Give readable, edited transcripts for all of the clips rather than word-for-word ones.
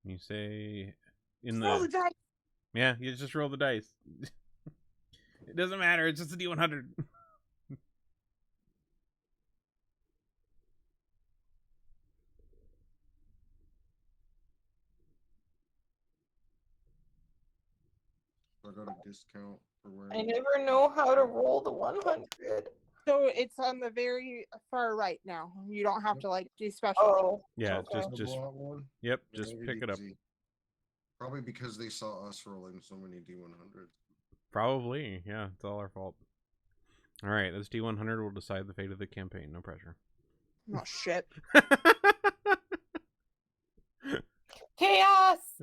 You say in Roll the dice. Yeah, you just roll the dice. It doesn't matter. It's just a D100. I got a discount for wearing. I never know how to roll the 100. So it's on the very far right now. You don't have to like do special. Oh, Yeah, okay. just One. yep, Yeah, just maybe pick it up. easy. Probably because they saw us rolling so many D100s. Probably, yeah, it's all our fault. All right, this D100 will decide the fate of the campaign. No pressure. Oh shit. Chaos!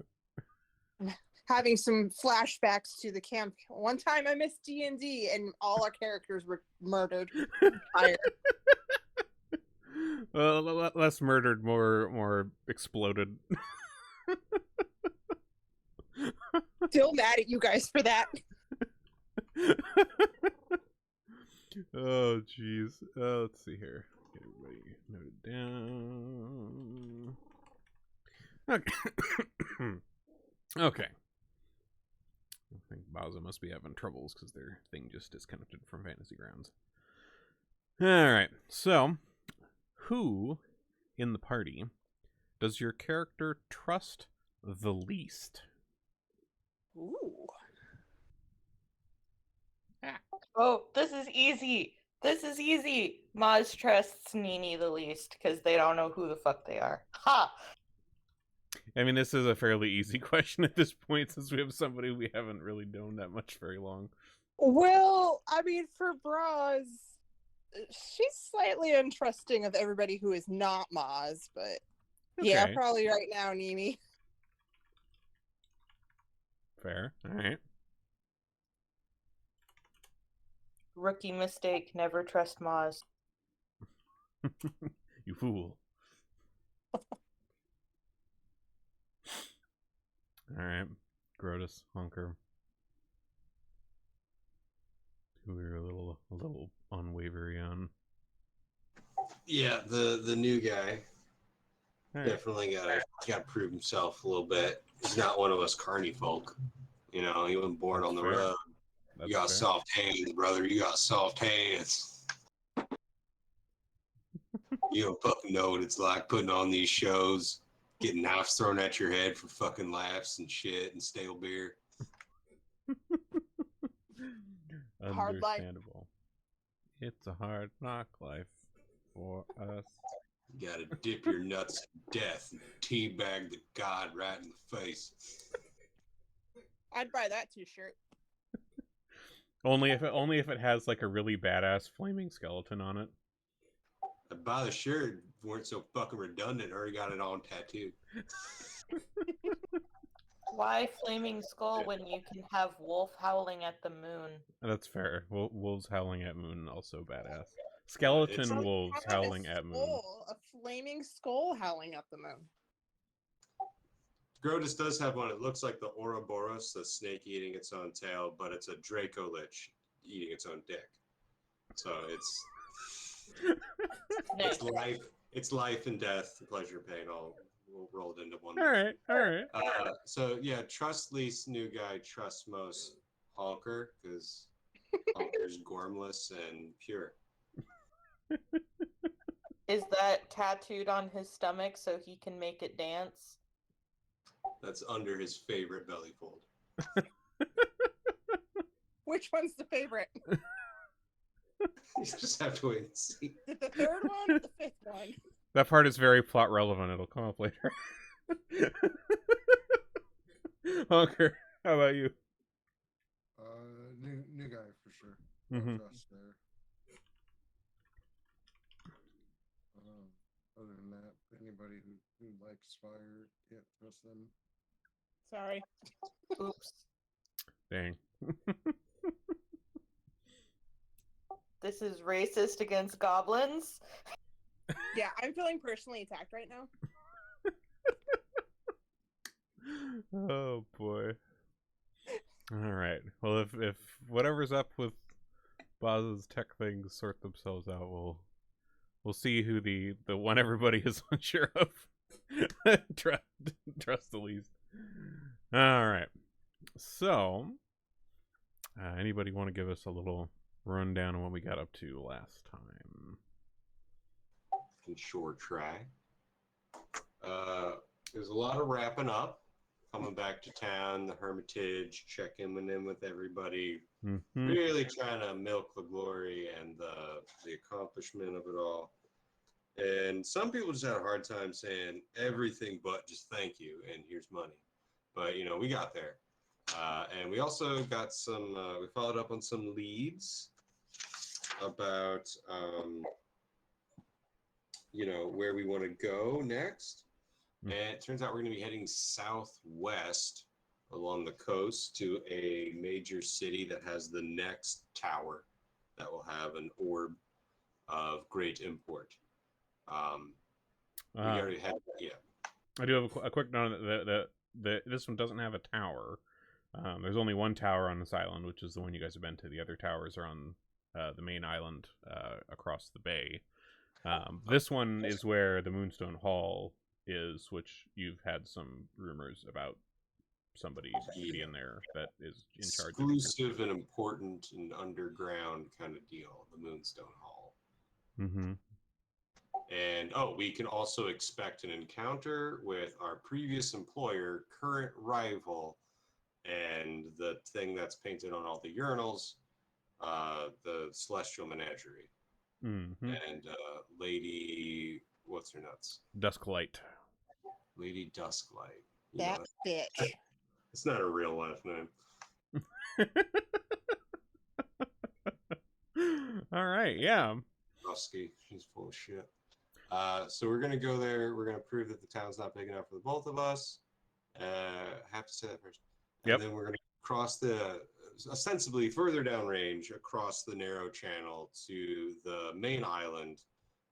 Having some flashbacks to the camp. One time I missed D&D and all our characters were murdered. Well, less murdered, more exploded. Still mad at you guys for that. Oh, jeez. Let's see here. Get everybody noted down. Okay. Okay. I think Bowser must be having troubles because their thing just disconnected from Fantasy Grounds. Alright, so who in the party does your character trust the least? Ooh. Oh, this is easy. This is easy. Maz trusts Nini the least because they don't know who the fuck they are. Ha! I mean, this is a fairly easy question at this point since we have somebody we haven't really known that much very long. Well, I mean, for Braz, she's slightly untrusting of everybody who is not Maz, but yeah, Okay. probably right now, Nimi. Fair. Alright. Rookie mistake. Never trust Maz. You fool. Alright. Grotus, Honker. Who we were a little unwavery on. Yeah, the new guy Alright. definitely got to prove himself a little bit. He's not one of us carny folk. You know, he wasn't born That's on the fair. road. That's You got fair. soft hands, brother. You got soft hands. You don't fucking know what it's like putting on these shows, getting knives thrown at your head for fucking laughs and shit and stale beer. Hard life. Understandable. It's a hard knock life for us. You gotta dip your nuts in death and teabag the god right in the face. I'd buy that t-shirt. Only if it has like a really badass flaming skeleton on it. I'd buy the shirt, weren't so fucking redundant, already got it on tattooed. Why Flaming Skull when you can have Wolf howling at the moon? That's fair. Wolves howling at moon, also badass. Skeleton Some wolves kind of howling at moon. skull, a flaming skull howling at the moon. Grotus does have one. It looks like the Ouroboros, the snake eating its own tail, but it's a Draco Lich eating its own dick. So it's life and death, pleasure, pain, all rolled into one. All right. So yeah, trust least new guy, trust most Honker, because Honker's gormless and pure. Is that tattooed on his stomach so he can make it dance? That's under his favorite belly fold. Which one's the favorite? You just have to wait and see. Is it the third one or the fifth one? That part is very plot relevant. It'll come up later. Honker, how about you? New guy for sure. Mhm. Trust there. Other than that, anybody who likes fire, can't trust them. Sorry. Oops. Dang. This is racist against goblins. Yeah, I'm feeling personally attacked right now. Oh boy. All right. Well, if whatever's up with Boz's tech things sort themselves out, we'll see who the one everybody is unsure of trust the least. All right. So, anybody want to give us a little rundown on what we got up to last time? Can sure try. There's a lot of wrapping up, coming back to town, the Hermitage, checking in with everybody, Mm-hmm. really trying to milk the glory and the accomplishment of it all. And some people just had a hard time saying everything but just thank you and here's money. But, you know, we got there. And we also got some, we followed up on some leads about, you know, where we want to go next. And it turns out we're going to be heading southwest along the coast to a major city that has the next tower that will have an orb of great import. We already had that, yeah. I do have a quick note that this one doesn't have a tower. There's only one tower on this island, which is the one you guys have been to. The other towers are on the main island across the bay. This one is where the Moonstone Hall is, which you've had some rumors about somebody being there that is in charge of. Exclusive and important and underground kind of deal, the Moonstone Hall. Mm-hmm. And we can also expect an encounter with our previous employer, current rival, and the thing that's painted on all the urinals, the Celestial Menagerie. Mm-hmm. And Lady, what's her nuts? Dusklight. Lady Dusklight. You That know, bitch. it's not a real last name. All right, yeah. Rusky, she's full of shit. So we're gonna go there. We're gonna prove that the town's not big enough for the both of us. Have to say that first. And then we're gonna cross the ostensibly further downrange across the narrow channel to the main island,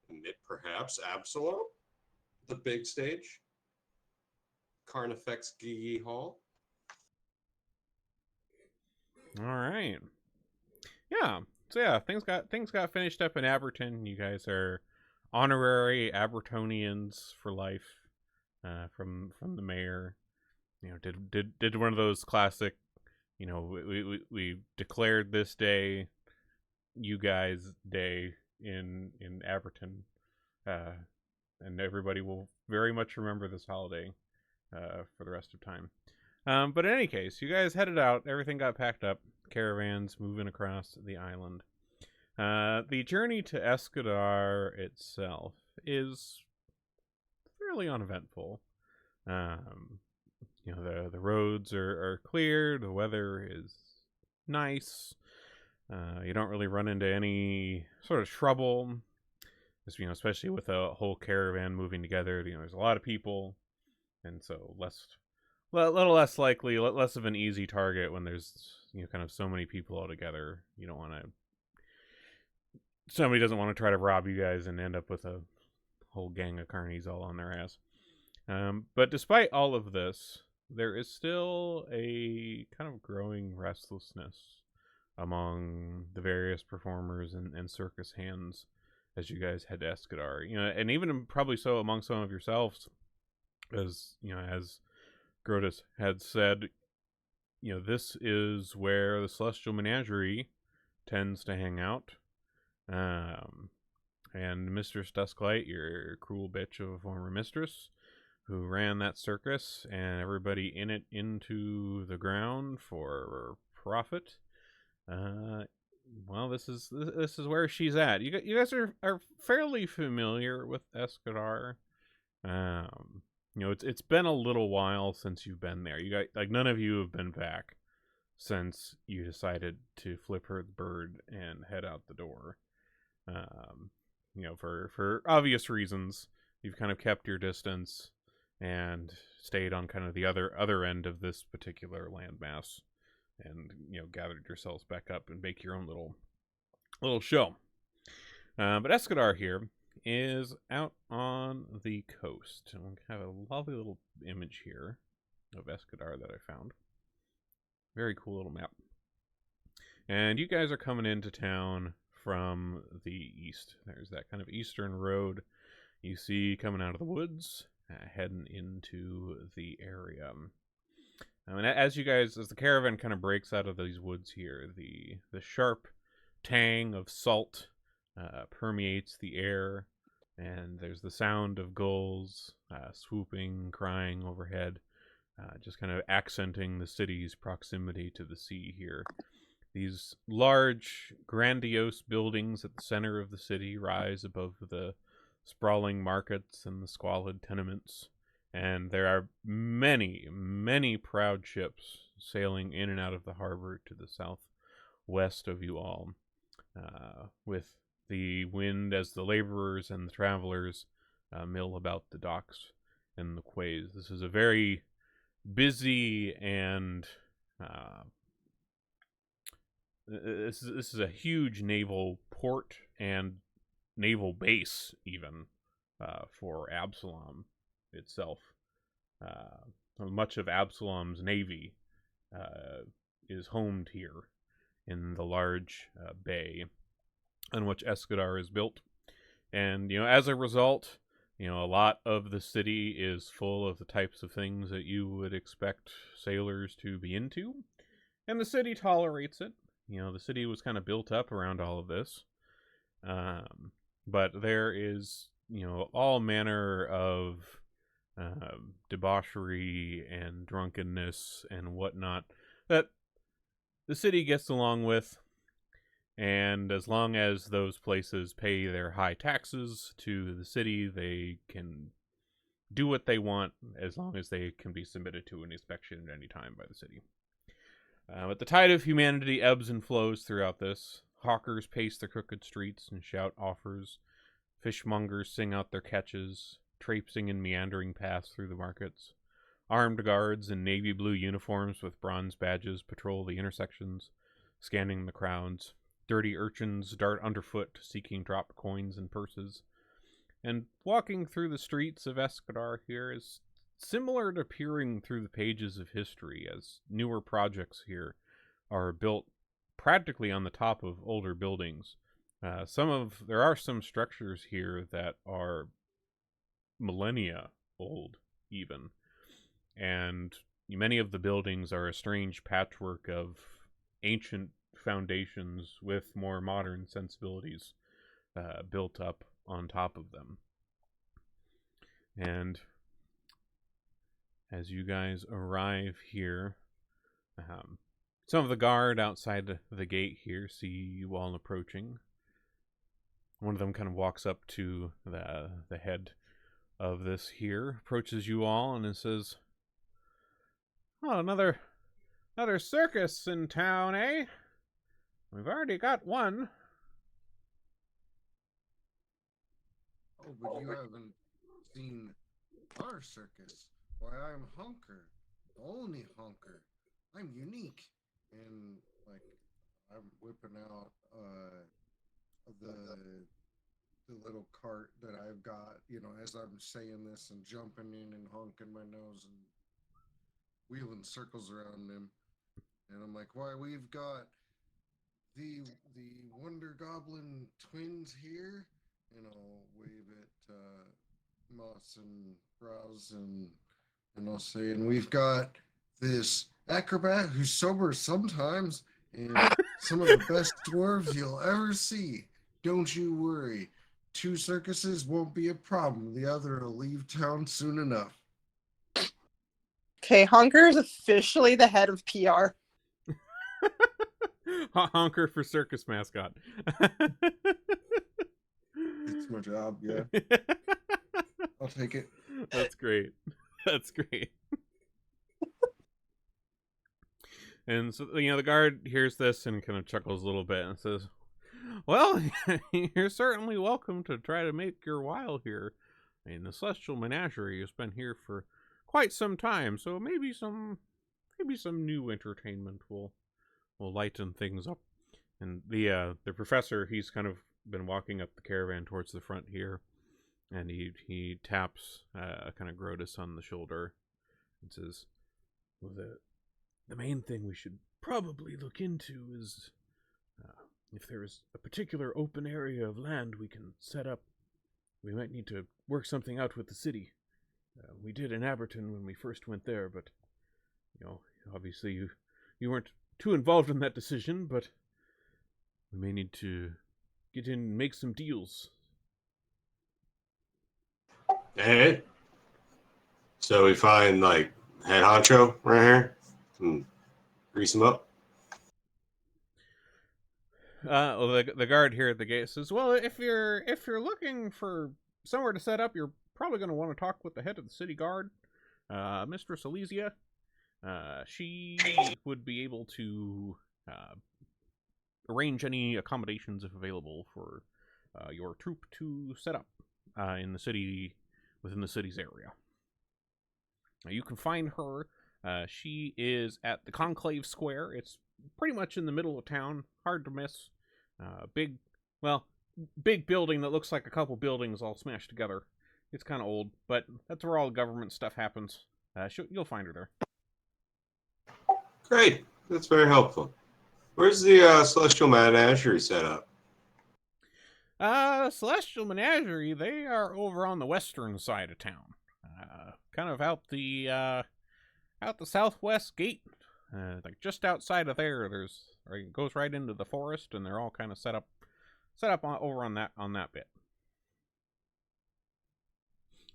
and perhaps Absalom, the big stage, Carnifex Gigi Hall. All right. Yeah. So yeah, things got finished up in Aberton. You guys are honorary Abertonians for life, from the mayor. You know, did one of those classic, you know, we declared this day, you guys' day in Aberton, and everybody will very much remember this holiday, for the rest of time. But in any case, you guys headed out. Everything got packed up. Caravans moving across the island. The journey to Escadar itself is fairly uneventful. You know, the roads are clear. The weather is nice. You don't really run into any sort of trouble. Just, you know, especially with a whole caravan moving together. You know, there's a lot of people, and so a little less likely, less of an easy target when there's, you know, kind of so many people all together. You don't want to. Somebody doesn't want to try to rob you guys and end up with a whole gang of carnies all on their ass. But despite all of this, there is still a kind of growing restlessness among the various performers and circus hands as you guys head to Escadar. You know, and even probably so among some of yourselves, as you know, as Grotus had said, you know, this is where the Celestial Menagerie tends to hang out. And Mistress Dusklight, your cruel bitch of a former mistress, who ran that circus and everybody in it into the ground for profit. Well, this is where she's at. You guys are fairly familiar with Escadar. You know, it's been a little while since you've been there. You guys, like, none of you have been back since you decided to flip her the bird and head out the door. You know, for obvious reasons, you've kind of kept your distance and stayed on kind of the other end of this particular landmass, and, you know, gathered yourselves back up and make your own little show. But Escadar here is out on the coast, and we have a lovely little image here of Escadar that I found. Very cool little map. And you guys are coming into town from the east. There's that kind of eastern road you see coming out of the woods, heading into the area. I mean, as the caravan kind of breaks out of these woods here, the sharp tang of salt permeates the air, and there's the sound of gulls swooping, crying overhead, just kind of accenting the city's proximity to the sea here. These large, grandiose buildings at the center of the city rise above the sprawling markets and the squalid tenements, and there are many, many proud ships sailing in and out of the harbor to the southwest of you all, with the wind as the laborers and the travelers mill about the docks and the quays. This is a very busy and this is a huge naval port and naval base, even for Absalom itself. Much of Absalom's navy is homed here in the large bay on which Escadar is built. And, as a result, a lot of the city is full of the types of things that you would expect sailors to be into. And the city tolerates it. The city was kind of built up around all of this. But there is, all manner of debauchery and drunkenness and whatnot that the city gets along with. And as long as those places pay their high taxes to the city, they can do what they want as long as they can be submitted to an inspection at any time by the city. But the tide of humanity ebbs and flows throughout this. Hawkers pace the crooked streets and shout offers. Fishmongers sing out their catches, traipsing in meandering paths through the markets. Armed guards in navy blue uniforms with bronze badges patrol the intersections, scanning the crowds. Dirty urchins dart underfoot, seeking dropped coins and purses. And walking through the streets of Escadar here is similar to peering through the pages of history, as newer projects here are built practically on the top of older buildings. There are some structures here that are millennia old, even. And many of the buildings are a strange patchwork of ancient foundations with more modern sensibilities built up on top of them. And as you guys arrive here, some of the guard outside the gate here see you all approaching. One of them kind of walks up to the head of this here, approaches you all, and it says, "Oh, another circus in town, eh? We've already got one." Oh, but you haven't seen our circus. Why, I'm Honker, the only Honker. I'm unique, and I'm whipping out the little cart that I've got. As I'm saying this and jumping in and honking my nose and wheeling circles around him, and I'm like, "Why, we've got the Wonder Goblin twins here," and I'll wave at Moss and Browse, and I'll say, "And we've got this acrobat who's sober sometimes, and some of the best dwarves you'll ever see. Don't you worry. 2 circuses won't be a problem. The other will leave town soon enough." Okay, Honker is officially the head of PR. Honker for circus mascot. It's my job, yeah. I'll take it. That's great. That's great. And so, the guard hears this and kind of chuckles a little bit and says, "Well, you're certainly welcome to try to make your while here. I mean, the Celestial Menagerie has been here for quite some time, so maybe some new entertainment will lighten things up." And the professor, he's kind of been walking up the caravan towards the front here, and he taps kind of Grotus on the shoulder and says, "Well, the main thing we should probably look into is if there is a particular open area of land we can set up. We might need to work something out with the city. We did in Aberton when we first went there, but, obviously you weren't too involved in that decision, but we may need to get in and make some deals. Hey. So we find, like, head honcho right here and grease him up. Well, the guard here at the gate says, "Well, if you're looking for somewhere to set up, you're probably going to want to talk with the head of the city guard, Mistress Elysia. She would be able to arrange any accommodations if available for your troop to set up in the city, within the city's area. You can find her. She is at the Conclave Square. It's pretty much in the middle of town. Hard to miss. Big building that looks like a couple buildings all smashed together. It's kind of old, but that's where all the government stuff happens. You'll find her there." Great. That's very helpful. Where's the Celestial Menagerie set up? Celestial Menagerie, they are over on the western side of town. Kind of out the southwest gate. Like just outside of there, it goes right into the forest, and they're all kind of set up over on that bit.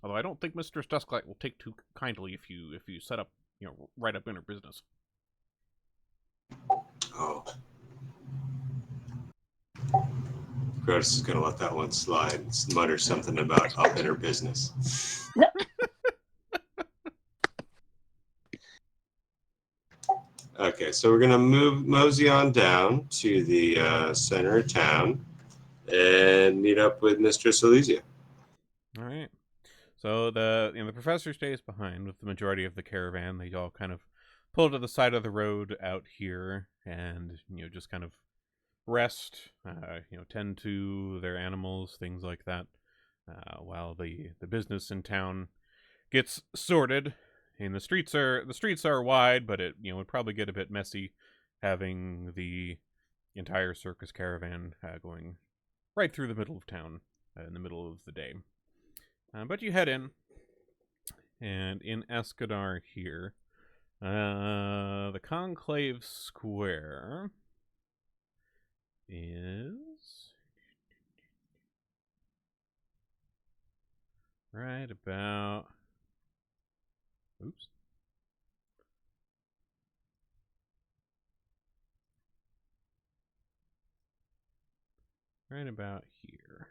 Although I don't think Mistress Dusklight will take too kindly if you set up, right up in her business. Oh. Grotus is going to let that one slide and mutter something about up in her business. Okay, so we're going to mosey on down to the center of town and meet up with Mistress Elysia. All right. So the professor stays behind with the majority of the caravan. They all kind of pull to the side of the road out here and just kind of rest, tend to their animals, things like that, while the business in town gets sorted. And the streets are wide, but it would probably get a bit messy having the entire circus caravan going right through the middle of town in the middle of the day. But you head in, and in Escadar here, the Conclave Square is right about... Oops. Right about here.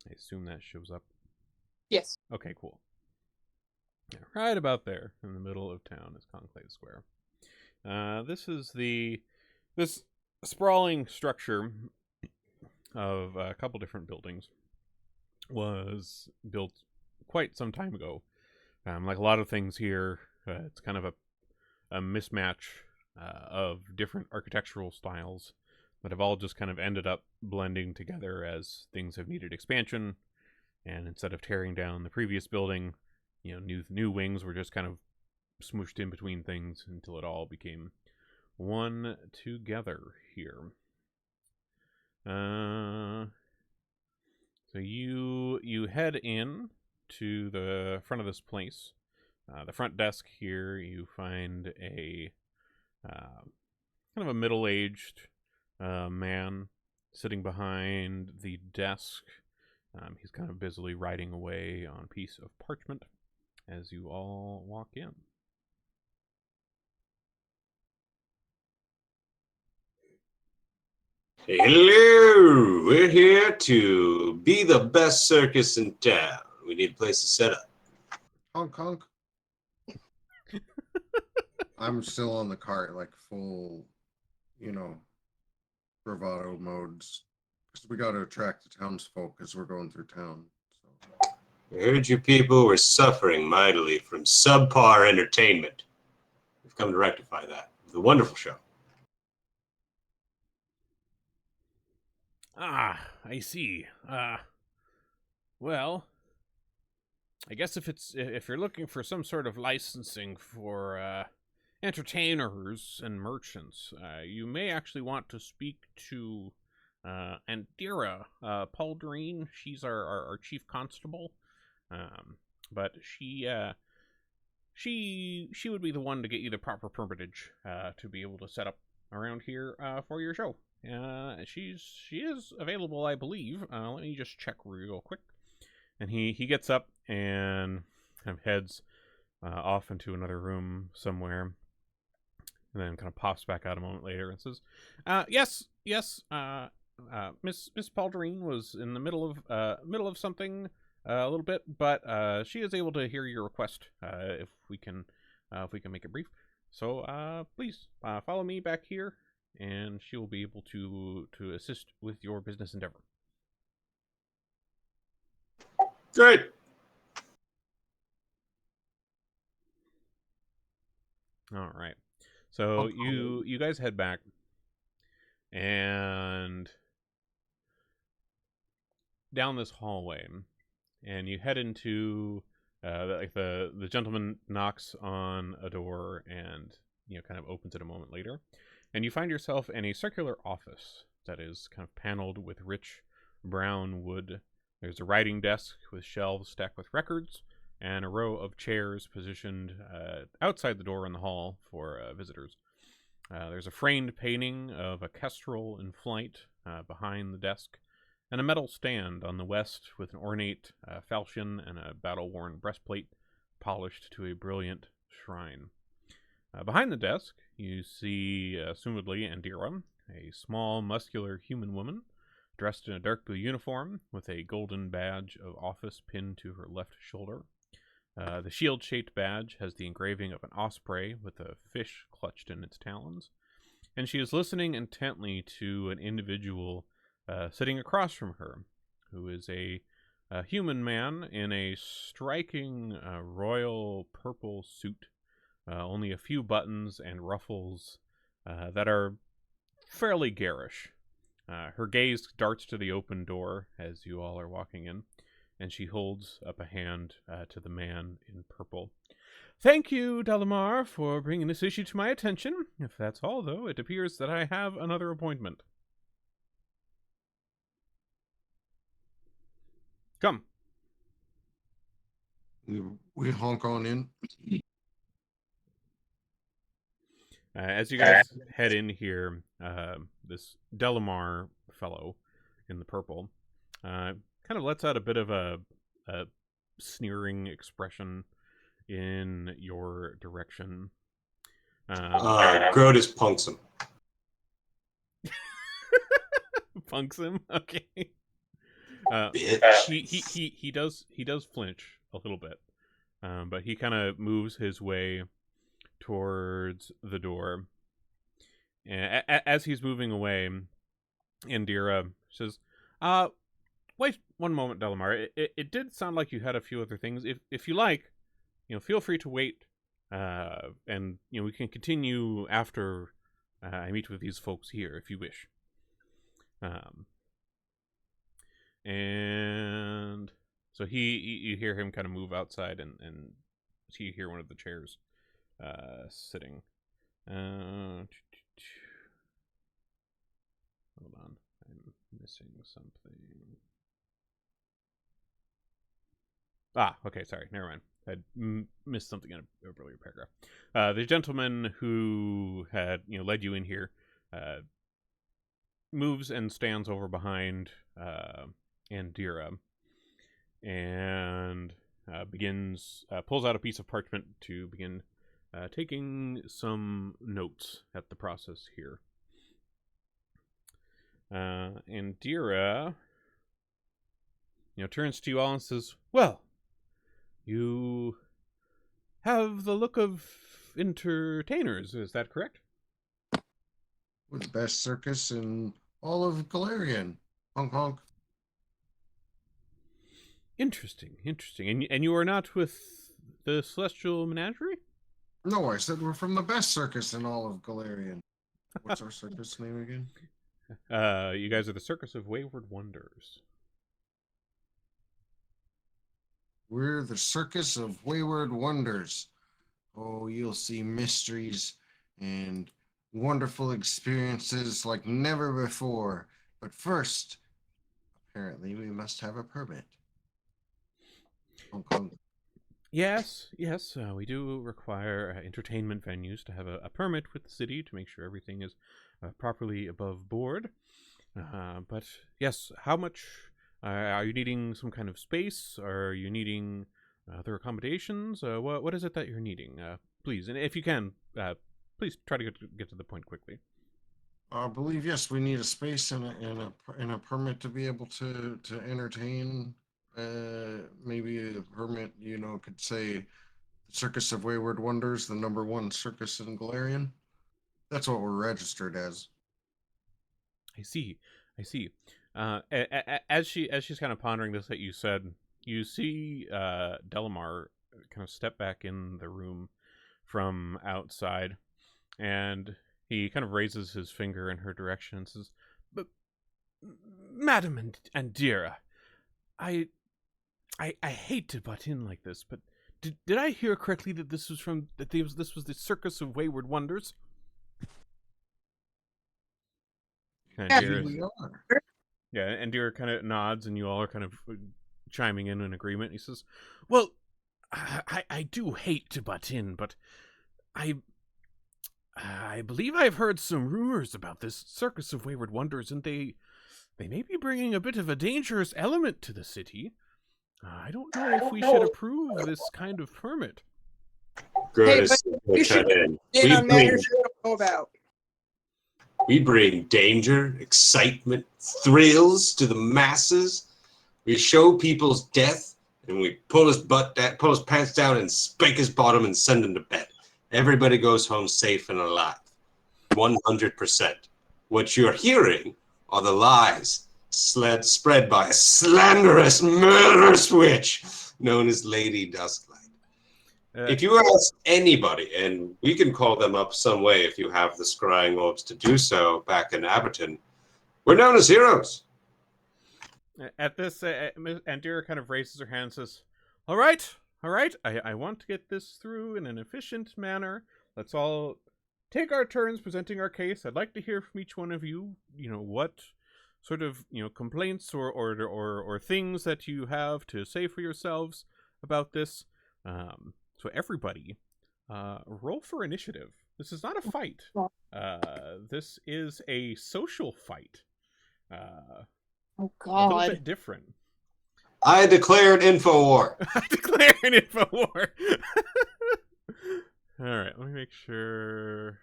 I assume that shows up. Yes. Okay, cool. Yeah, right about there in the middle of town is Conclave Square. This is this sprawling structure of a couple different buildings was built quite some time ago. Like a lot of things here, it's kind of a mismatch of different architectural styles that have all just kind of ended up blending together as things have needed expansion. And instead of tearing down the previous building, new wings were just kind of smooshed in between things until it all became one together here. So you head in to the front of this place. The front desk here, you find a kind of a middle-aged man sitting behind the desk. He's kind of busily writing away on a piece of parchment as you all walk in. Hello! We're here to be the best circus in town. We need a place to set up. Honk honk. I'm still on the cart, like full, bravado modes. Because we got to attract the townsfolk as we're going through town. So. I heard you people were suffering mightily from subpar entertainment. We've come to rectify that with a wonderful show. Ah, I see. Well, I guess if you're looking for some sort of licensing for entertainers and merchants, you may actually want to speak to and Dira, Pauldreen, she's our chief constable. But she would be the one to get you the proper permitage to be able to set up around here for your show. She is available, I believe. Let me just check real quick. And he gets up and kind of heads off into another room somewhere, and then kind of pops back out a moment later and says, "Yes, Miss Pauldreen was in the middle of something a little bit, but she is able to hear your request if we can make it brief. So please follow me back here, and she will be able to assist with your business endeavor." Great. All right. So you guys head back, and down this hallway, and you head into the gentleman knocks on a door and kind of opens it a moment later, and you find yourself in a circular office that is kind of paneled with rich brown wood. There's a writing desk with shelves stacked with records, and a row of chairs positioned outside the door in the hall for visitors. There's a framed painting of a kestrel in flight behind the desk, and a metal stand on the west with an ornate falchion and a battle-worn breastplate polished to a brilliant shrine. Behind the desk, you see, assumedly, Andira, a small, muscular human woman, dressed in a dark blue uniform with a golden badge of office pinned to her left shoulder. The shield-shaped badge has the engraving of an osprey with a fish clutched in its talons, and she is listening intently to an individual sitting across from her, who is a human man in a striking royal purple suit, only a few buttons and ruffles that are fairly garish. Her gaze darts to the open door as you all are walking in, and she holds up a hand to the man in purple. "Thank you, Dalamar, for bringing this issue to my attention. If that's all, though, it appears that I have another appointment." "Come." We honk on in. As you guys head in here, this Delamar fellow in the purple kind of lets out a bit of a sneering expression in your direction. Grotus punks him. Punks him? Okay. Bitch. He does flinch a little bit, but he kind of moves his way towards the door. And as he's moving away, Indira says, "Wait one moment, Delamar. It did sound like you had a few other things. If you like, feel free to wait, and we can continue after I meet with these folks here, if you wish." And so you hear him kind of move outside, and you hear one of the chairs sitting. Hold on, I'm missing something. Okay, sorry, never mind. I missed something in an earlier paragraph. The gentleman who had led you in here moves and stands over behind Andira, and pulls out a piece of parchment to begin taking some notes at the process here. Andira turns to you all and says, "Well, you have the look of entertainers, is that correct?" We're the best circus in all of Galarian. Honk honk. Interesting. And you are not with the Celestial Menagerie? No, I said we're from the best circus in all of Galarian. What's our circus name again? You guys are the Circus of Wayward Wonders. We're the Circus of Wayward Wonders. Oh, you'll see mysteries and wonderful experiences like never before. But first, apparently, we must have a permit. Hong Kong. Yes, we do require entertainment venues to have a permit with the city to make sure everything is properly above board. But yes, how much are you needing? Some kind of space? Are you needing other accommodations? What is it that you're needing? Please, and if you can, please try to get to the point quickly. I believe yes, we need a space and a permit to be able to entertain. Maybe a permit, could say Circus of Wayward Wonders, the #1 circus in Galarian. That's what we're registered as. I see. As she's kind of pondering this, that you said, you see Delamar kind of step back in the room from outside, and he kind of raises his finger in her direction and says, "But, Madam Andira, I hate to butt in like this, but did I hear correctly that this was the Circus of Wayward Wonders?" Here we are. Yeah, and Andira kind of nods, and you all are kind of chiming in agreement. He says, "Well, I do hate to butt in, but I believe I've heard some rumors about this Circus of Wayward Wonders, and they may be bringing a bit of a dangerous element to the city. I don't know if we should approve this kind of permit." Grotus you should cut in. In on matters you don't know about. We bring danger, excitement, thrills to the masses. We show people's death, and we pull his pants down and spank his bottom and send him to bed. Everybody goes home safe and alive. 100%. What you're hearing are the lies spread by a slanderous, murderous witch known as Lady Dusklight. If you ask anybody, and we can call them up some way if you have the scrying orbs to do so back in Aberton, we're known as heroes. At this, Andira kind of raises her hand and says, all right, I want to get this through in an efficient manner. Let's all take our turns presenting our case. I'd like to hear from each one of you, what sort of, complaints or things that you have to say for yourselves about this. So everybody, roll for initiative. This is not a fight. This is a social fight. Oh a little God. bit different. I declared InfoWar. I declare an InfoWar. All right, let me make sure.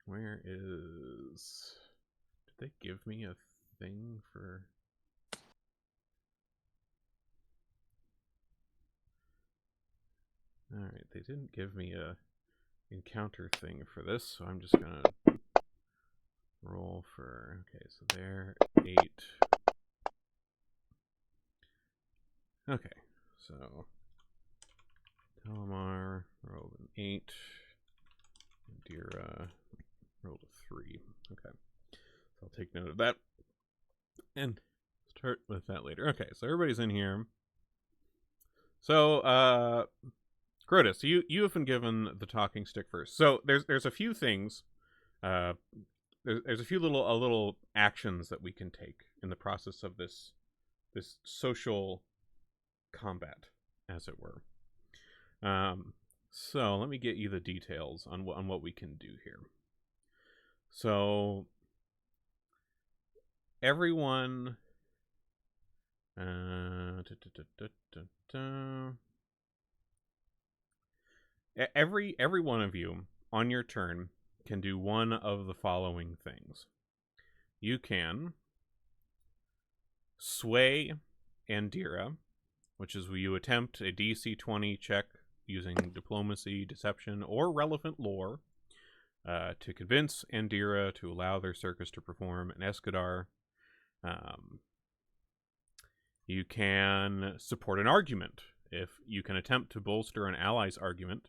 Where is? Did they give me a thing for? All right, they didn't give me a encounter thing for this, so I'm just gonna roll for. Okay, so there 8. Okay, so Delamar rolled an 8. Andira rolled a 3. Okay, so I'll take note of that and start with that later. Okay, so everybody's in here. So, Grotus, you have been given the talking stick first. So there's a few things. There's a few little actions that we can take in the process of this social combat, as it were. So let me get you the details on what we can do here. So everyone, every one of you on your turn can do one of the following things. You can sway Andira, which is where you attempt a DC 20 check using diplomacy, deception, or relevant lore to convince Andira to allow their circus to perform in Escadar. You can support an argument. If you can attempt to bolster an ally's argument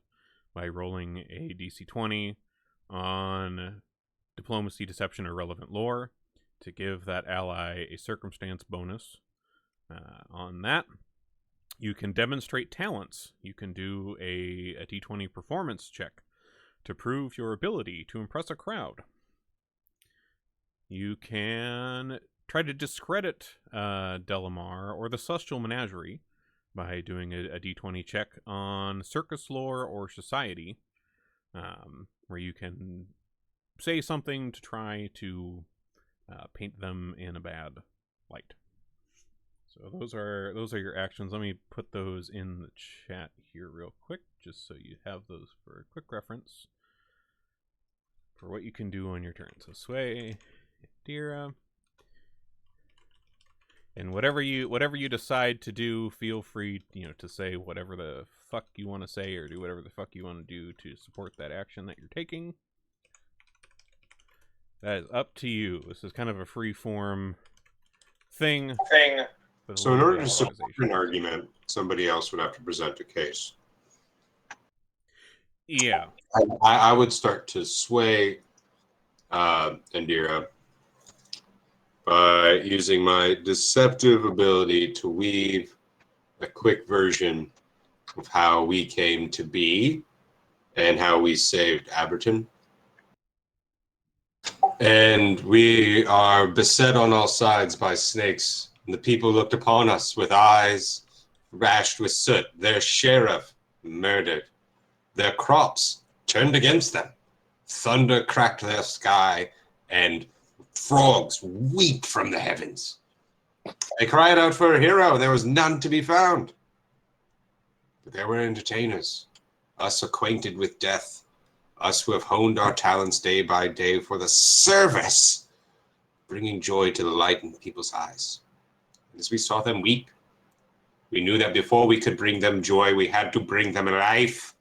by rolling a DC 20 on diplomacy, deception, or relevant lore to give that ally a circumstance bonus on that. You can demonstrate talents. You can do a D20 performance check to prove your ability to impress a crowd. you can try to discredit Delamar or the Celestial Menagerie by doing a d20 check on circus lore or society, where you can say something to try to paint them in a bad light. So those are your actions. Let me put those in the chat here real quick, just so you have those for a quick reference for what you can do on your turn. So Sway, Dira, and whatever you decide to do, feel free, to say whatever the fuck you want to say, or do whatever the fuck you want to do to support that action that you're taking. That is up to you. This is kind of a free form thing. So in order to support an argument, somebody else would have to present a case. Yeah. I would start to sway Indira by using my deceptive ability to weave a quick version of how we came to be and how we saved Aberton. And we are beset on all sides by snakes. And the people looked upon us with eyes rashed with soot. Their sheriff murdered. Their crops turned against them. Thunder cracked their sky, and frogs weep from the heavens. They cried out for a hero. There was none to be found. But there were entertainers, us acquainted with death, us who have honed our talents day by day for the service, bringing joy to the light in people's eyes. And as we saw them weep, we knew that before we could bring them joy, we had to bring them life.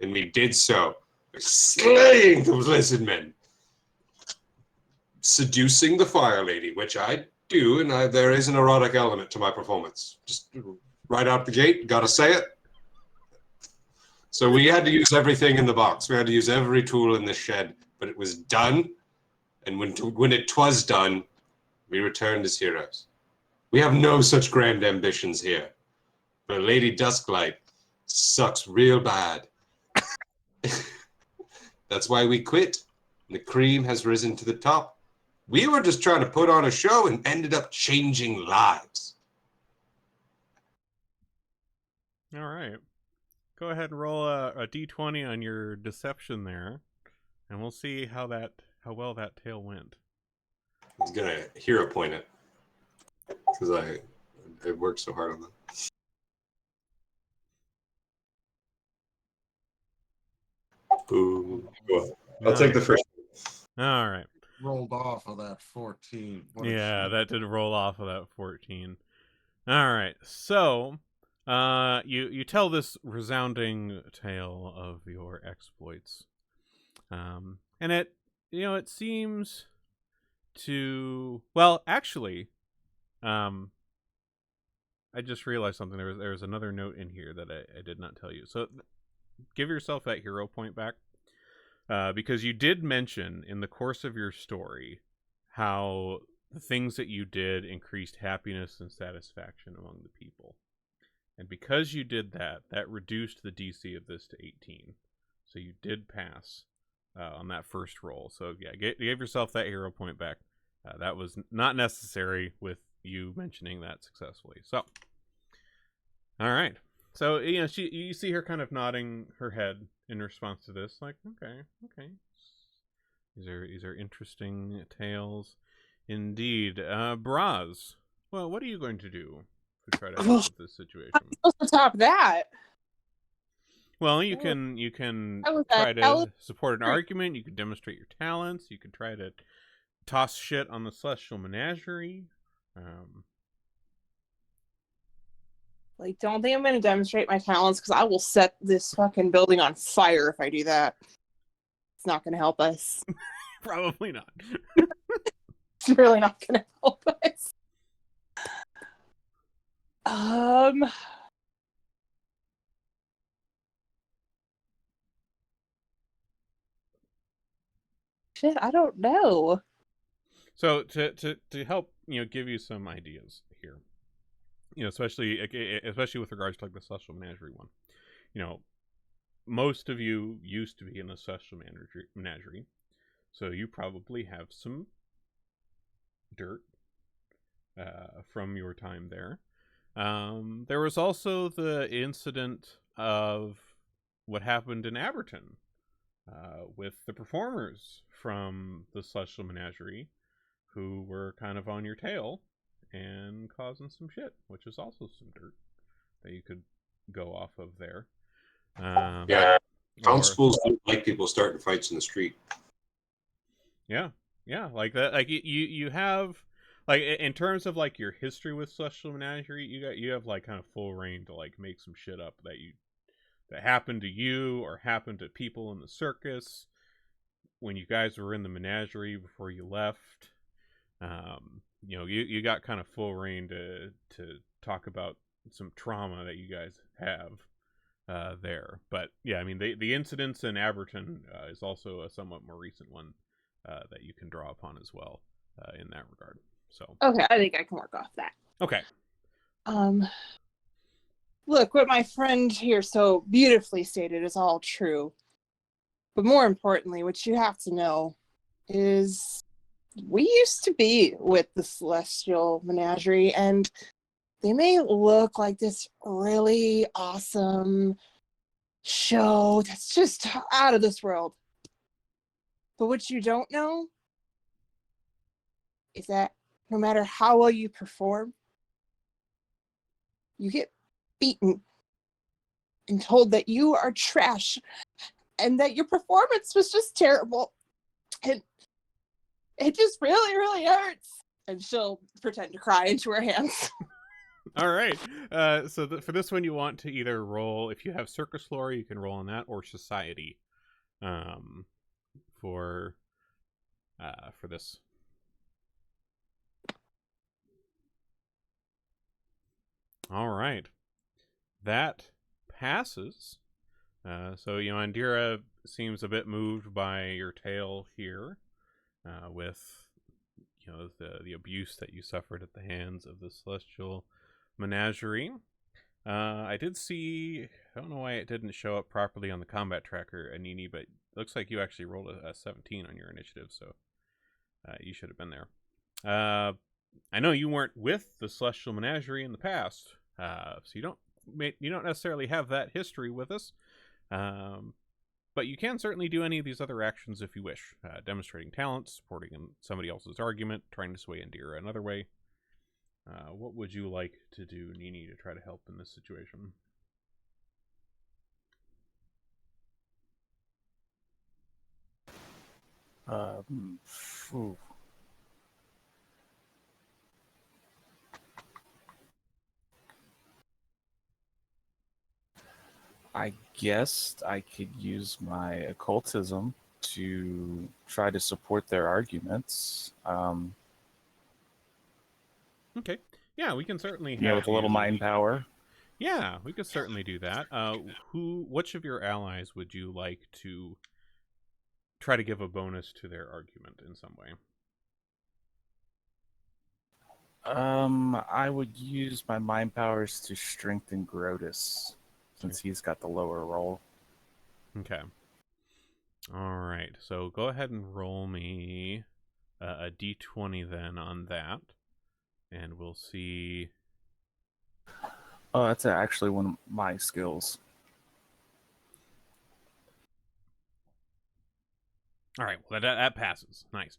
And we did so, slaying the lizard men, seducing the fire lady, which I do, and there is an erotic element to my performance. Just right out the gate, gotta say it. So we had to use everything in the box. We had to use every tool in the shed, but it was done. And when it was done, we returned as heroes. We have no such grand ambitions here. But Lady Dusklight sucks real bad. That's why we quit. The cream has risen to the top. We were just trying to put on a show and ended up changing lives. All right. Go ahead and roll a d20 on your deception there, and we'll see how well that tale went. I was gonna hero point it because I worked so hard on that. Boom. I'll take the first. All right. Rolled off of that 14. Yeah, that did roll off of that 14. All right. So, you tell this resounding tale of your exploits, and it seems to, well, actually, I just realized something. There was another note in here that I did not tell you. So, give yourself that hero point back, because you did mention in the course of your story how the things that you did increased happiness and satisfaction among the people. And because you did that, that reduced the DC of this to 18. So you did pass on that first roll. So yeah, give yourself that hero point back. That was not necessary with you mentioning that successfully. So, all right. So, you see her kind of nodding her head in response to this, like, okay. These are interesting tales. Indeed. Braz, well, what are you going to do to try to help with this situation? I'm supposed to top that. Well, you can try to support an argument. You can demonstrate your talents. You can try to toss shit on the Celestial Menagerie. Like, don't think I'm going to demonstrate my talents, because I will set this fucking building on fire if I do that. It's not going to help us. Probably not. It's really not going to help us. Shit, I don't know. So to help, give you some ideas here, especially with regards to like the Celestial Menagerie one, most of you used to be in the Celestial Menagerie, so you probably have some dirt from your time there. There was also the incident of what happened in Aberton with the performers from the Celestial Menagerie who were kind of on your tail and causing some shit, which is also some dirt that you could go off of there. Yeah, town or- schools don't like people starting fights in the street. Yeah, like that. Like you have, like, in terms of like your history with Celestial Menagerie, you have like kind of full reign to like make some shit up that happened to you or happened to people in the circus when you guys were in the menagerie before you left. You got kind of full reign to talk about some trauma that you guys have there. But yeah, I mean the incidents in Aberton is also a somewhat more recent one that you can draw upon as well in that regard. So Okay, I think I can work off that. okay. Look, what my friend here so beautifully stated is all true. But more importantly, what you have to know is we used to be with the Celestial Menagerie, and they may look like this really awesome show that's just out of this world. But what you don't know is that no matter how well you perform, you get beaten and told that you are trash and that your performance was just terrible. And it just really, really hurts. And she'll pretend to cry into her hands. All right. So for this one, you want to either roll, if you have circus lore, you can roll on that, or society for this. All right. That passes. So, Indira seems a bit moved by your tale here with, the abuse that you suffered at the hands of the Celestial Menagerie. I did see, I don't know why it didn't show up properly on the combat tracker, Anini, but it looks like you actually rolled a 17 on your initiative, so you should have been there. I know you weren't with the Celestial Menagerie in the past, so you don't necessarily have that history with us, but you can certainly do any of these other actions if you wish. Demonstrating talent, supporting somebody else's argument, trying to sway Indira another way. What would you like to do, Nini, to try to help in this situation? I guess I could use my occultism to try to support their arguments. Okay. Yeah, we can certainly have With a little mind power. Yeah, we could certainly do that. Which of your allies would you like to try to give a bonus to their argument in some way? I would use my mind powers to strengthen Grotus, since he's got the lower roll. Okay. All right. So go ahead and roll me a d20 then on that, and we'll see. Oh, that's actually one of my skills. All right. Well, that passes. Nice.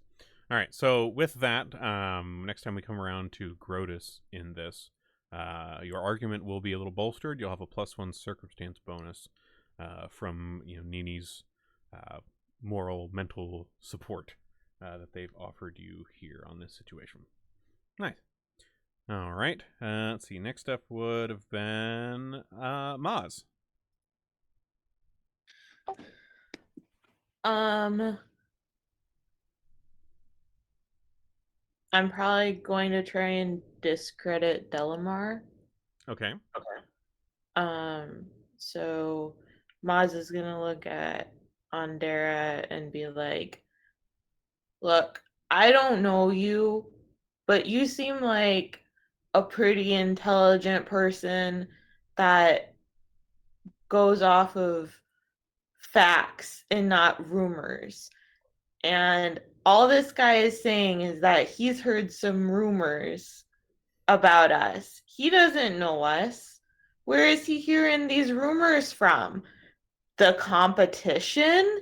All right. So with that, next time we come around to Grotus in this, your argument will be a little bolstered. You'll have a +1 circumstance bonus from Nini's moral, mental support that they've offered you here on this situation. Nice. All right. Let's see. Next up would have been Maz. I'm probably going to try and discredit Delamar. Okay. So Maz is gonna look at Andera and be like, "Look, I don't know you, but you seem like a pretty intelligent person that goes off of facts and not rumors. And all this guy is saying is that he's heard some rumors about us. He doesn't know us. Where is he hearing these rumors from? The competition?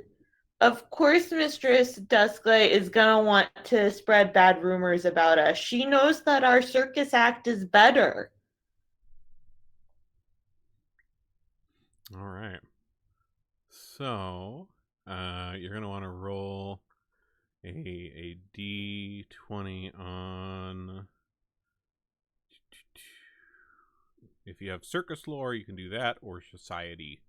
Of course, Mistress Dusklight is gonna want to spread bad rumors about us. She knows that our circus act is better. All right. So, you're gonna want to roll a d20 on. If you have circus lore, you can do that, or society.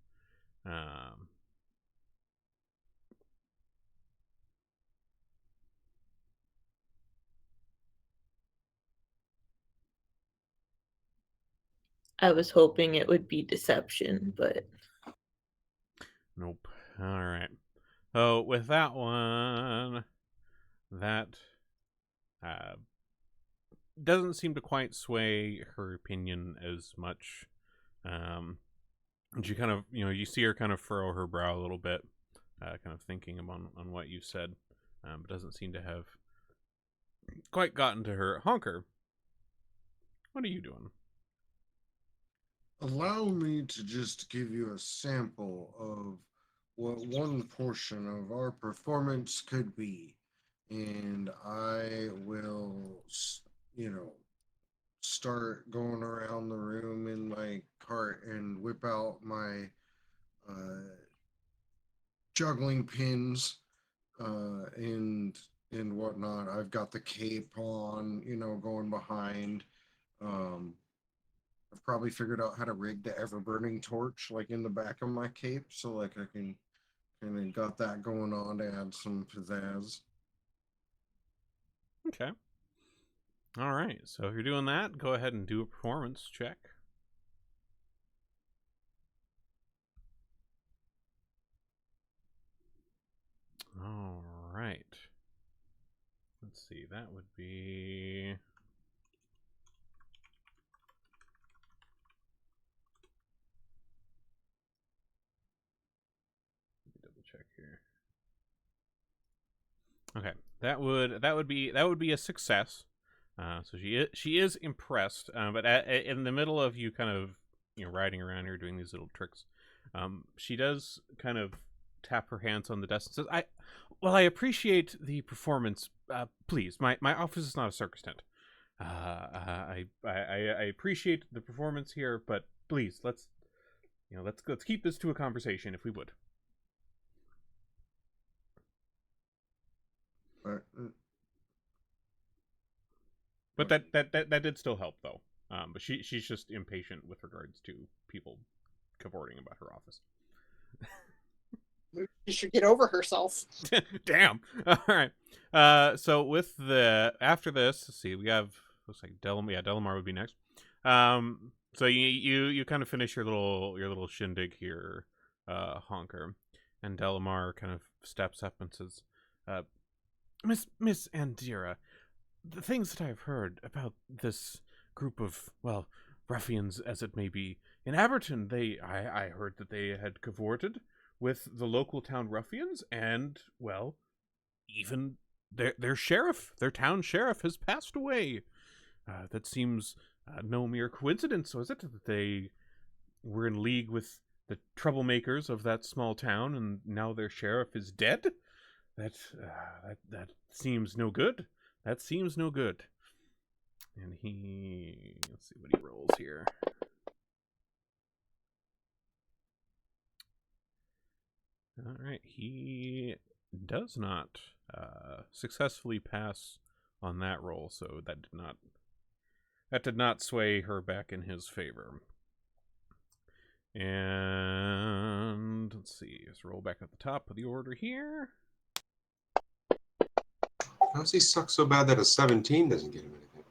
I was hoping it would be deception, but Nope. All right. So with that one, that doesn't seem to quite sway her opinion as much. And she kind of, you see her kind of furrow her brow a little bit, kind of thinking on what you said, but doesn't seem to have quite gotten to her. Honker, what are you doing? Allow me to just give you a sample of what one portion of our performance could be. And I will, start going around the room in my cart and whip out my juggling pins and whatnot. I've got the cape on, going behind. I've probably figured out how to rig the ever burning torch like in the back of my cape, so like I can kind of got that going on to add some pizzazz. Okay. All right. So if you're doing that, go ahead and do a performance check. All right. Let's see. That would be. Let me double check here. Okay, that would be a success. So she is impressed, but in the middle of you kind of riding around here doing these little tricks, she does kind of tap her hands on the desk and says, I appreciate the performance. Please, my office is not a circus tent. I appreciate the performance here, but please let's keep this to a conversation if we would. But that did still help though. But she's just impatient with regards to people cavorting about her office. She should get over herself. Damn. All right. So with after this, let's see, we have looks like Delamar would be next. So you kind of finish your little shindig here, Honker, and Delamar kind of steps up and says, Miss Andira, the things that I've heard about this group of, well, ruffians as it may be, in Aberton, I heard that they had cavorted with the local town ruffians, and, well, even their sheriff, their town sheriff, has passed away. That seems no mere coincidence, was it, that they were in league with the troublemakers of that small town, and now their sheriff is dead? That seems no good. That seems no good. And let's see what he rolls here. All right, he does not successfully pass on that roll, so that did not sway her back in his favor. And let's see, let's roll back at the top of the order here. How does he suck so bad that a 17 doesn't get him anything?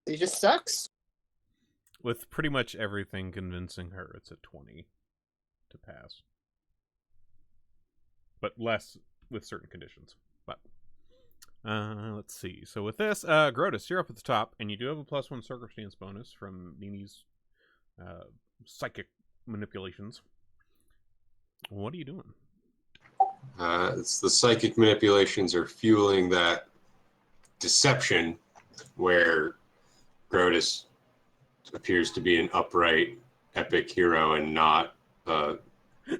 He just sucks. With pretty much everything convincing her, it's a 20 to pass. But less with certain conditions. But let's see. So with this, Grotus, you're up at the top, and you do have a +1 circumstance bonus from Nini's psychic manipulations. What are you doing? It's the psychic manipulations are fueling that deception where Grotus appears to be an upright, epic hero and not a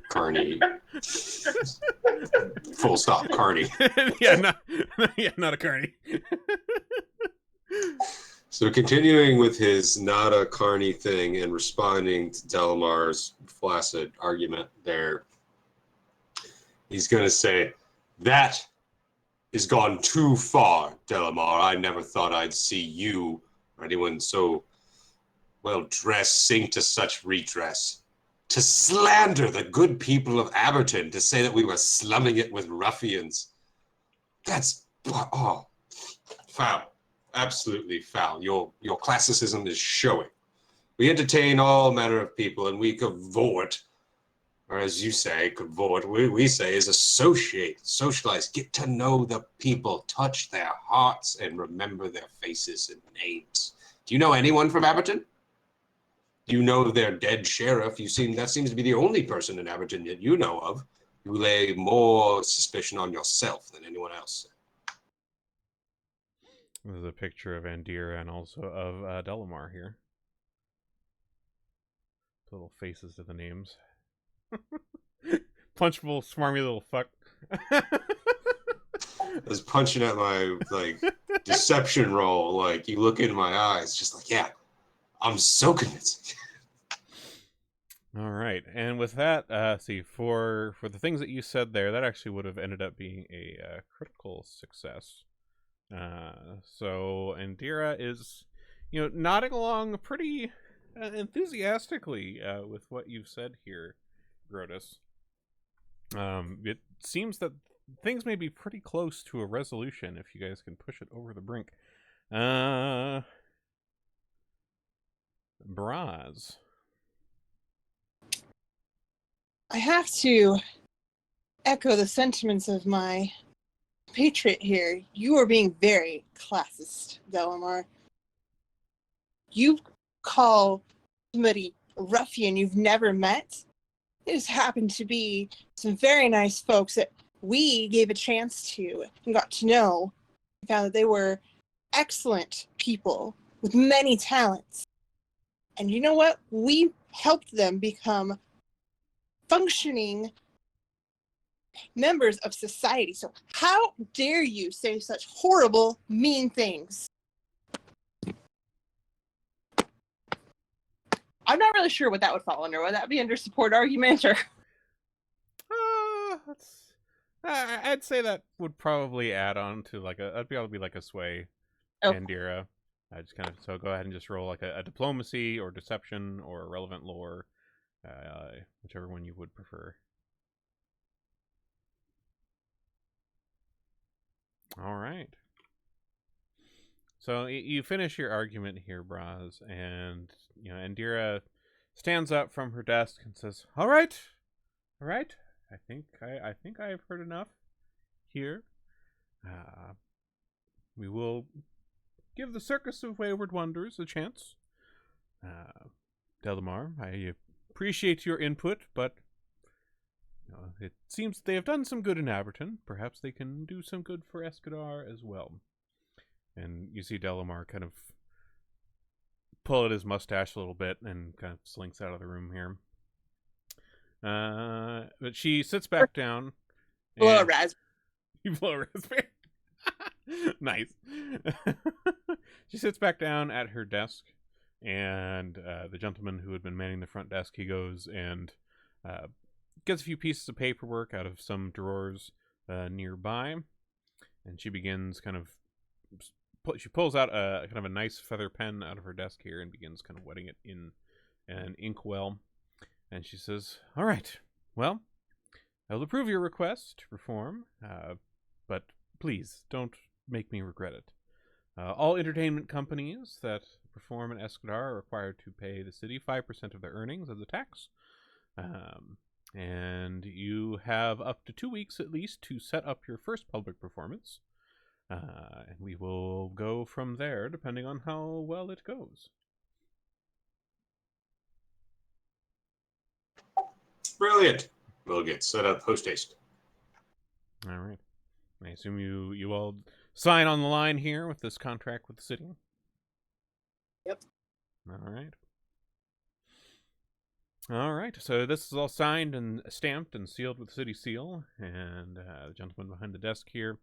carny. Full stop, carny. yeah, not a carny. So continuing with his not a carny thing and responding to Delamar's flaccid argument there, he's going to say, that has gone too far, Delamar. I never thought I'd see you or anyone so well dressed sink to such redress. To slander the good people of Aberton, to say that we were slumming it with ruffians. That's, oh, foul. Absolutely foul. Your classicism is showing. We entertain all manner of people and we cavort, or as you say, cavort, we say is associate, socialize, get to know the people, touch their hearts and remember their faces and names. Do you know anyone from Aberton? Do you know their dead sheriff? That seems to be the only person in Aberton that you know of. You lay more suspicion on yourself than anyone else. There's a picture of Andira and also of Delamar here. Little faces to the names. Punchable, smarmy little fuck. I was punching at my deception roll. Like, you look into my eyes, just like, yeah, I'm so convincing. All right, and with that, see, for the things that you said there, that actually would have ended up being a critical success. So Andira is, nodding along pretty enthusiastically with what you've said here, Grotus. It seems that things may be pretty close to a resolution if you guys can push it over the brink. Braz. I have to echo the sentiments of my patriot here. You are being very classist, Delamar. You call somebody a ruffian you've never met. It just happened to be some very nice folks that we gave a chance to and got to know. We found that they were excellent people with many talents. And you know what? We helped them become functioning members of society. So how dare you say such horrible, mean things? I'm not really sure what that would fall under. Would that be under support argument or? I'd say that would probably add on to that'd probably be like a sway, Andira. I just so go ahead and just roll like a diplomacy or deception or relevant lore, whichever one you would prefer. All right. So you finish your argument here, Braz, and Andira stands up from her desk and says, "All right. I think I've heard enough here. We will give the Circus of Wayward Wonders a chance. Delamar, I appreciate your input, but it seems they have done some good in Aberton. Perhaps they can do some good for Escadar as well." And you see Delamar kind of pull at his mustache a little bit and kind of slinks out of the room here. But she sits back down. Blow a raspberry. You blow a raspberry. Nice. She sits back down at her desk, and the gentleman who had been manning the front desk, he goes and gets a few pieces of paperwork out of some drawers nearby, and she begins she pulls out a kind of a nice feather pen out of her desk here and begins kind of wetting it in an inkwell. And she says, "All right, well, I will approve your request to reform, but please don't make me regret it. All entertainment companies that perform in Escadar are required to pay the city 5% of their earnings as a tax. And you have up to 2 weeks at least to set up your first public performance. And we will go from there depending on how well it goes." Brilliant. will get set up post haste. All right. I assume you all sign on the line here with this contract with the city. Yep. All right. All right. So this is all signed and stamped and sealed with the city seal, and the gentleman behind the desk here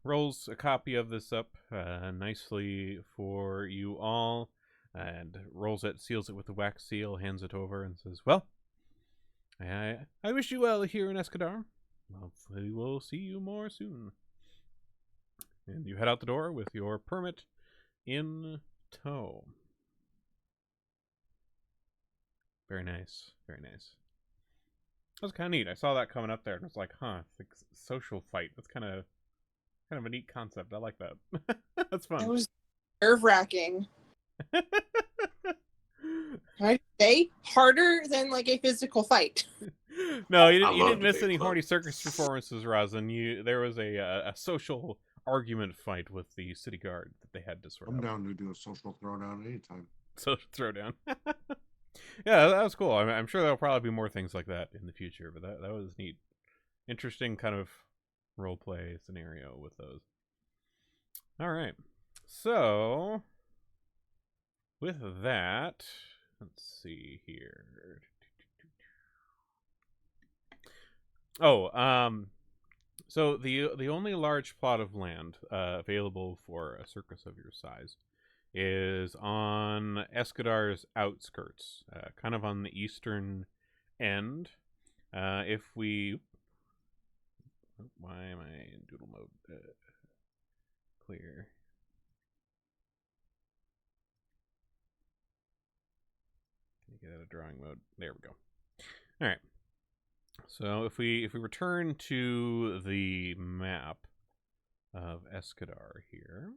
rolls a copy of this up nicely for you all, and rolls it, seals it with the wax seal, hands it over, and says, "Well, I wish you well here in Escadar. Hopefully we'll see you more soon." And you head out the door with your permit in tow. Very nice. Very nice. That was kind of neat. I saw that coming up there and was like, huh, it's like social fight. That's kind of a neat concept. I like that. That's fun. It was nerve-wracking. Can I say harder than like a physical fight? No, you I didn't love miss debate any club. horny circus performances, Rosin. There was a social argument fight with the city guard that they had to sort I'm out. down to do a social throwdown anytime. Social throwdown. Yeah, that was cool. I'm sure there'll probably be more things like that in the future, but that was neat. Interesting kind of role play scenario with those. All right. So, with that, let's see here. So the only large plot of land available for a circus of your size is on Escadar's outskirts, kind of on the eastern end. If we... Why am I in doodle mode? Clear. Get out of drawing mode. There we go. All right. So if we return to the map of Escadar here,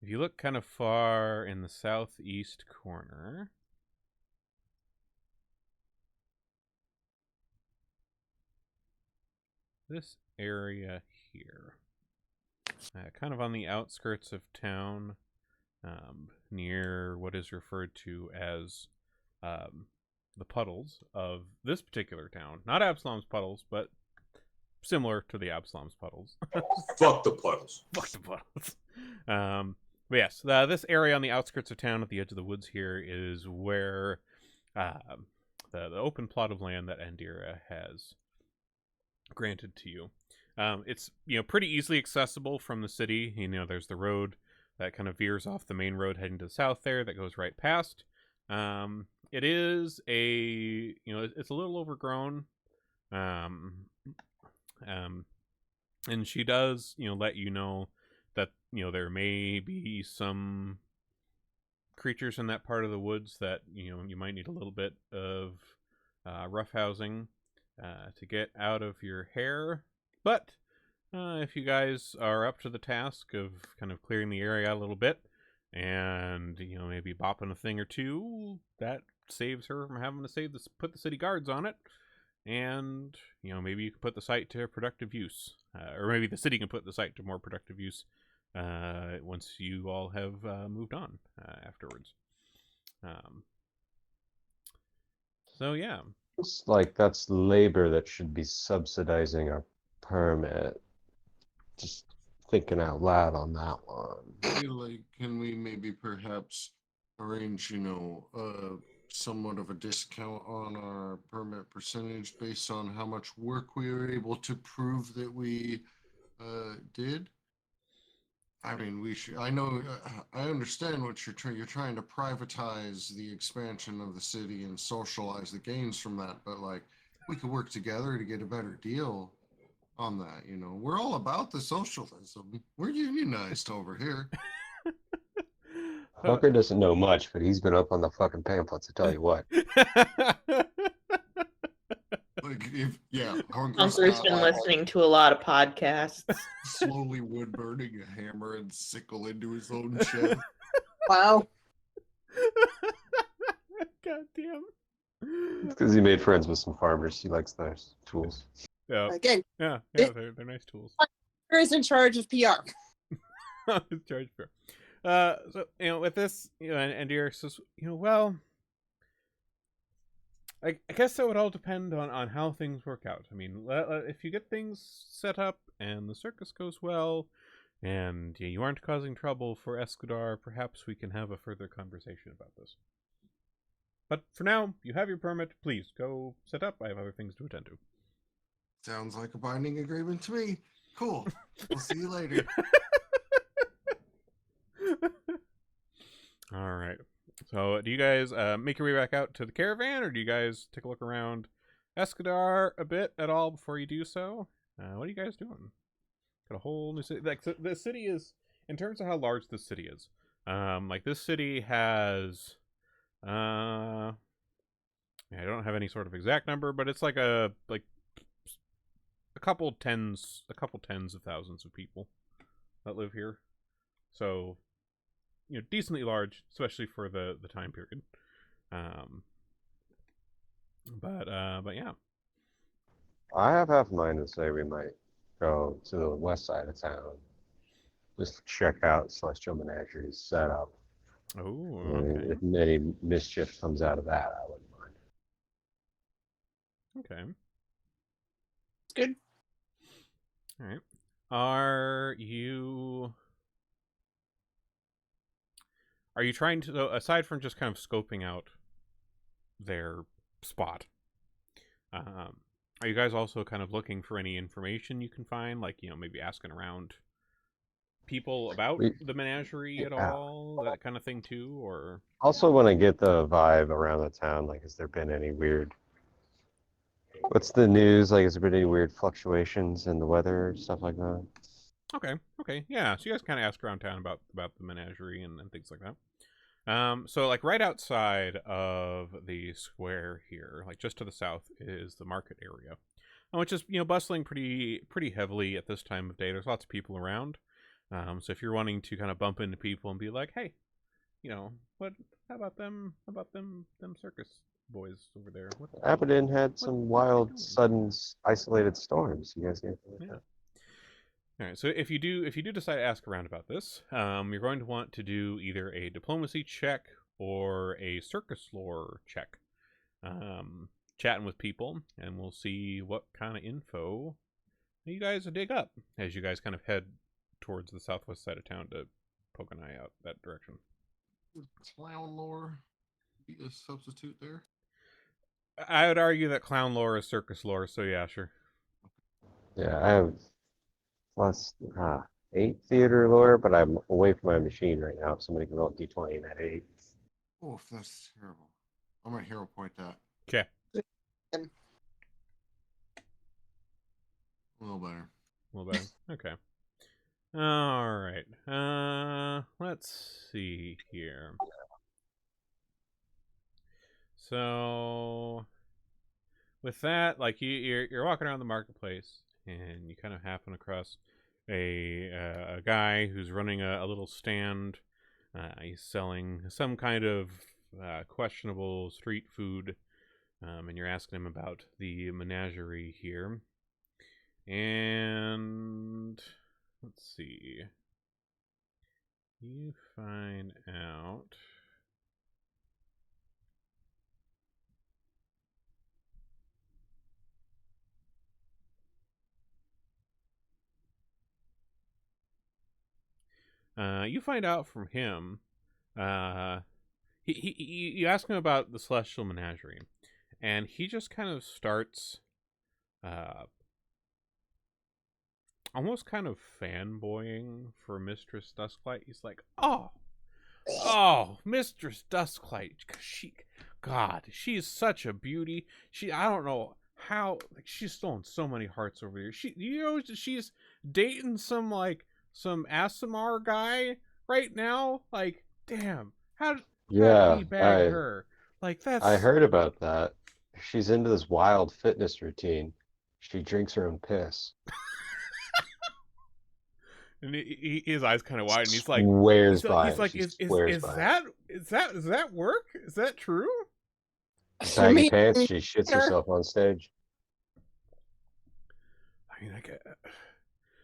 if you look kind of far in the southeast corner, this area here, kind of on the outskirts of town, near what is referred to as the puddles of this particular town. Not Absalom's puddles, but similar to the Absalom's puddles. Fuck the puddles. Fuck the puddles. But yes, this area on the outskirts of town at the edge of the woods here is where the open plot of land that Andira has granted to you. It's pretty easily accessible from the city. There's the road that kind of veers off the main road heading to the south there that goes right past. It is it's a little overgrown. And she does, let you know that, there may be some creatures in that part of the woods that, you might need a little bit of roughhousing to get out of your hair. But if you guys are up to the task of kind of clearing the area out a little bit and, maybe bopping a thing or two, that saves her from having to put the city guards on it. And, maybe you can put the site to productive use. Or maybe the city can put the site to more productive use once you all have moved on afterwards. So, yeah. Looks like that's labor that should be subsidizing our permit. Just thinking out loud on that one. I feel like, can we maybe perhaps arrange, somewhat of a discount on our permit percentage based on how much work we were able to prove that we did? I mean, we should. I know. I understand what you're trying. You're trying to privatize the expansion of the city and socialize the gains from that. But like, we could work together to get a better deal on that. We're all about the socialism. We're unionized over here. Fucker doesn't know much, but he's been up on the fucking pamphlets, I tell you what. Hunker's been listening to a lot of podcasts. Slowly wood burning a hammer and sickle into his own shed. Wow. God damn. It's because he made friends with some farmers. He likes those tools. Yeah. Again, Yeah, they're nice tools. who is in charge of PR? Charge for. So with this, and Derek says, well, I guess that would all depend on how things work out. I mean, if you get things set up and the circus goes well, and you aren't causing trouble for Escadar, perhaps we can have a further conversation about this. But for now, you have your permit. Please go set up. I have other things to attend to. Sounds like a binding agreement to me. Cool. We'll see you later. All right. So, do you guys make your way back out to the caravan, or do you guys take a look around Escadar a bit at all before you do so? What are you guys doing? Got a whole new city. Like, the city is, in terms of how large this city is, like, this city has, I don't have any sort of exact number, but it's like a couple tens of thousands of people that live here. So, decently large, especially for the time period. But yeah. I have half a mind to say we might go to the west side of town. Just check out Celestial Menageries setup. Oh, And okay. if any mischief comes out of that, I wouldn't mind. Okay. Good. All right. Are you trying to, so aside from just kind of scoping out their spot, are you guys also kind of looking for any information you can find, like, maybe asking around people about the menagerie at all, that kind of thing too, or? Also want to get the vibe around the town, like, has there been any weird... What's the news? Like, has there been any weird fluctuations in the weather, stuff like that? Okay, yeah. So you guys kind of ask around town about the menagerie and things like that. So like right outside of the square here, like just to the south, is the market area, which is bustling pretty heavily at this time of day. There's lots of people around. So if you're wanting to kind of bump into people and be like, hey, what? How about them circus boys over there? Aberdeen had some wild, sudden, isolated storms. You guys get that? Yeah. All right, so if you do decide to ask around about this, you're going to want to do either a diplomacy check or a circus lore check, chatting with people, and we'll see what kind of info you guys dig up as you guys kind of head towards the southwest side of town to poke an eye out that direction. Would clown lore be a substitute there? I would argue that clown lore is circus lore, so yeah, sure. Yeah, I have plus 8 theater lore, but I'm away from my machine right now. If somebody can roll d20 in that 8. Oh, that's terrible. I'm gonna hero point that. Okay. A little better. A little better. Okay. All right. Let's see here. So, with that, like you're walking around the marketplace, and you kind of happen across a guy who's running a little stand. He's selling some kind of questionable street food, and you're asking him about the menagerie here. And let's see. You find out. You find out from him. You ask him about the Celestial Menagerie, and he just kind of starts, almost kind of fanboying for Mistress Dusklight. He's like, "Oh, Mistress Dusklight, she's such a beauty. I don't know how, like, she's stolen so many hearts over here. She's dating some Asimar guy right now. Like, damn, how did he bag her? Like, that's... I heard about that. She's into this wild fitness routine. She drinks her own piss. And his eyes kind of wide, and he's like, Swears by he's like, it. is that work? Is that true? Baggy pants. She shits herself on stage. I mean,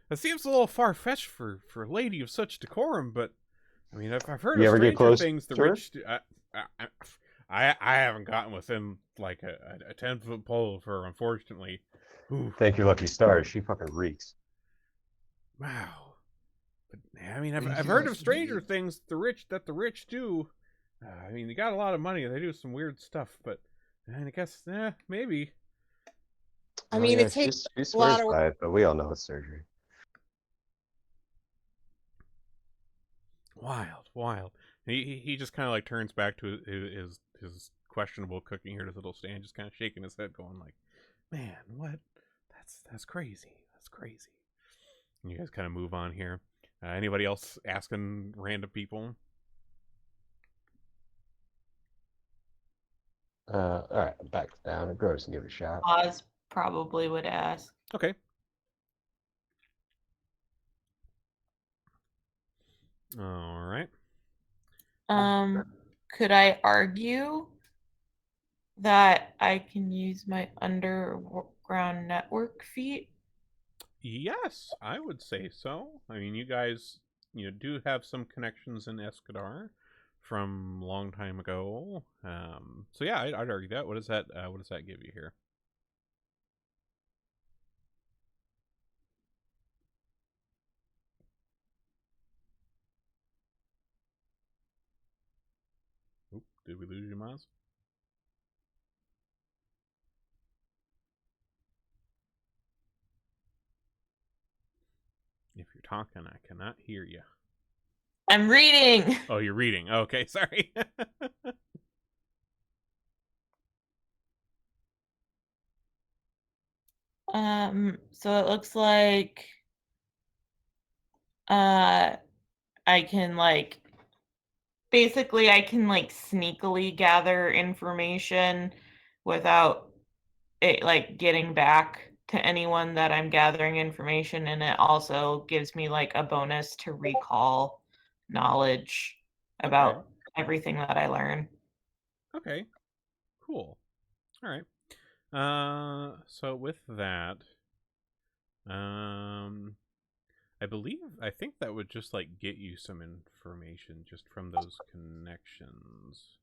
that seems a little far fetched for a lady of such decorum, but I mean, I've heard of stranger things the rich do. I haven't gotten within like a 10-foot pole of her, unfortunately. Ooh, Thank your lucky stars. She fucking reeks. wow. But I mean, I've Thank you, heard of lucky stranger baby. things the rich do. I mean, they got a lot of money. They do some weird stuff, but I guess maybe. I Oh, mean, yeah, it takes she a lot swears of work. by it, but we all know it's surgery. Wild. He just kind of like turns back to his questionable cooking here at his little stand, just kind of shaking his head, going like, "Man, what? That's crazy. That's crazy." And you guys kind of move on here. Anybody else asking random people? All right, I'm back down and Gross and give it a shot. Oz probably would ask. Okay. All right. Could I argue that I can use my underground network feat? Yes, I would say so. I mean, you guys, do have some connections in Escadar from a long time ago. So yeah, I'd argue that. What does that? What does that give you here? Oop, did we lose you, Maz? If you're talking, I cannot hear you. I'm reading. Oh, you're reading. Okay, sorry. So it looks like I can basically I can sneakily gather information without it getting back to anyone that I'm gathering information, and it also gives me a bonus to recall knowledge Okay. about everything that I learn. Okay. Cool. All right. So with that, I think that would just get you some information just from those connections,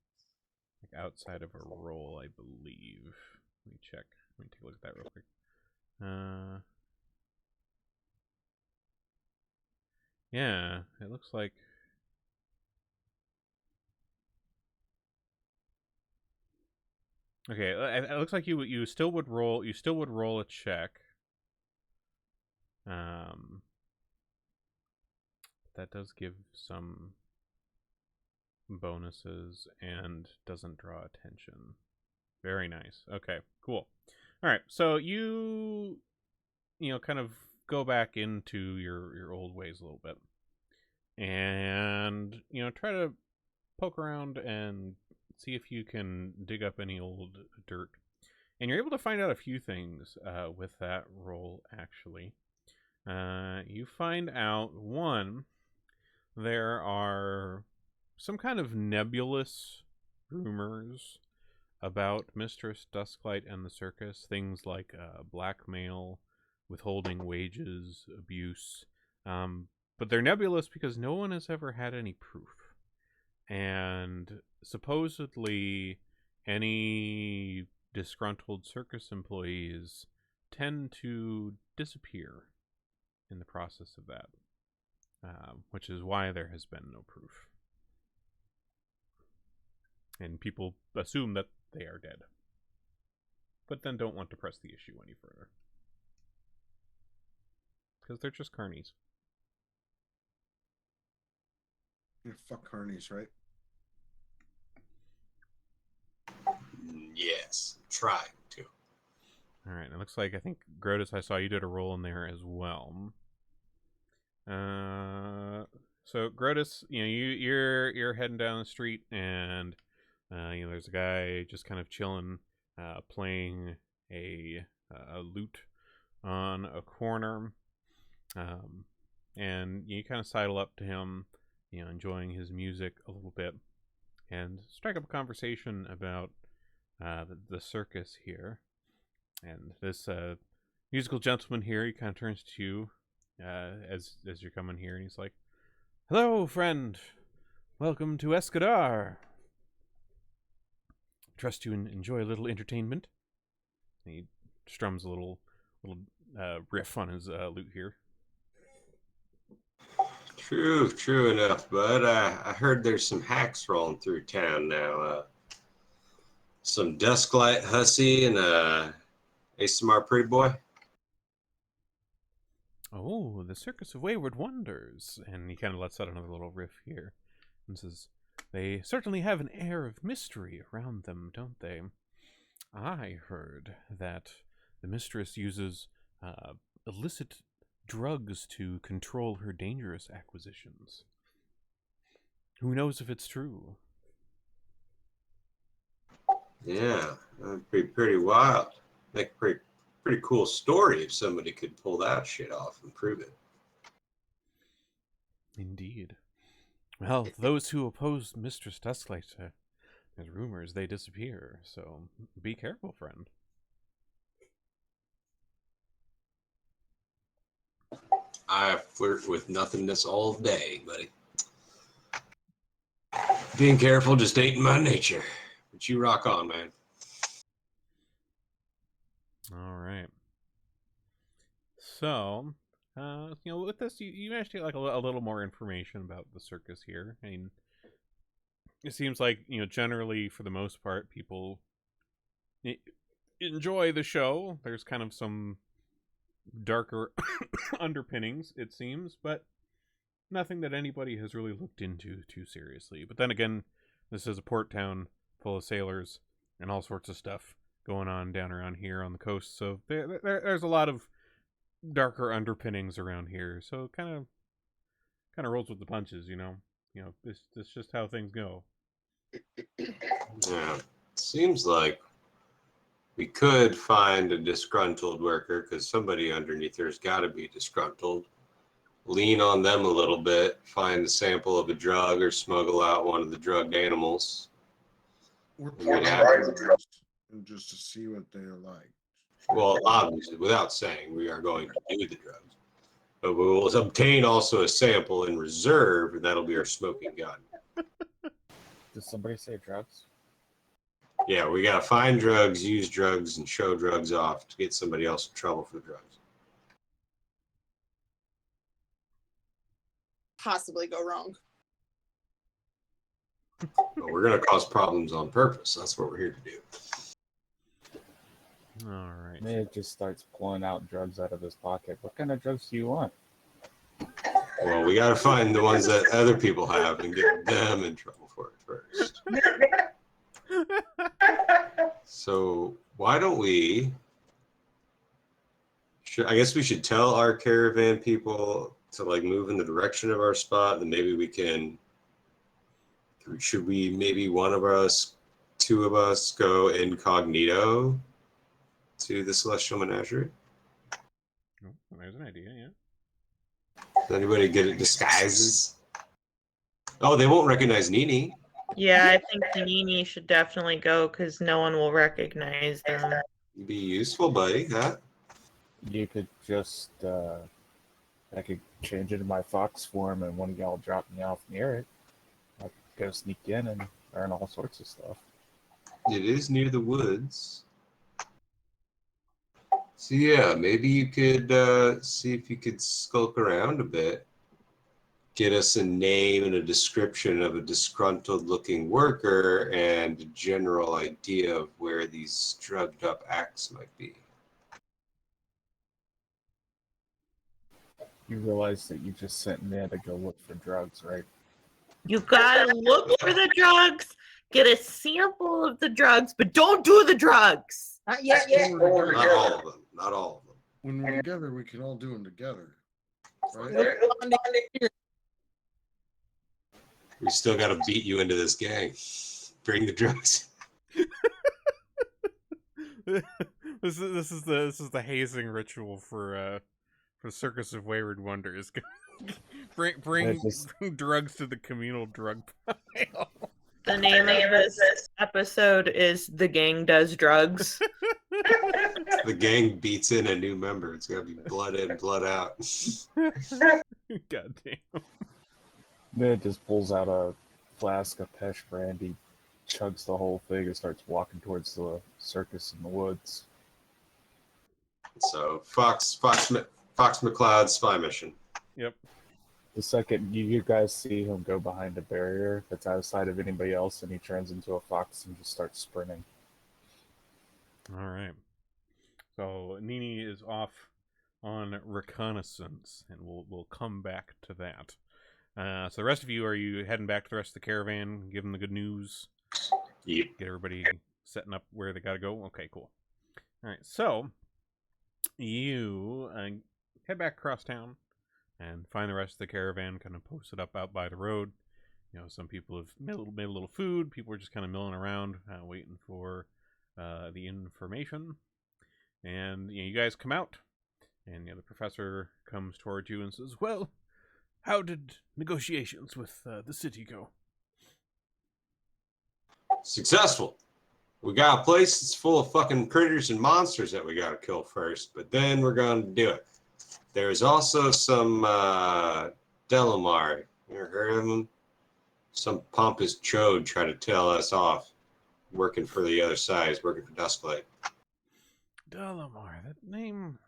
outside of a roll, I believe. Let me check. Let me take a look at that real quick. Yeah, it looks like. Okay, it looks like you still would roll. You still would roll a check. That does give some bonuses and doesn't draw attention. Very nice. Okay, cool. All right, so you kind of go back into your old ways a little bit, and try to poke around and see if you can dig up any old dirt. And you're able to find out a few things with that roll, actually. You find out, one, there are some kind of nebulous rumors about Mistress Dusklight and the circus. Things like blackmail, withholding wages, abuse. But they're nebulous because no one has ever had any proof. And supposedly, any disgruntled circus employees tend to disappear in the process of that, which is why there has been no proof. And people assume that they are dead, but then don't want to press the issue any further. Because they're just carnies. Yeah, fuck carnies, right? Yes, try to. Alright, it looks like, I think, Grotus, I saw you did a roll in there as well. So Grotus, you're heading down the street, and there's a guy just kind of chilling, playing a lute on a corner, and you kind of sidle up to him, enjoying his music a little bit, and strike up a conversation about the circus here. And this musical gentleman here, he kind of turns to you as you're coming here, and he's like, "Hello, friend. Welcome to Escadar." trust you enjoy a little entertainment. And he strums a little riff on his lute here. True enough, bud. I heard there's some hacks rolling through town now. Some Dusklight Hussy and ASMR Pretty Boy. Oh, the Circus of Wayward Wonders. And he kind of lets out another little riff here and says, they certainly have an air of mystery around them, don't they? I heard that the mistress uses illicit drugs to control her dangerous acquisitions. Who knows if it's true? Yeah, that'd be pretty wild. Make a pretty cool story if somebody could pull that shit off and prove it. Indeed. Well, those who oppose Mistress Dusklight, there's rumors they disappear, so be careful, friend. I flirt with nothingness all day, buddy. Being careful just ain't in my nature. But you rock on, man. All right. So, with this, you managed to get like a little more information about the circus here. I mean, it seems like, generally, for the most part, people enjoy the show. There's kind of some darker underpinnings, it seems, but nothing that anybody has really looked into too seriously. But then again, this is a port town full of sailors and all sorts of stuff going on down around here on the coast, so there's a lot of darker underpinnings around here, so it kind of rolls with the punches, this just how things go. Yeah, seems like we could find a disgruntled worker, because somebody underneath there's got to be disgruntled. Lean on them a little bit, find a sample of a drug, or smuggle out one of the drugged animals. We're We'd have- trying and just to see what they're like. Well, obviously, without saying, we are going to do the drugs. But we will obtain also a sample in reserve, and that'll be our smoking gun. Did somebody say drugs? Yeah, we got to find drugs, use drugs, and show drugs off to get somebody else in trouble for the drugs. Possibly go wrong. But we're going to cause problems on purpose. That's what we're here to do. All right. Ned just starts pulling out drugs out of his pocket. What kind of drugs do you want? Well, we got to find the ones that other people have and get them in trouble for it first. So why don't we... I guess we should tell our caravan people to move in the direction of our spot, and maybe we can... Should we, maybe one of us, two of us, go incognito to the Celestial Menagerie? Oh, there's an idea, yeah. Does anybody get it disguises? Oh, they won't recognize Nini. Yeah, I think Nini should definitely go because no one will recognize them. You'd be useful, buddy. Huh? You could just, I could change into my fox form and one of y'all drop me off near it. I could go sneak in and learn all sorts of stuff. It is near the woods. So yeah, maybe you could see if you could skulk around a bit. Get us a name and a description of a disgruntled looking worker and a general idea of where these drugged up acts might be. You realize that you just sent Ned to go look for drugs, right? You gotta look for the drugs, get a sample of the drugs, but don't do the drugs. Not yet. Not all of them. Not all of them. When we're together, we can all do them together. Right? We still got to beat you into this gang. Bring the drugs. This is the hazing ritual for Circus of Wayward Wonders. bring drugs to the communal drug pile. The name of this episode is The Gang Does Drugs. The gang beats in a new member. It's gonna be blood in, blood out. God damn. Ned just pulls out a flask of Pesh brandy, chugs the whole thing and starts walking towards the circus in the woods. So Fox McCloud's spy mission. Yep. The second you guys see him go behind a barrier that's outside of anybody else, and he turns into a fox and just starts sprinting. All right. So Nini is off on reconnaissance, and we'll come back to that. So the rest of you, are you heading back to the rest of the caravan, give them the good news? Yep. Get everybody setting up where they got to go? Okay, cool. All right, so you head back across town and find the rest of the caravan kind of posted up out by the road. You know, some people have made a little food. People are just kind of milling around, waiting for the information. And you guys come out, and the professor comes towards you and says, "Well, how did negotiations with the city go?" Successful. We got a place that's full of fucking critters and monsters that we gotta kill first, but then we're gonna do it. There's also some Delamar. You ever heard of him? Some pompous chode tried to tell us off. Working for the other side. He's working for Dusklight. Delamar, that name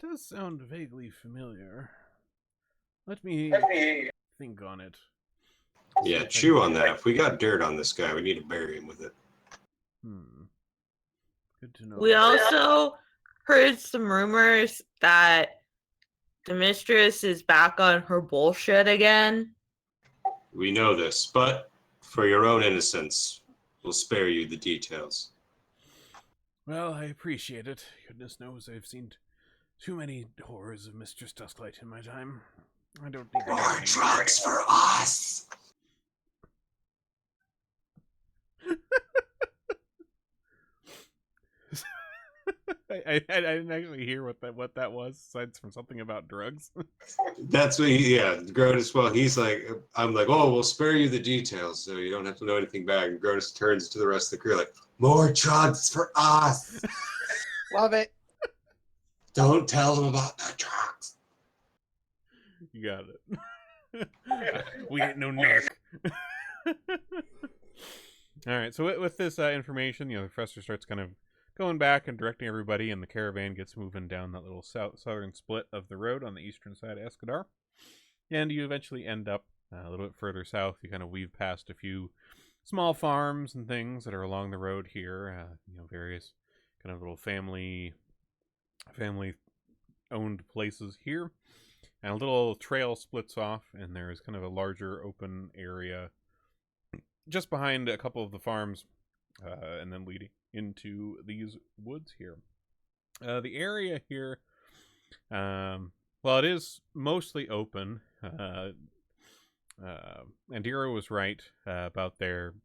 does sound vaguely familiar. Let me think on it. Yeah, chew on that. If we got dirt on this guy, we need to bury him with it. Good to know. We also heard some rumors that the mistress is back on her bullshit again. We know this, but for your own innocence, we'll spare you the details. Well, I appreciate it. Goodness knows I've seen too many horrors of Mistress Dusklight in my time. I don't need more drugs for us. I didn't actually hear what that was, aside from something about drugs. That's what Grotus, well, he's like, I'm like, oh, we'll spare you the details so you don't have to know anything back. And Grotus turns to the rest of the crew like, more drugs for us. Love it. Don't tell them about the drugs. You got it. We ain't no narc. All right, so with this information, the professor starts kind of going back and directing everybody, and the caravan gets moving down that little southern split of the road on the eastern side of Escadar. And you eventually end up a little bit further south. You kind of weave past a few small farms and things that are along the road here. Various kind of little family-owned places here. And a little trail splits off, and there's kind of a larger open area just behind a couple of the farms, and then leading into these woods here. The area here, it is mostly open. Andira was right about there,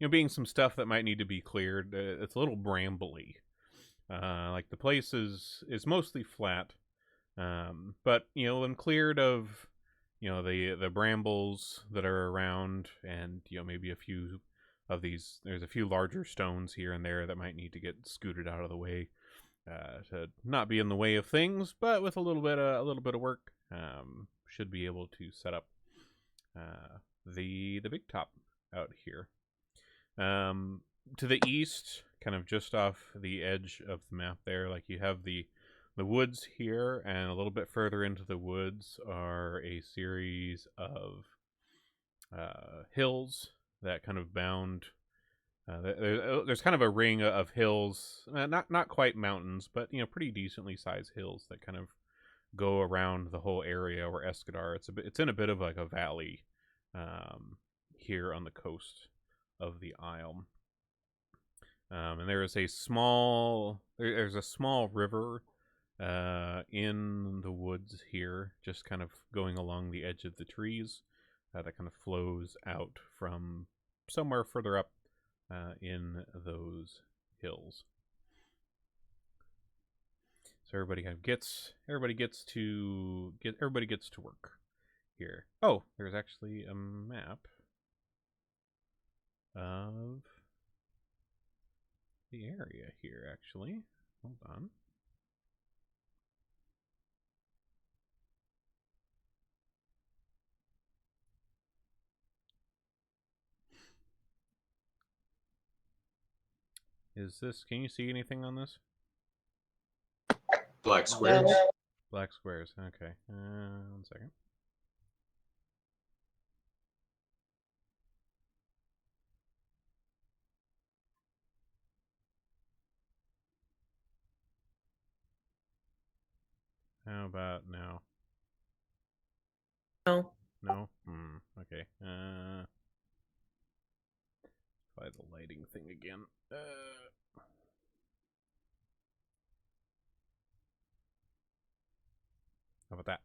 being some stuff that might need to be cleared. It's a little brambly. Like the place is mostly flat, but when cleared of the brambles that are around, and maybe a few of these, there's a few larger stones here and there that might need to get scooted out of the way to not be in the way of things, but with a little bit of work, should be able to set up the big top out here. To the east, kind of just off the edge of the map there, like you have the woods here, and a little bit further into the woods are a series of hills that kind of bound. There's kind of a ring of hills, not quite mountains, but pretty decently sized hills that kind of go around the whole area where Escadar. It's in a bit of like a valley here on the coast of the Isle. And there's a small river in the woods here, just kind of going along the edge of the trees, that kind of flows out from somewhere further up in those hills. So everybody gets to work here. Oh, there's actually a map of the area here, actually. Hold on. Is this? Can you see anything on this? Black squares. Black squares. Okay. 1 second. How about now? No. No? Okay. Try the lighting thing again. How about that?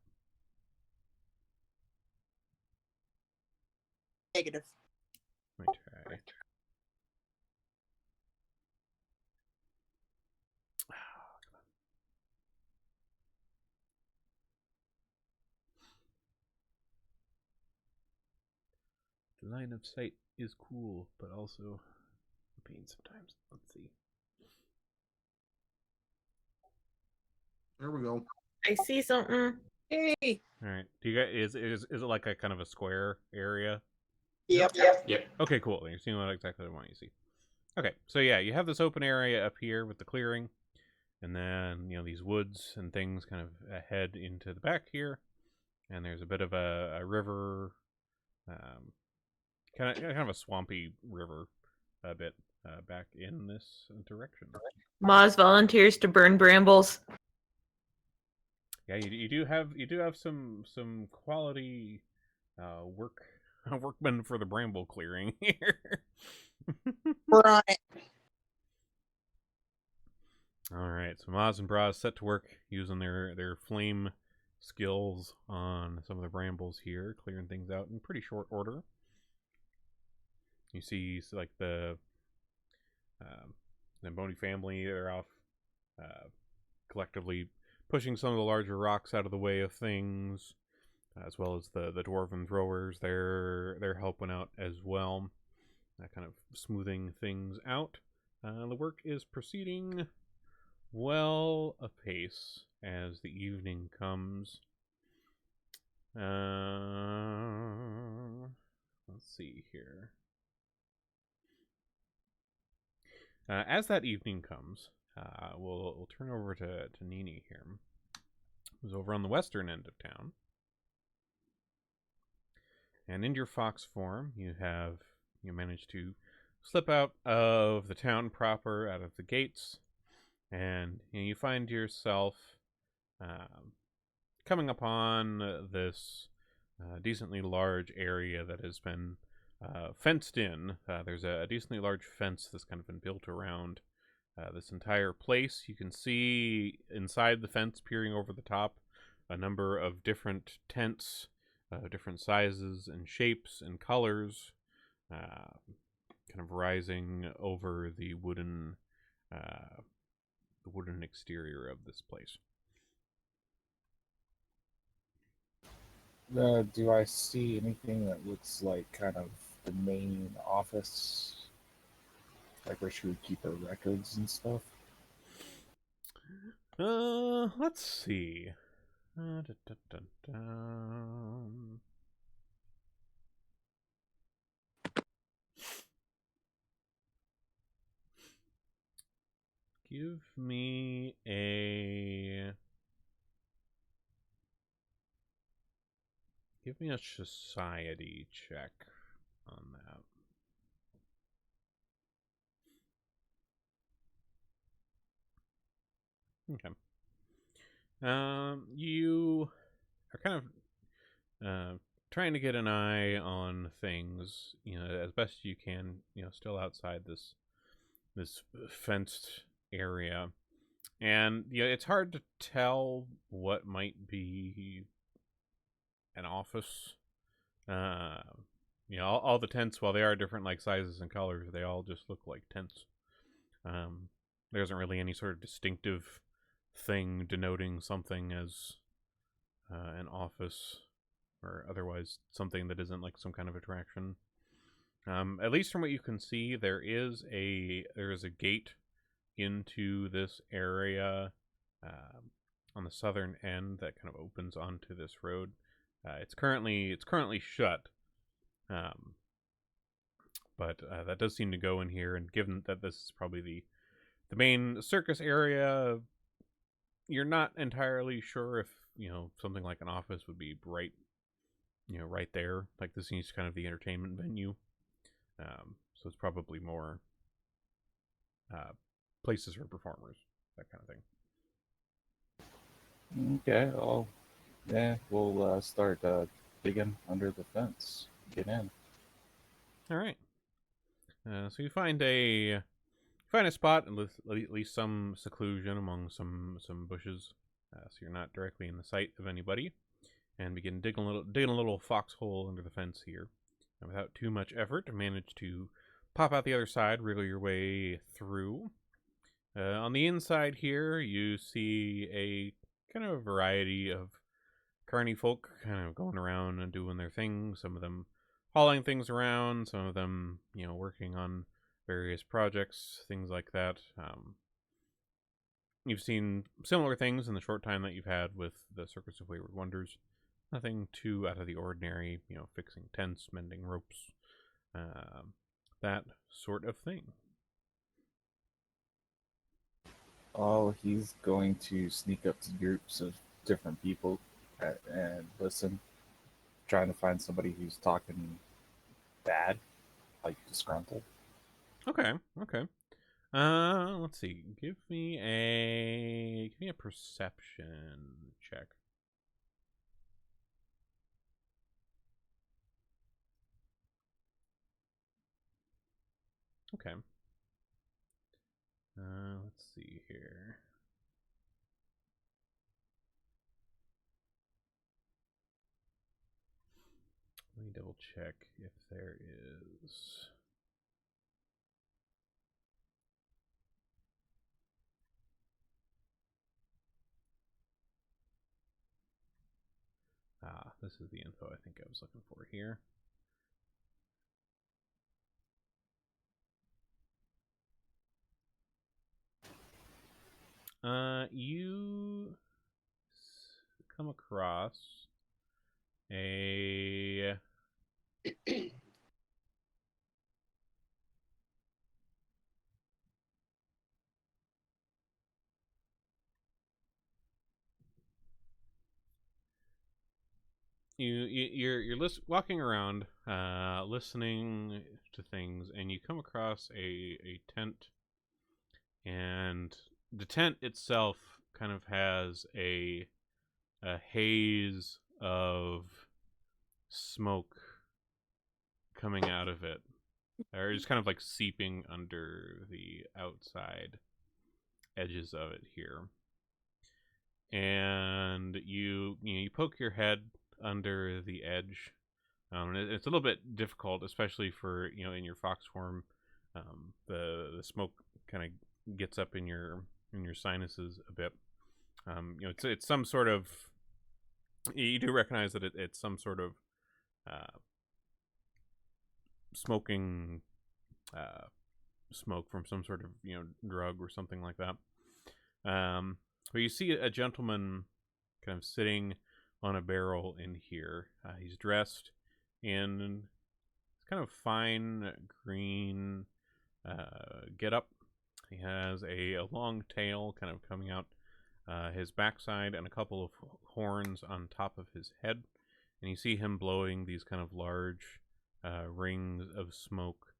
Negative. Let me try. The line of sight is cool, but also a pain sometimes. Let's see. There we go. I see something. Hey. All right. Do you guys is it like a kind of a square area? Yep. Yep. Okay, cool. You're seeing exactly what I want you to see. Okay, so yeah, you have this open area up here with the clearing, and then these woods and things kind of head into the back here, and there's a bit of a river, kind of a swampy river, a bit back in this direction. Maz volunteers to burn brambles. Yeah, you do have some quality workmen for the bramble clearing here. We're on it. All right, so Maz and Braz set to work using their flame skills on some of the brambles here, clearing things out in pretty short order. You see, like the Boney family are off collectively pushing some of the larger rocks out of the way of things, as well as the dwarven throwers. They're helping out as well, kind of smoothing things out. The work is proceeding well apace as the evening comes. Let's see here. As that evening comes, we'll turn over to Nini here, who's over on the western end of town. And in your fox form, you managed to slip out of the town proper, out of the gates, and you find yourself coming upon this decently large area that has been fenced in. There's a decently large fence that's kind of been built around this entire place. You can see inside the fence, peering over the top, a number of different tents, different sizes and shapes and colors, kind of rising over the wooden exterior of this place. Do I see anything that looks like kind of the main office? Like where she would keep her records and stuff? Let's see. Give me a society check on that. Okay. You are kind of trying to get an eye on things, as best you can, still outside this fenced area. And it's hard to tell what might be an office. All the tents, while they are different like sizes and colors, they all just look like tents. There isn't really any sort of distinctive thing denoting something as an office or otherwise something that isn't like some kind of attraction. At least from what you can see, there is a gate into this area on the southern end that kind of opens onto this road. It's currently shut, but that does seem to go in here. And given that this is probably The main circus area, you're not entirely sure if, something like an office would be right there. Like, this is kind of the entertainment venue. So it's probably more places for performers, that kind of thing. Okay, we'll start digging under the fence. Get in. All right. So you find a spot with at least some seclusion among some bushes, so you're not directly in the sight of anybody, and begin digging a little foxhole under the fence here, and without too much effort, manage to pop out the other side, wriggle your way through. On the inside here, you see a kind of a variety of carny folk kind of going around and doing their thing. Some of them hauling things around, some of them, working on various projects, things like that. You've seen similar things in the short time that you've had with the Circus of Wayward Wonders. Nothing too out of the ordinary, fixing tents, mending ropes, that sort of thing. Oh, he's going to sneak up to groups of different people and listen, trying to find somebody who's talking bad, like disgruntled. Okay. Let's see. Give me a perception check. Okay. Let's see here. Let me double check if there is. This is the info I think I was looking for here. You come across a you're walking around, listening to things, and you come across a tent, and the tent itself kind of has a haze of smoke coming out of it, or just kind of like seeping under the outside edges of it here. And you poke your head under the edge. It's a little bit difficult, especially for in your fox form. The smoke kind of gets up in your sinuses a bit. It's some sort of. You do recognize that it's some sort of smoking smoke from some sort of drug or something like that. But you see a gentleman kind of sitting on a barrel in here. He's dressed in kind of fine green getup. He has a long tail kind of coming out his backside and a couple of horns on top of his head. And you see him blowing these kind of large rings of smoke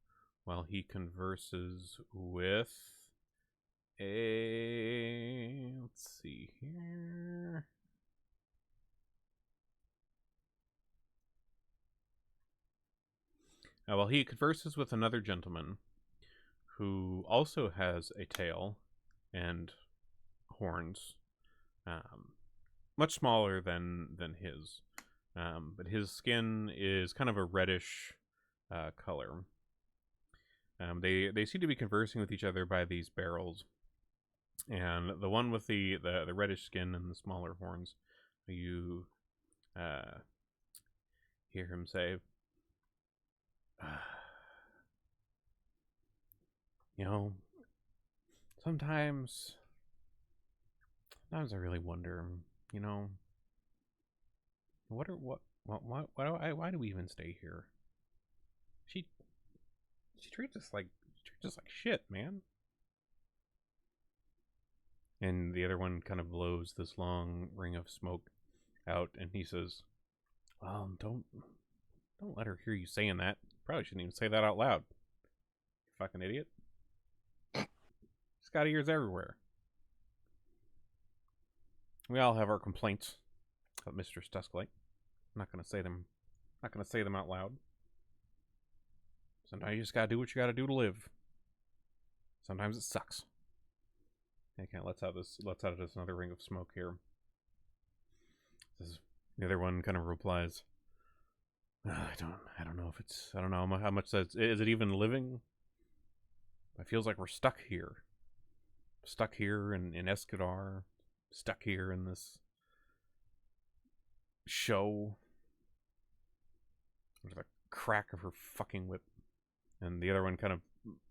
while he converses with let's see here. Well, he converses with another gentleman who also has a tail and horns, much smaller than his, but his skin is kind of a reddish color. They seem to be conversing with each other by these barrels, and the one with the reddish skin and the smaller horns, you hear him say, sometimes I really wonder, why do we even stay here? She treats us like shit, man. And the other one kind of blows this long ring of smoke out, and he says, don't let her hear you saying that. Probably shouldn't even say that out loud. You fucking idiot. He's got ears everywhere. We all have our complaints about Mistress Dusklight. I'm not gonna say them out loud. Sometimes you just gotta do what you gotta do to live. Sometimes it sucks. Okay, let's have this another ring of smoke here. The other one kind of replies, I don't know if it's, I don't know how much that's, is it even living? It feels like we're stuck here. Stuck here in Escadar. Stuck here in this show. There's the crack of her fucking whip. And the other one kind of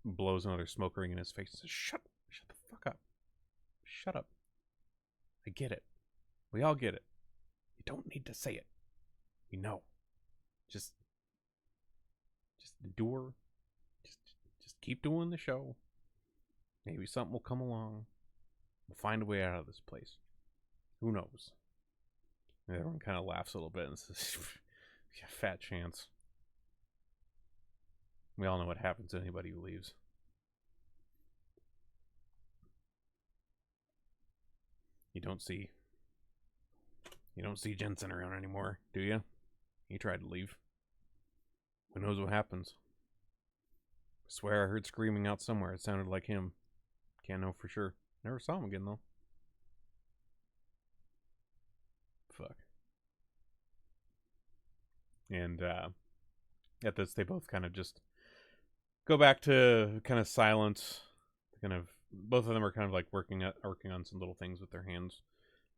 blows another smoke ring in his face and says, shut the fuck up. Shut up. I get it. We all get it. You don't need to say it. We know. Just endure. Just keep doing the show. Maybe something will come along. We'll find a way out of this place. Who knows? And everyone kind of laughs a little bit and says, yeah, fat chance. We all know what happens to anybody who leaves. You don't see Jensen around anymore, do you? He tried to leave. Who knows what happens? I swear I heard screaming out somewhere. It sounded like him. Can't know for sure. Never saw him again, though. Fuck. And at this, they both kind of just go back to kind of silence. Kind of, both of them are kind of like working on some little things with their hands.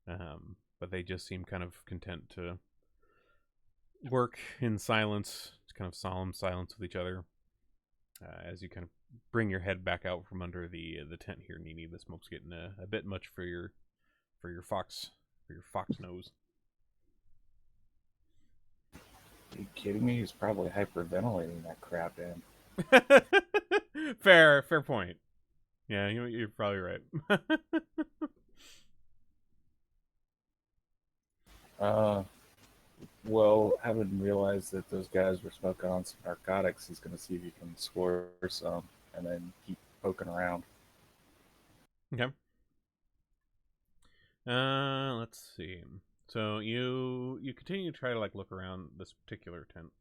But they just seem kind of content to work in silence. It's kind of solemn silence with each other. As you kind of bring your head back out from under the tent here, Nini, the smoke's getting a bit much for your fox nose. Are you kidding me? He's probably hyperventilating that crap in. Fair point. Yeah, you're probably right. Well, having realized that those guys were smoking on some narcotics, he's going to see if he can score some and then keep poking around. Okay. Let's see. So you continue to try to like look around this particular tent.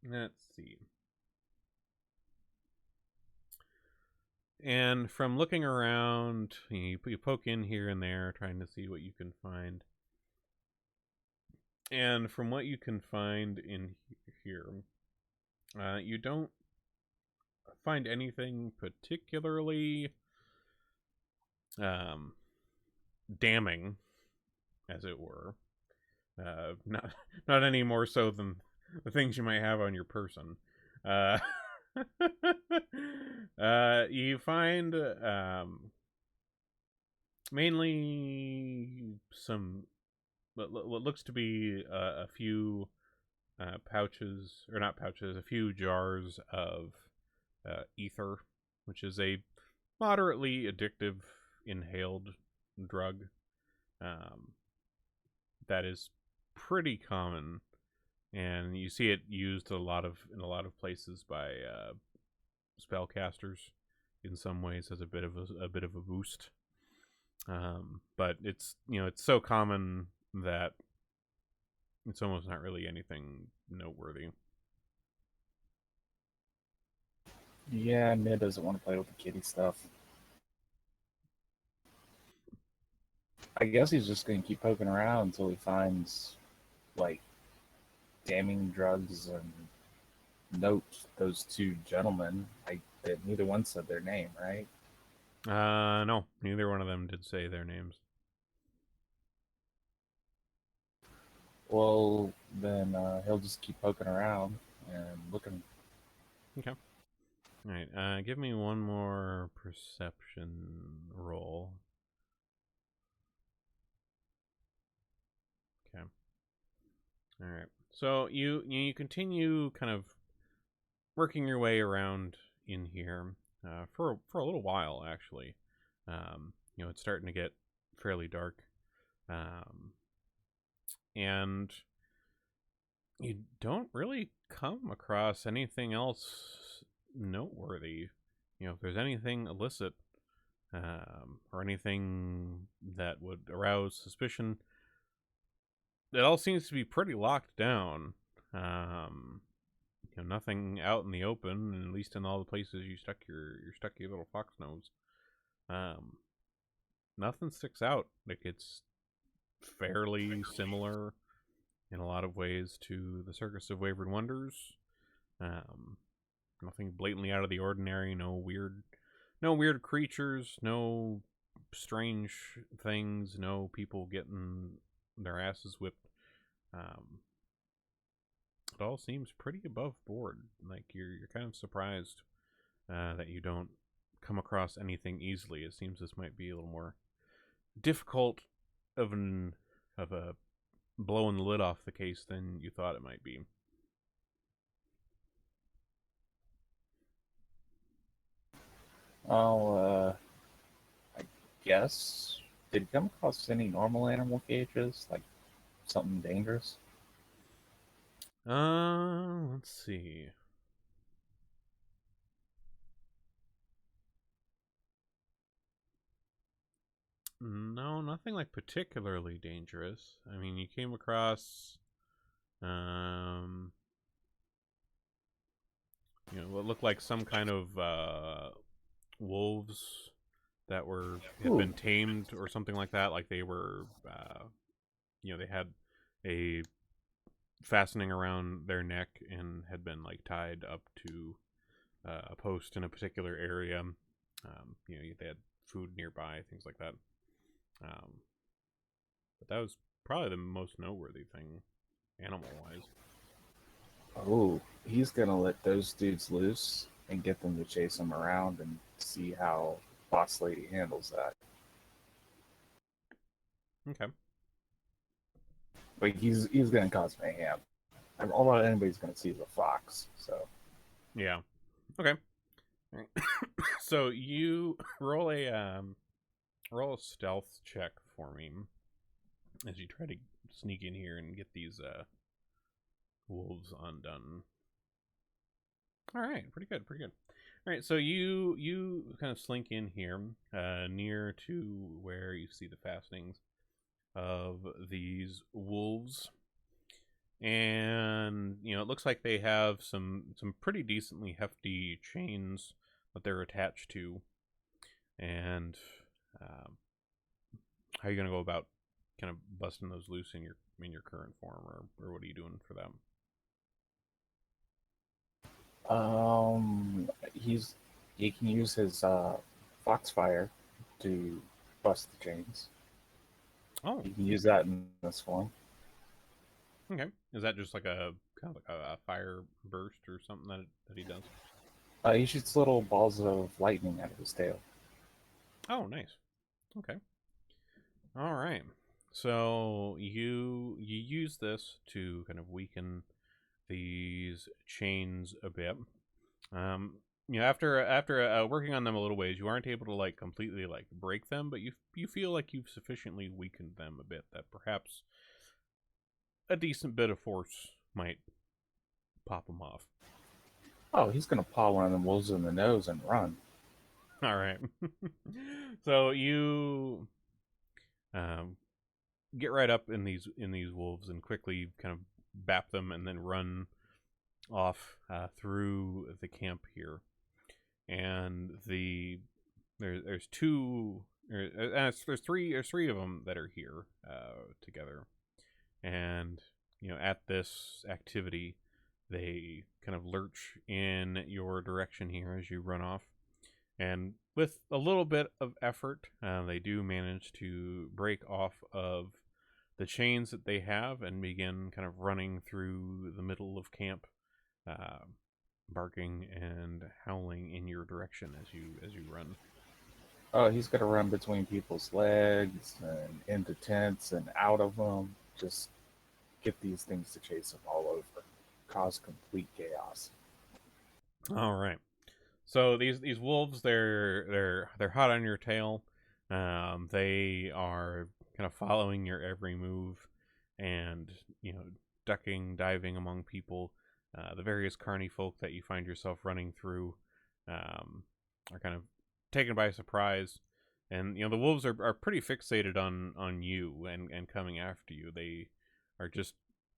Let's see. And from looking around, you poke in here and there, trying to see what you can find. And from what you can find in here, you don't find anything particularly damning, as it were. Not any more so than the things you might have on your person. You find mainly some what looks to be a few pouches, or not pouches, a few jars of ether, which is a moderately addictive inhaled drug that is pretty common, and you see it used in a lot of places by spellcasters in some ways as a bit of a boost. But it's it's so common that it's almost not really anything noteworthy. Yeah, Ned doesn't want to play with the kitty stuff. I guess he's just going to keep poking around until he finds, like, damning drugs and notes. Those two gentlemen, neither one said their name, right? No, neither one of them did say their names. Well, then he'll just keep poking around and looking. Okay. All right. Give me one more perception roll. Okay. All right. So you continue kind of working your way around in here for a little while, actually. It's starting to get fairly dark, and you don't really come across anything else noteworthy. If there's anything illicit or anything that would arouse suspicion, it all seems to be pretty locked down. Nothing out in the open, at least in all the places you stuck your little fox nose. Nothing sticks out. Like, it's fairly similar in a lot of ways to the Circus of Wayward Wonders. Nothing blatantly out of the ordinary. No weird creatures. No strange things. No people getting their asses whipped. It all seems pretty above board. Like, you're kind of surprised that you don't come across anything easily. It seems this might be a little more difficult of a blowing the lid off the case than you thought it might be. Oh, I guess. Did you come across any normal animal cages? Like something dangerous? Let's see. No, nothing like particularly dangerous. I mean, you came across, what looked like some kind of wolves that had been tamed or something like that. Like they were, they had a fastening around their neck and had been like tied up to a post in a particular area. They had food nearby, things like that. But that was probably the most noteworthy thing, animal-wise. Oh, he's gonna let those dudes loose and get them to chase him around and see how Boss Lady handles that. Okay. But he's gonna cause mayhem. All anybody's gonna see is a fox. So Yeah. Okay. All right. So you roll a stealth check for me as you try to sneak in here and get these wolves undone. All right, pretty good. All right, so you kind of slink in here near to where you see the fastenings of these wolves, and it looks like they have some pretty decently hefty chains that they're attached to. And how are you gonna go about kind of busting those loose in your current form, or what are you doing for them? He can use his Foxfire to bust the chains. Oh, He can use that in this form. okay. Is that just like a kind of like a fire burst or something that he does? He shoots little balls of lightning out of his tail. Oh, nice. Okay. All right. So you use this to kind of weaken these chains a bit. After working on them a little ways, you aren't able to like completely like break them, but you feel like you've sufficiently weakened them a bit that perhaps a decent bit of force might pop them off. Oh, he's gonna paw one of them wolves in the nose and run. All right. So you get right up in these wolves and quickly kind of bap them and then run off through the camp here. And there's three of them that are here together. And at this activity, they kind of lurch in your direction here as you run off. And with a little bit of effort, they do manage to break off of the chains that they have and begin kind of running through the middle of camp, barking and howling in your direction as you run. Oh, he's gonna run between people's legs and into tents and out of them. Just get these things to chase him all over, cause complete chaos. All right. So these wolves, they're hot on your tail. They are kind of following your every move, and ducking, diving among people. The various carny folk that you find yourself running through are kind of taken by surprise, and the wolves are pretty fixated on you and coming after you. They are just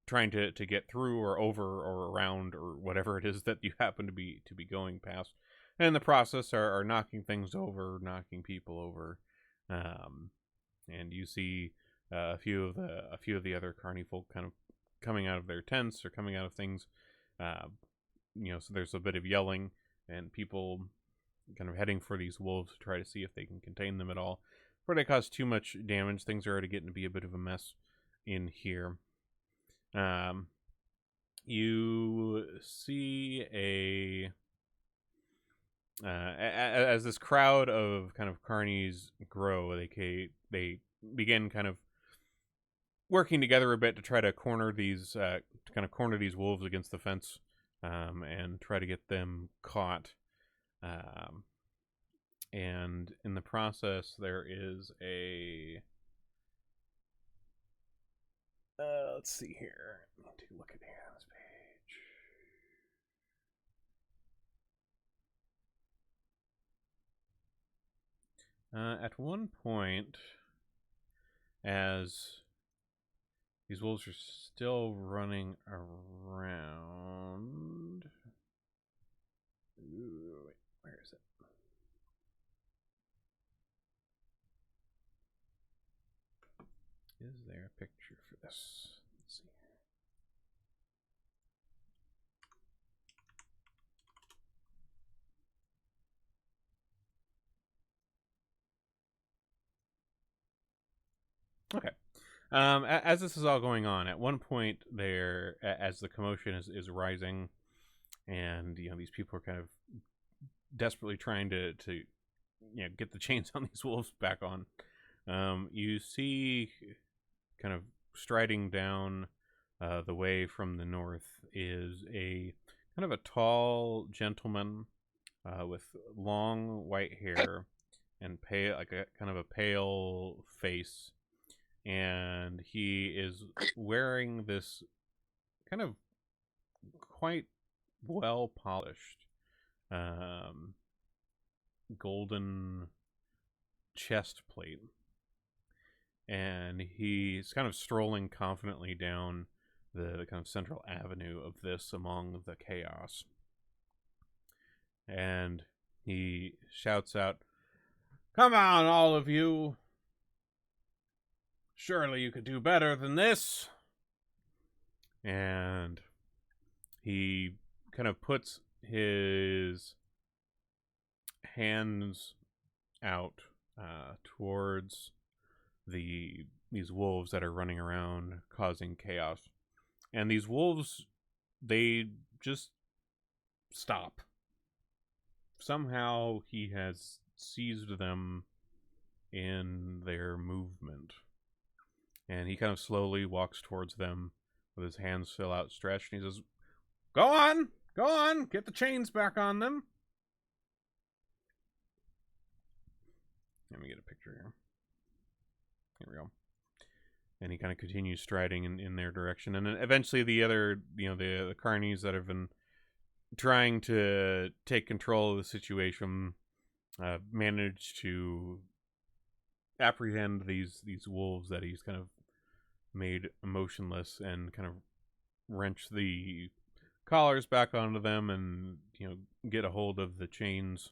trying to get through or over or around or whatever it is that you happen to be going past. And in the process are knocking things over, knocking people over. And you see a few of the other carny folk kind of coming out of their tents or coming out of things. So there's a bit of yelling and people kind of heading for these wolves to try to see if they can contain them at all. Before they cause too much damage, things are already getting to be a bit of a mess in here. You see as this crowd of kind of carnies grow, they begin kind of working together a bit to try to corner these wolves against the fence, and try to get them caught. And in the process, there is a let's see here. Take a look at here on this page. At one point, as these wolves are still running around. Ooh, wait, where is it? Is there a picture for this? Let's see. Okay. As this is all going on, at one point there, as the commotion is rising, and these people are kind of desperately trying to get the chains on these wolves back on. You see, kind of striding down the way from the north is a kind of a tall gentleman with long white hair and pale, like a kind of a pale face, and he is wearing this kind of quite well polished golden chest plate, and he's kind of strolling confidently down the kind of central avenue of this among the chaos, and he shouts out, "Come on, all of you! Surely you could do better than this!" And he kind of puts his hands out towards these wolves that are running around causing chaos. And these wolves, they just stop. Somehow he has seized them in their movement. And he kind of slowly walks towards them with his hands still outstretched. And he says, Go on, get the chains back on them." Let me get a picture here. Here we go. And he kind of continues striding in their direction. And then eventually the other, the carnies that have been trying to take control of the situation manage to apprehend these wolves that he's kind of made motionless, and kind of wrench the collars back onto them, and get a hold of the chains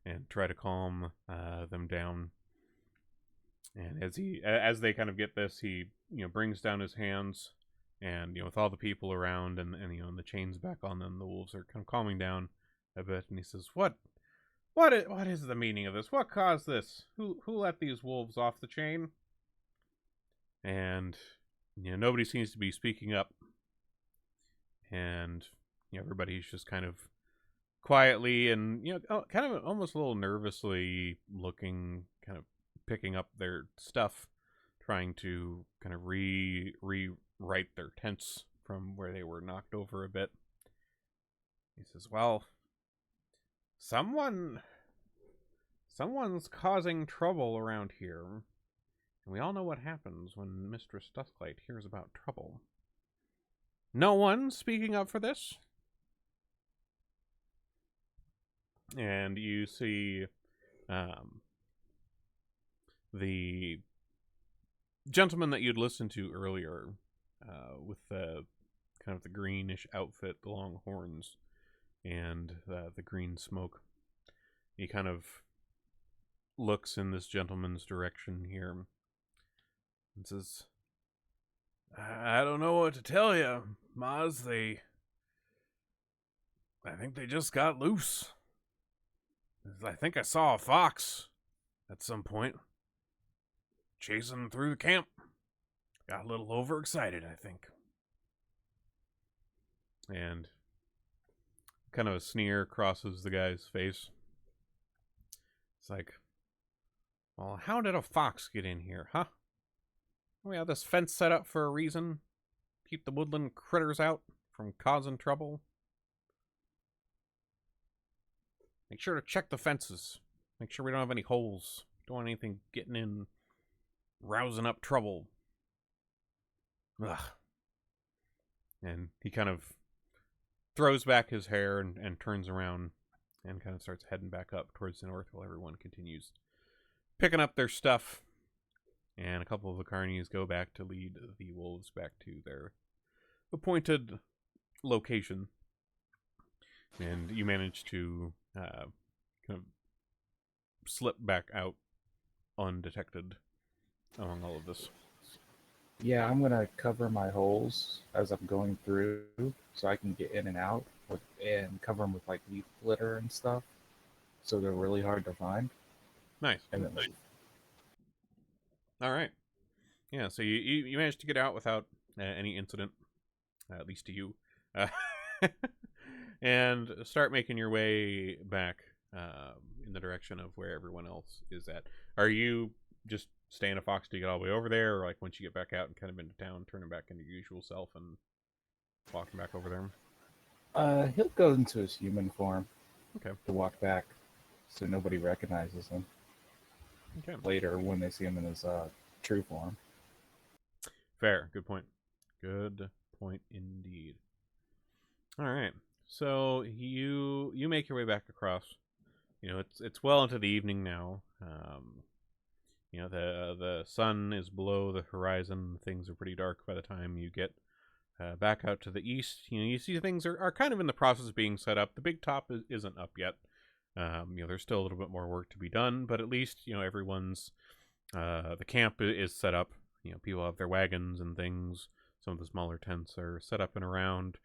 and try to calm them down. And as they kind of get this, he brings down his hands, and with all the people around and the chains back on them, the wolves are kind of calming down a bit, and he says, What is the meaning of this? What caused this? Who let these wolves off the chain?" And nobody seems to be speaking up, and everybody's just kind of quietly and kind of almost a little nervously looking, kind of picking up their stuff, trying to kind of rewrite their tents from where they were knocked over a bit. He says, well, someone's causing trouble around here. And we all know what happens when Mistress Dusklight hears about trouble. No one speaking up for this? And you see the gentleman that you'd listened to earlier with the kind of the greenish outfit, the long horns, and the green smoke. He kind of looks in this gentleman's direction here and says, I don't know what to tell you, Maz. I think they just got loose. I think I saw a fox at some point chasing them through the camp. Got a little overexcited, I think. And kind of a sneer crosses the guy's face. It's like, well, how did a fox get in here, huh? We have this fence set up for a reason. Keep the woodland critters out from causing trouble. Make sure to check the fences. Make sure we don't have any holes. Don't want anything getting in, rousing up trouble. Ugh. And he kind of throws back his hair and turns around and kind of starts heading back up towards the north while everyone continues picking up their stuff. And a couple of the carnies go back to lead the wolves back to their appointed location. And you manage to kind of slip back out undetected among all of this. Yeah, I'm gonna cover my holes as I'm going through, so I can get in and out and cover them with like leaf litter and stuff, so they're really hard to find. Nice. And then leave. All right. Yeah, so you managed to get out without any incident, at least to you, and start making your way back in the direction of where everyone else is at. Are you just staying a fox to get all the way over there, or like once you get back out and kind of into town, turning back into your usual self and walking back over there? He'll go into his human form. Okay. To walk back, so nobody recognizes him. Okay. Later, when they see him in his true form. Fair. Good point. Good point indeed. All right. So you make your way back across. You know, it's well into the evening now. You know, the sun is below the horizon. Things are pretty dark by the time you get back out to the east. You know, you see things are kind of in the process of being set up. The big top isn't up yet. You know, there's still a little bit more work to be done, but at least, you know, everyone's the camp is set up. You know, people have their wagons and things. Some of the smaller tents are set up and around.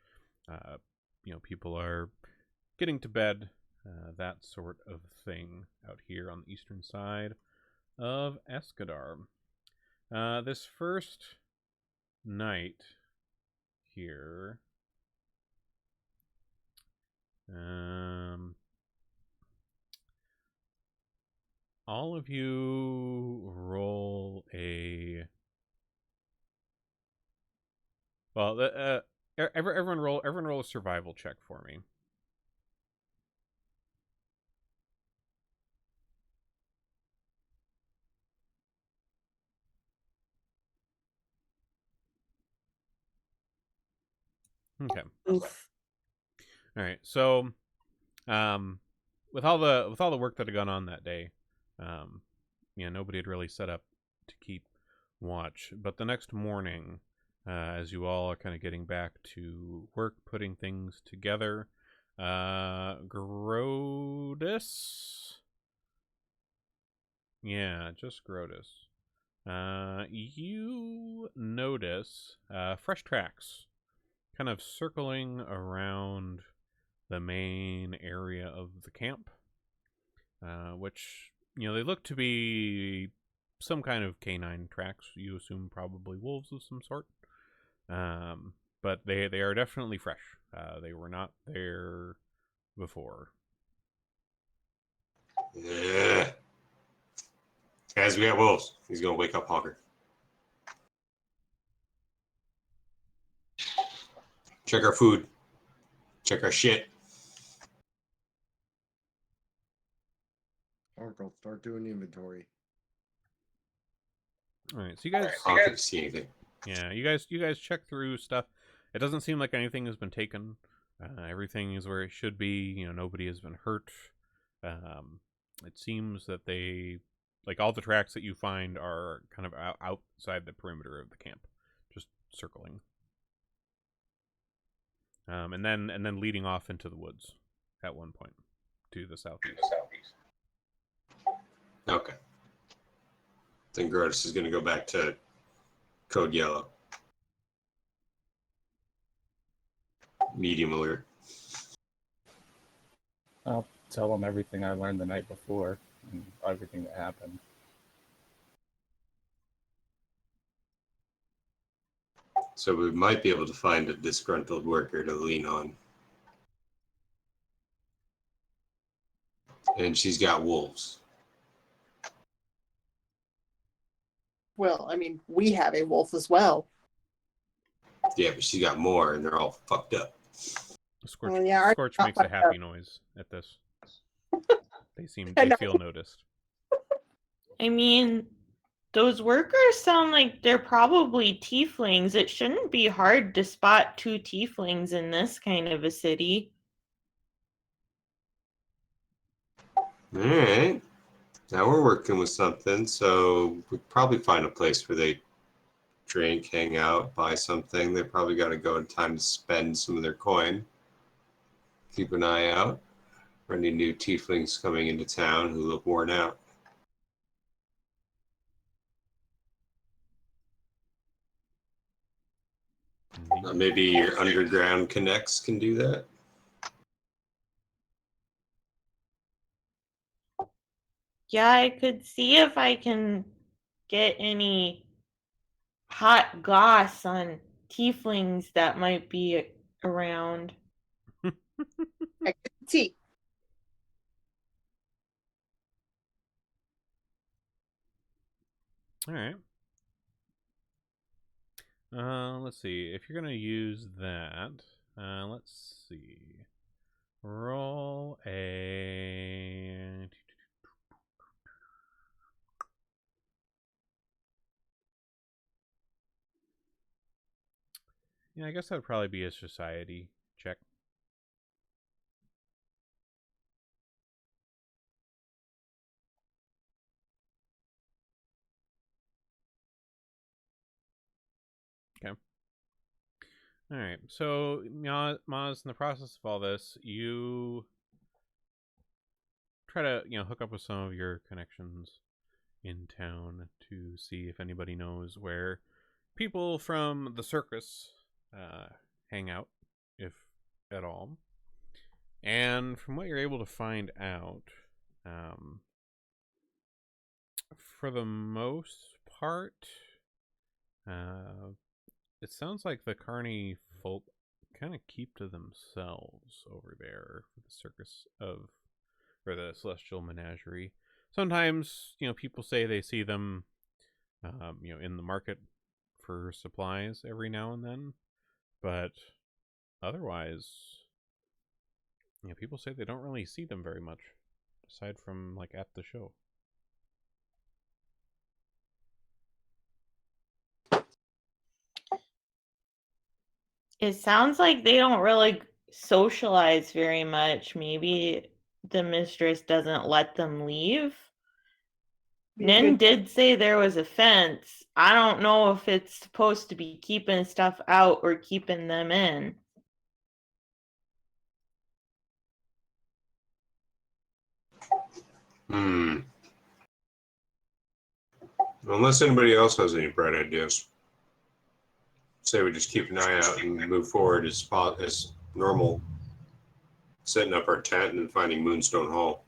You know, people are getting to bed, that sort of thing out here on the eastern side of Escadar. This first night here, all of you roll a... Well, everyone roll a survival check for me. Okay. Oof. All right. So, with all the work that had gone on that day, you know, nobody had really set up to keep watch. But the next morning, as you all are kind of getting back to work, putting things together, Grodus. Yeah, just Grodus. You notice fresh tracks kind of circling around the main area of the camp, which, you know, they look to be some kind of canine tracks. You assume probably wolves of some sort, but they are definitely fresh. They were not there before. Yeah. Guys, we got wolves. He's gonna wake up Hawker. Check our food. Check our shit. Honk will start doing inventory. All right, so you guys, I don't see anything. yeah, you guys check through stuff. It doesn't seem like anything has been taken. Everything is where it should be. You know, nobody has been hurt. It seems that they, like, all the tracks that you find are kind of outside the perimeter of the camp, just circling. And then leading off into the woods at one point to the southeast. Okay. Then Grotus is going to go back to Code Yellow. Medium alert. I'll tell them everything I learned the night before and everything that happened. So we might be able to find a disgruntled worker to lean on. And she's got wolves. Well, I mean, we have a wolf as well. Yeah, but she's got more, and they're all fucked up. Scorch, Well, yeah, Scorch makes a happy noise at this. They feel noticed. I mean, those workers sound like they're probably tieflings. It shouldn't be hard to spot 2 tieflings in this kind of a city. All right. Now we're working with something, so we'd probably find a place where they drink, hang out, buy something. They probably got to go in time to spend some of their coin. Keep an eye out for any new tieflings coming into town who look worn out. Maybe your underground connects can do that. Yeah, I could see if I can get any hot goss on tieflings that might be around. Tea. All right. Let's see. If you're gonna use that, let's see. Roll a. Yeah, I guess that would probably be a society check. Okay. All right. So, Maz, in the process of all this, you try to, hook up with some of your connections in town to see if anybody knows where people from the circus hang out, if at all. And from what you're able to find out, for the most part, it sounds like the Carney folk kind of keep to themselves over there for the circus or the Celestial Menagerie. Sometimes, people say they see them, in the market for supplies every now and then, but otherwise, people say they don't really see them very much, aside from like at the show. It sounds like they don't really socialize very much. Maybe the mistress doesn't let them leave. Nin did say there was a fence. I don't know if it's supposed to be keeping stuff out or keeping them in. Unless anybody else has any bright ideas. Say we just keep an eye out and move forward as normal, setting up our tent and finding Moonstone Hall.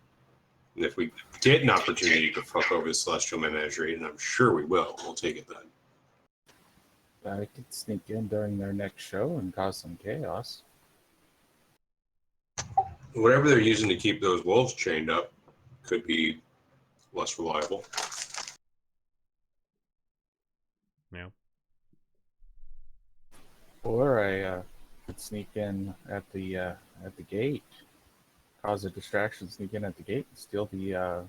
And if we get an opportunity to fuck over the Celestial Menagerie, and I'm sure we will, we'll take it then. I could sneak in during their next show and cause some chaos. Whatever they're using to keep those wolves chained up could be less reliable. Yeah. Or I could sneak in at the gate, cause a distraction, sneak in at the gate, and steal the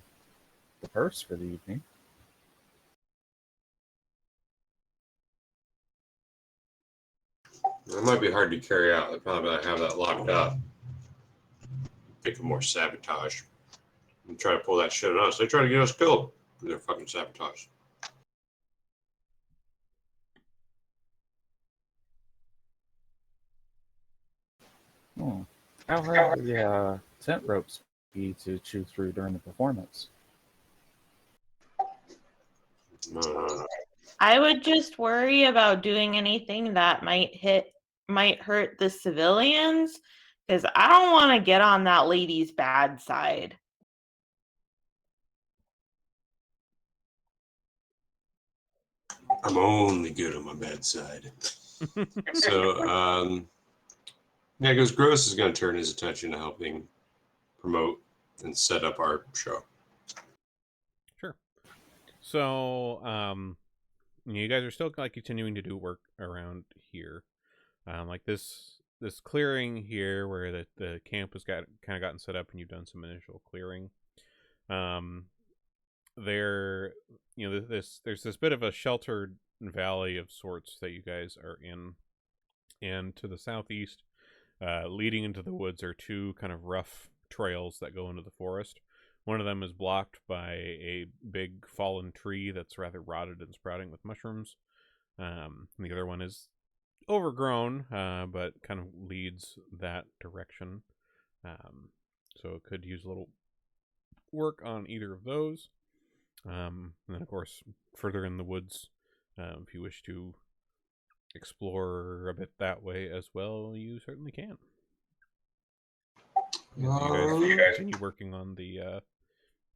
the purse for the evening. It might be hard to carry out. They probably might have that locked up. Think of more sabotage. And try to pull that shit on us. They try to get us killed. They're fucking sabotage. Hmm. How hard the tent ropes be to chew through during the performance? No. I would just worry about doing anything that might hurt the civilians, because I don't want to get on that lady's bad side. I'm only good on my bad side. So, yeah, because Gross is going to turn his attention to helping promote and set up our show. Sure. So, you guys are still like continuing to do work around here, like this clearing here where the camp has kind of gotten set up, and you've done some initial clearing. There, there's this bit of a sheltered valley of sorts that you guys are in, and to the southeast, leading into the woods, are two kind of rough trails that go into the forest. One of them is blocked by a big fallen tree that's rather rotted and sprouting with mushrooms. The other one is overgrown, but kind of leads that direction. So it could use a little work on either of those. And then, of course, further in the woods, if you wish to explore a bit that way as well, you certainly can. You guys continue working on the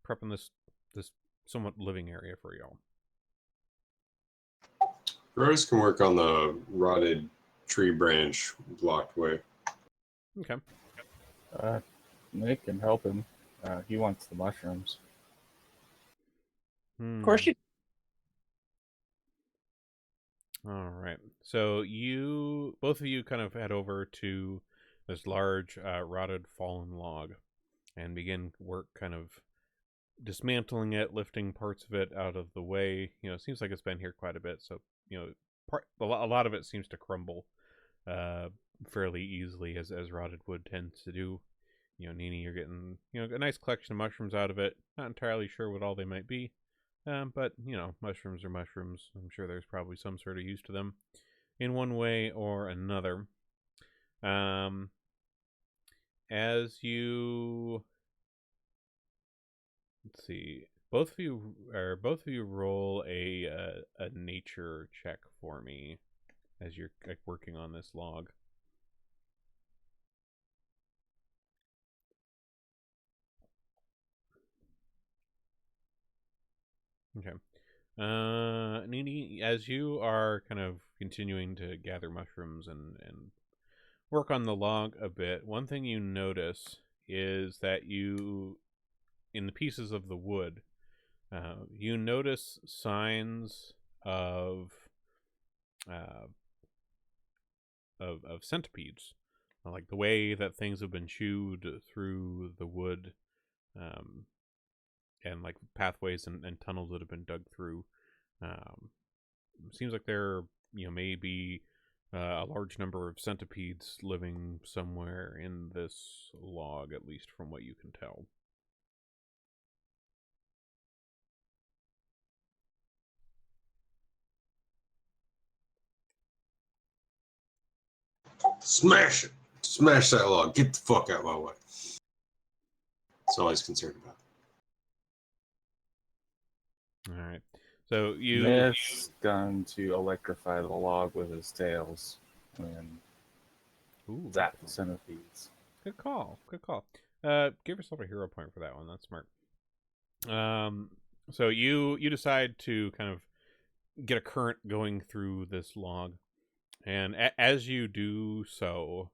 prepping this somewhat living area for y'all. Gross can work on the rotted tree branch blocked way. Okay. Nick can help him. He wants the mushrooms. Of course you. All right. So both of you kind of head over to this large rotted fallen log and begin work kind of dismantling it, lifting parts of it out of the way. It seems like it's been here quite a bit, so a lot of it seems to crumble fairly easily, as rotted wood tends to do. Nini, you're getting a nice collection of mushrooms out of it. Not entirely sure what all they might be, but mushrooms are mushrooms. I'm sure there's probably some sort of use to them in one way or another. As you Let's see. Both of you roll a nature check for me as you're working on this log. Okay. Nini, as you are kind of continuing to gather mushrooms and work on the log a bit, one thing you notice is that in the pieces of the wood, you notice signs of centipedes, like the way that things have been chewed through the wood, and like pathways and tunnels that have been dug through. Seems like there may be a large number of centipedes living somewhere in this log, at least from what you can tell. Smash it! Smash that log. Get the fuck out of my way. That's all he's concerned about. All right. So you Nick's going to electrify the log with his tails and zap the centipedes. Good call. Good call. Give yourself a hero point for that one. That's smart. So you decide to kind of get a current going through this log, and as you do so,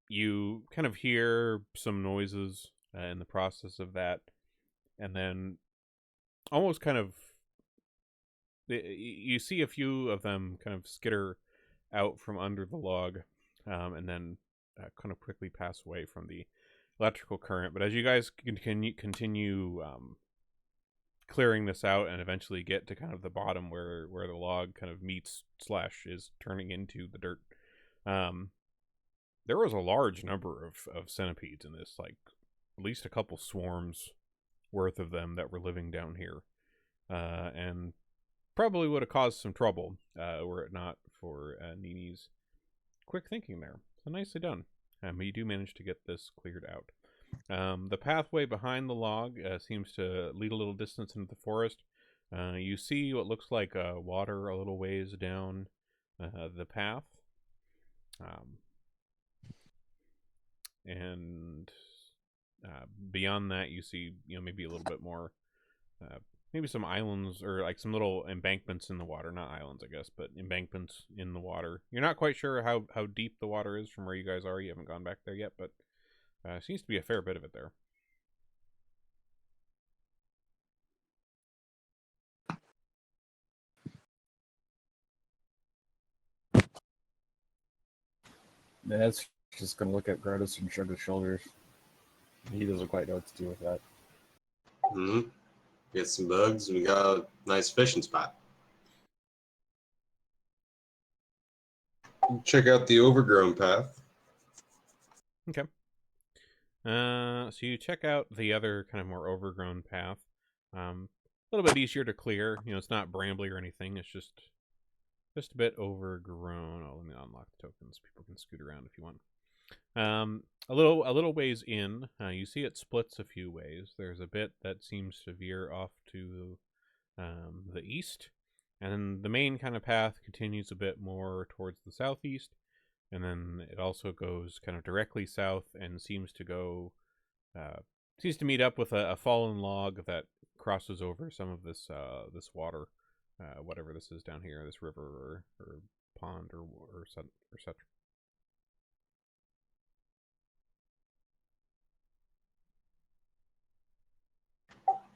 you kind of hear some noises in the process of that, and then almost kind of you see a few of them kind of skitter out from under the log, and then kind of quickly pass away from the electrical current. But as you guys continue clearing this out and eventually get to kind of the bottom where the log kind of meets / is turning into the dirt, there was a large number of centipedes in this, like at least a couple swarms worth of them that were living down here, and probably would have caused some trouble were it not for Nini's quick thinking there. So nicely done. You do manage to get this cleared out. The pathway behind the log seems to lead a little distance into the forest. You see what looks like water a little ways down the path. And beyond that, you see, maybe a little bit more, maybe some islands or like some little embankments in the water. Not islands, I guess, but embankments in the water. You're not quite sure how deep the water is from where you guys are. You haven't gone back there yet, but seems to be a fair bit of it there. Ned's just gonna look at Grotus and shrug his shoulders. He doesn't quite know what to do with that. Mm-hmm. Get some bugs, and we got a nice fishing spot. Check out the overgrown path. Okay. So you check out the other kind of more overgrown path. A little bit easier to clear. It's not brambly or anything. It's just a bit overgrown. Oh, let me unlock the tokens. People can scoot around if you want. A little ways in, you see it splits a few ways. There's a bit that seems to veer off to the east, and then the main kind of path continues a bit more towards the southeast, and then it also goes kind of directly south and seems to meet up with a fallen log that crosses over some of this water, whatever this is down here, this river or pond or such.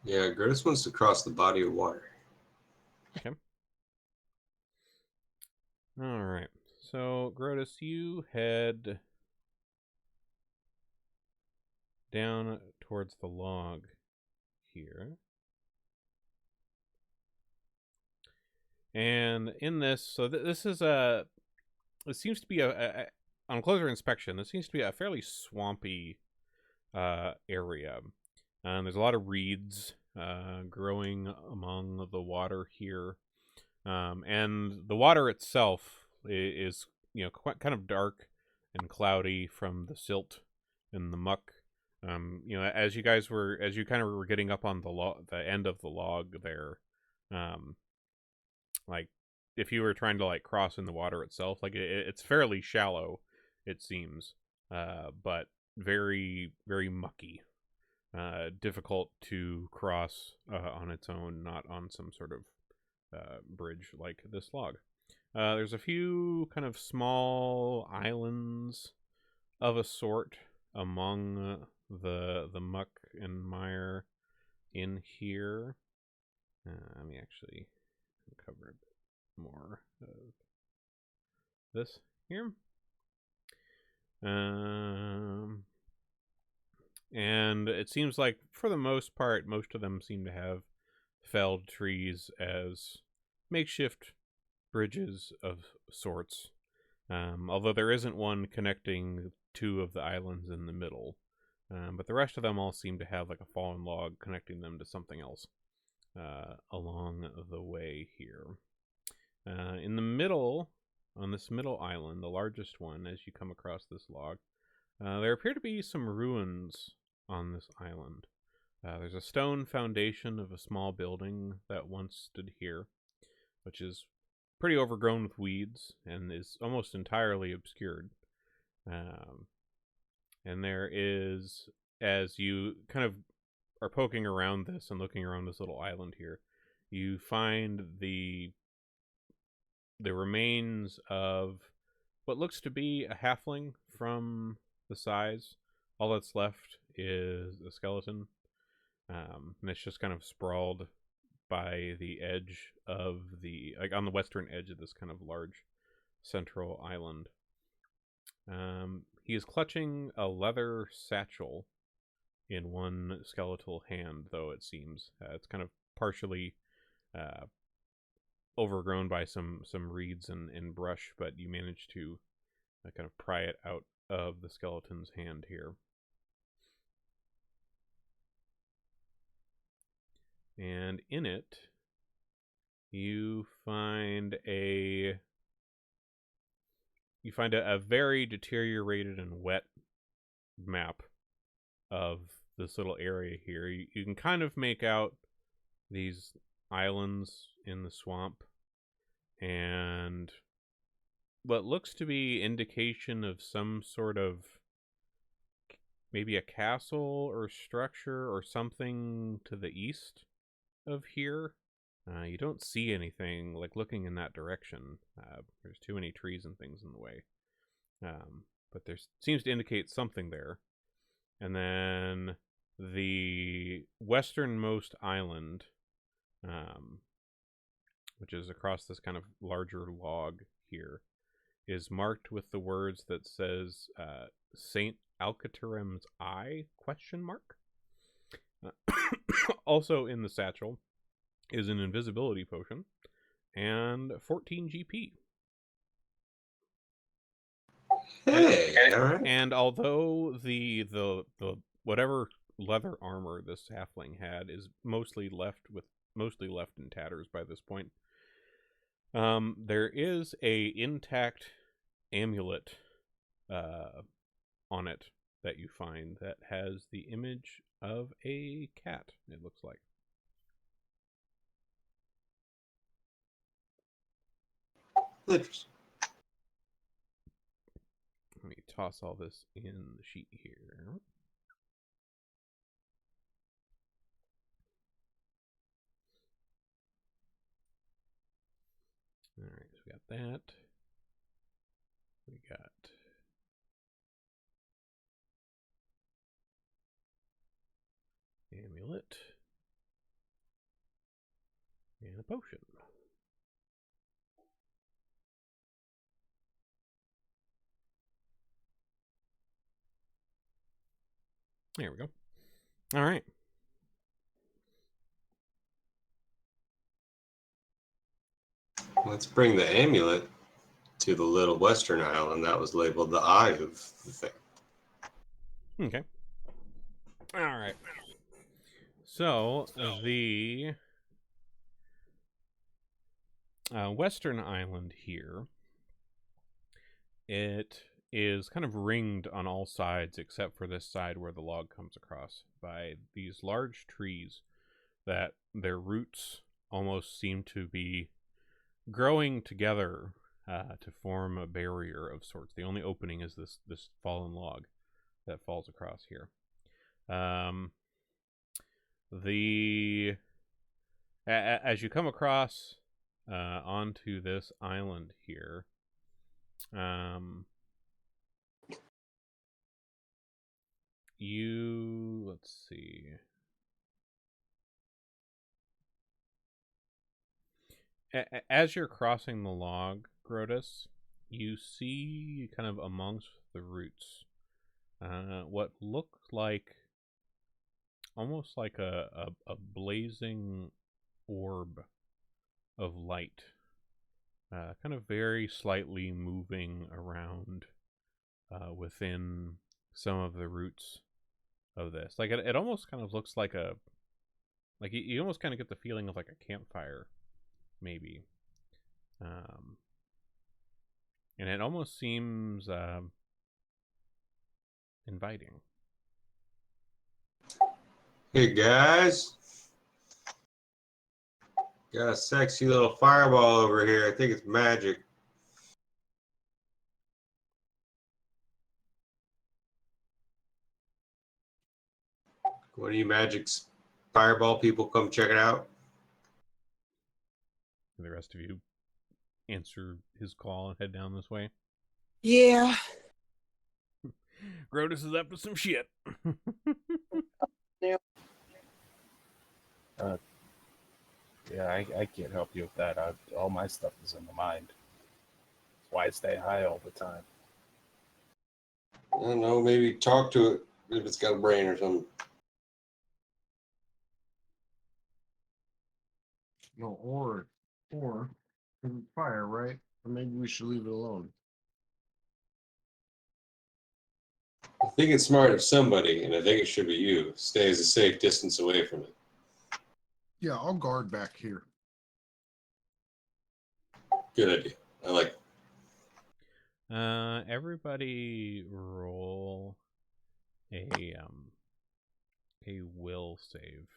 Yeah, Grotus wants to cross the body of water. Okay. All right. So, Grotus, you head down towards the log here. And in this, so this is it seems to be on closer inspection, this seems to be a fairly swampy area. There's a lot of reeds growing among the water here. And the water itself is quite kind of dark and cloudy from the silt and the muck. As you kind of were getting up on the end of the log there, like if you were trying to like cross in the water itself, like it's fairly shallow, it seems, but very, very mucky. Difficult to cross on its own, not on some sort of bridge like this log. There's a few kind of small islands of a sort among the muck and mire in here. Let me actually cover a bit more of this here. And it seems like, for the most part, most of them seem to have felled trees as makeshift bridges of sorts. Although there isn't one connecting two of the islands in the middle. But the rest of them all seem to have like a fallen log connecting them to something else along the way here. In the middle, on this middle island, the largest one, as you come across this log, there appear to be some ruins on this island. There's a stone foundation of a small building that once stood here, which is pretty overgrown with weeds and is almost entirely obscured. And there is, as you kind of are poking around this and looking around this little island here, you find the remains of what looks to be a halfling from the size. All that's left is a skeleton, and it's just kind of sprawled by the edge of on the western edge of this kind of large central island. He is clutching a leather satchel in one skeletal hand, though it seems it's kind of partially overgrown by some reeds and brush, but you manage to kind of pry it out of the skeleton's hand here. And in it, you find a very deteriorated and wet map of this little area here. You can kind of make out these islands in the swamp and what looks to be indication of some sort of maybe a castle or structure or something to the east of here. You don't see anything like looking in that direction. There's too many trees and things in the way. But there seems to indicate something there. And then the westernmost island, which is across this kind of larger log here, is marked with the words that says Saint Alcaterem's Eye ? Also in the satchel is an invisibility potion and 14 GP. Hey, all right. And although the whatever leather armor this halfling had is mostly left in tatters by this point, there is a intact amulet on it that you find that has the image of a cat, it looks like. Interesting. Let me toss all this in the sheet here. All right, so we got that. We got amulet and a potion. There we go. All right. Let's bring the amulet to the little western island that was labeled the Eye of the thing. Okay. All right. So the western island here, it is kind of ringed on all sides except for this side where the log comes across by these large trees that their roots almost seem to be growing together to form a barrier of sorts. The only opening is this fallen log that falls across here. As you come across onto this island here, let's see. As you're crossing the log, Grotus, you see kind of amongst the roots what looked like almost like a blazing orb of light, kind of very slightly moving around within some of the roots of this. Like it almost kind of looks like you almost kind of get the feeling of like a campfire, maybe. And it almost seems inviting. Hey guys, got a sexy little fireball over here. I think it's magic. What do you magic fireball people come check it out? And the rest of you answer his call and head down this way. Yeah. Grotus is up to some shit. Yeah, I can't help you with that. All my stuff is in the mind. That's why I stay high all the time. I don't know, maybe talk to it if it's got a brain or something. No, or fire, right? Or maybe we should leave it alone. I think it's smart of somebody, and I think it should be you. Stays a safe distance away from it. Yeah, I'll guard back here. Good idea. I like it. Everybody roll a will save.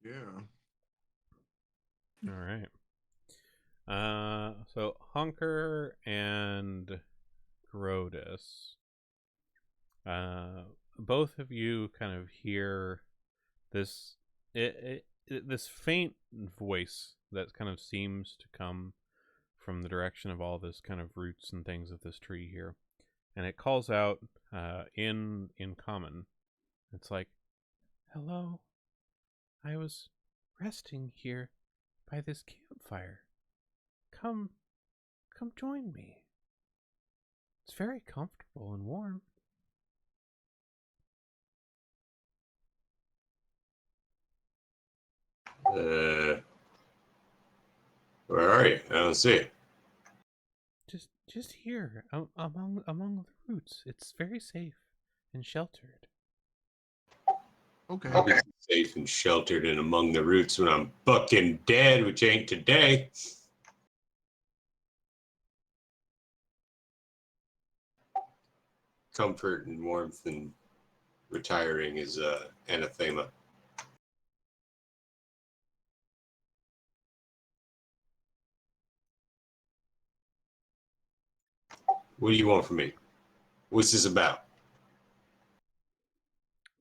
Yeah. All right. So Hunker and Grodus, both of you kind of hear this this faint voice that kind of seems to come from the direction of all this kind of roots and things of this tree here, and it calls out in common. It's like, "Hello, I was resting here by this campfire. Come join me. It's very comfortable and warm." Where are you? I don't see it. Just here, among the roots. It's very safe and sheltered. Okay. I'll be safe and sheltered and among the roots when I'm fucking dead, which ain't today. Comfort and warmth and retiring is anathema. What do you want from me? What's this about?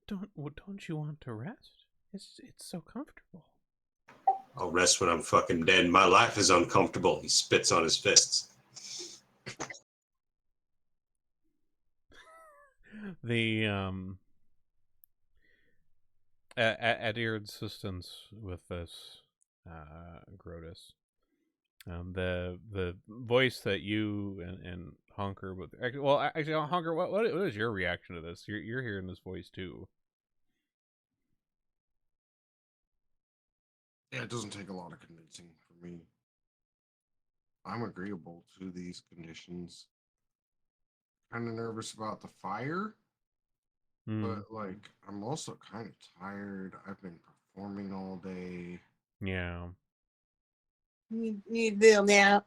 Don't you want to rest? It's so comfortable. I'll rest when I'm fucking dead. My life is uncomfortable. He spits on his fists. The at your assistance with this, Grodus, the voice that you and Honker, but actually, Honker, what is your reaction to this? You're hearing this voice too. Yeah, it doesn't take a lot of convincing for me. I'm agreeable to these conditions. Kind of nervous about the fire, but like I'm also kind of tired. I've been performing all day. Yeah. Need a little nap.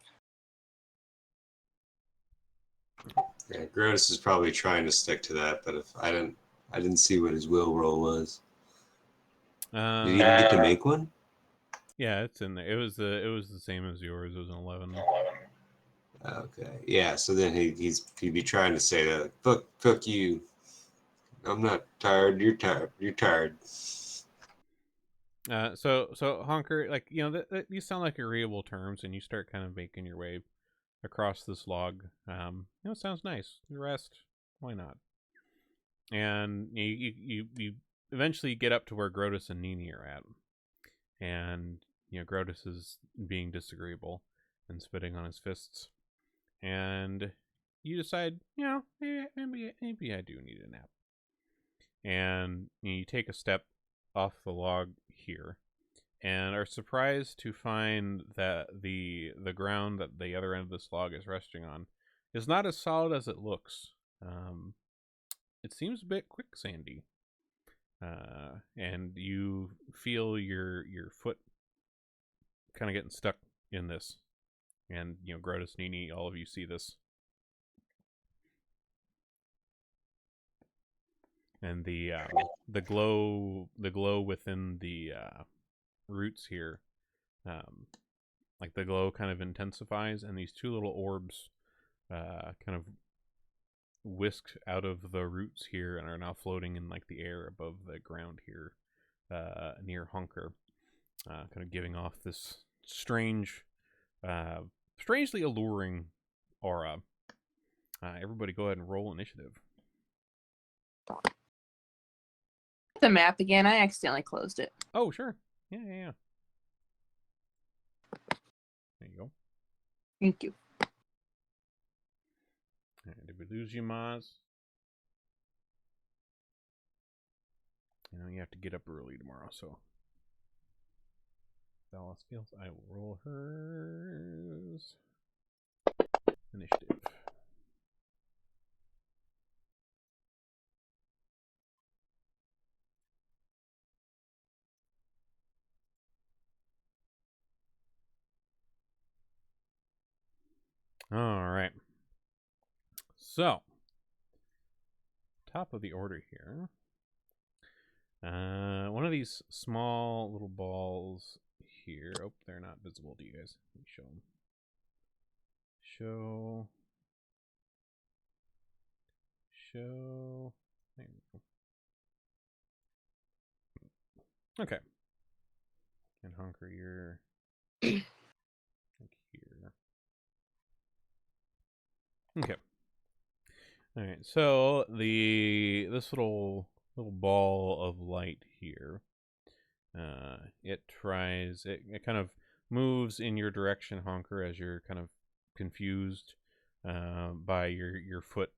Yeah, Grodus is probably trying to stick to that, but if I didn't see what his will roll was. Did he get to make one? Yeah, it's in there. It was the same as yours. It was an 11. Okay, yeah. So then he'd be trying to say that, fuck you. I'm not tired. You're tired. You're tired. So Honker, like, these sound like agreeable terms, and you start kind of making your way across this log. It sounds nice. The rest, why not? And you eventually get up to where Grodus and Nini are at, and Grodus is being disagreeable and spitting on his fists, and you decide, maybe I do need a nap, and you take a step off the log here, and are surprised to find that the ground that the other end of this log is resting on is not as solid as it looks. It seems a bit quicksandy, and you feel your foot kind of getting stuck in this. And Grodus, Nini, all of you see this, and the glow within the roots here, like the glow kind of intensifies, and these two little orbs kind of whisked out of the roots here and are now floating in like the air above the ground here, near Hunker, kind of giving off this strangely alluring aura. Everybody go ahead and roll initiative. The map again. I accidentally closed it. Oh, sure. Yeah. There you go. Thank you. All right, did we lose you, Maz? You know, you have to get up early tomorrow, so. Valor skills. I will roll hers. Initiative. All right. So, top of the order here. One of these small little balls here. Oh, they're not visible to you guys. Let me show them. Show. There we go. Okay. And Honker, you're like here. Okay. All right. So this little ball of light here, it kind of moves in your direction, Honker, as you're kind of confused by your foot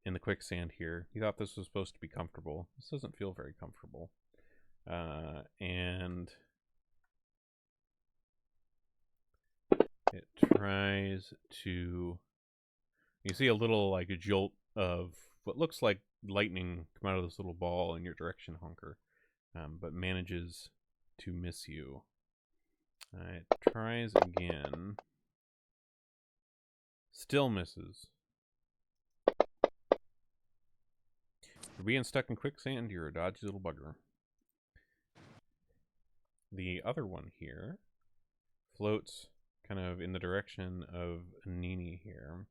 in the quicksand here. You thought this was supposed to be comfortable. This doesn't feel very comfortable. And it tries to... You see a little, like, a jolt of what looks like lightning come out of this little ball in your direction, Honker, but manages to miss you. It tries again. Still misses. For being stuck in quicksand, you're a dodgy little bugger. The other one here floats kind of in the direction of Nini here.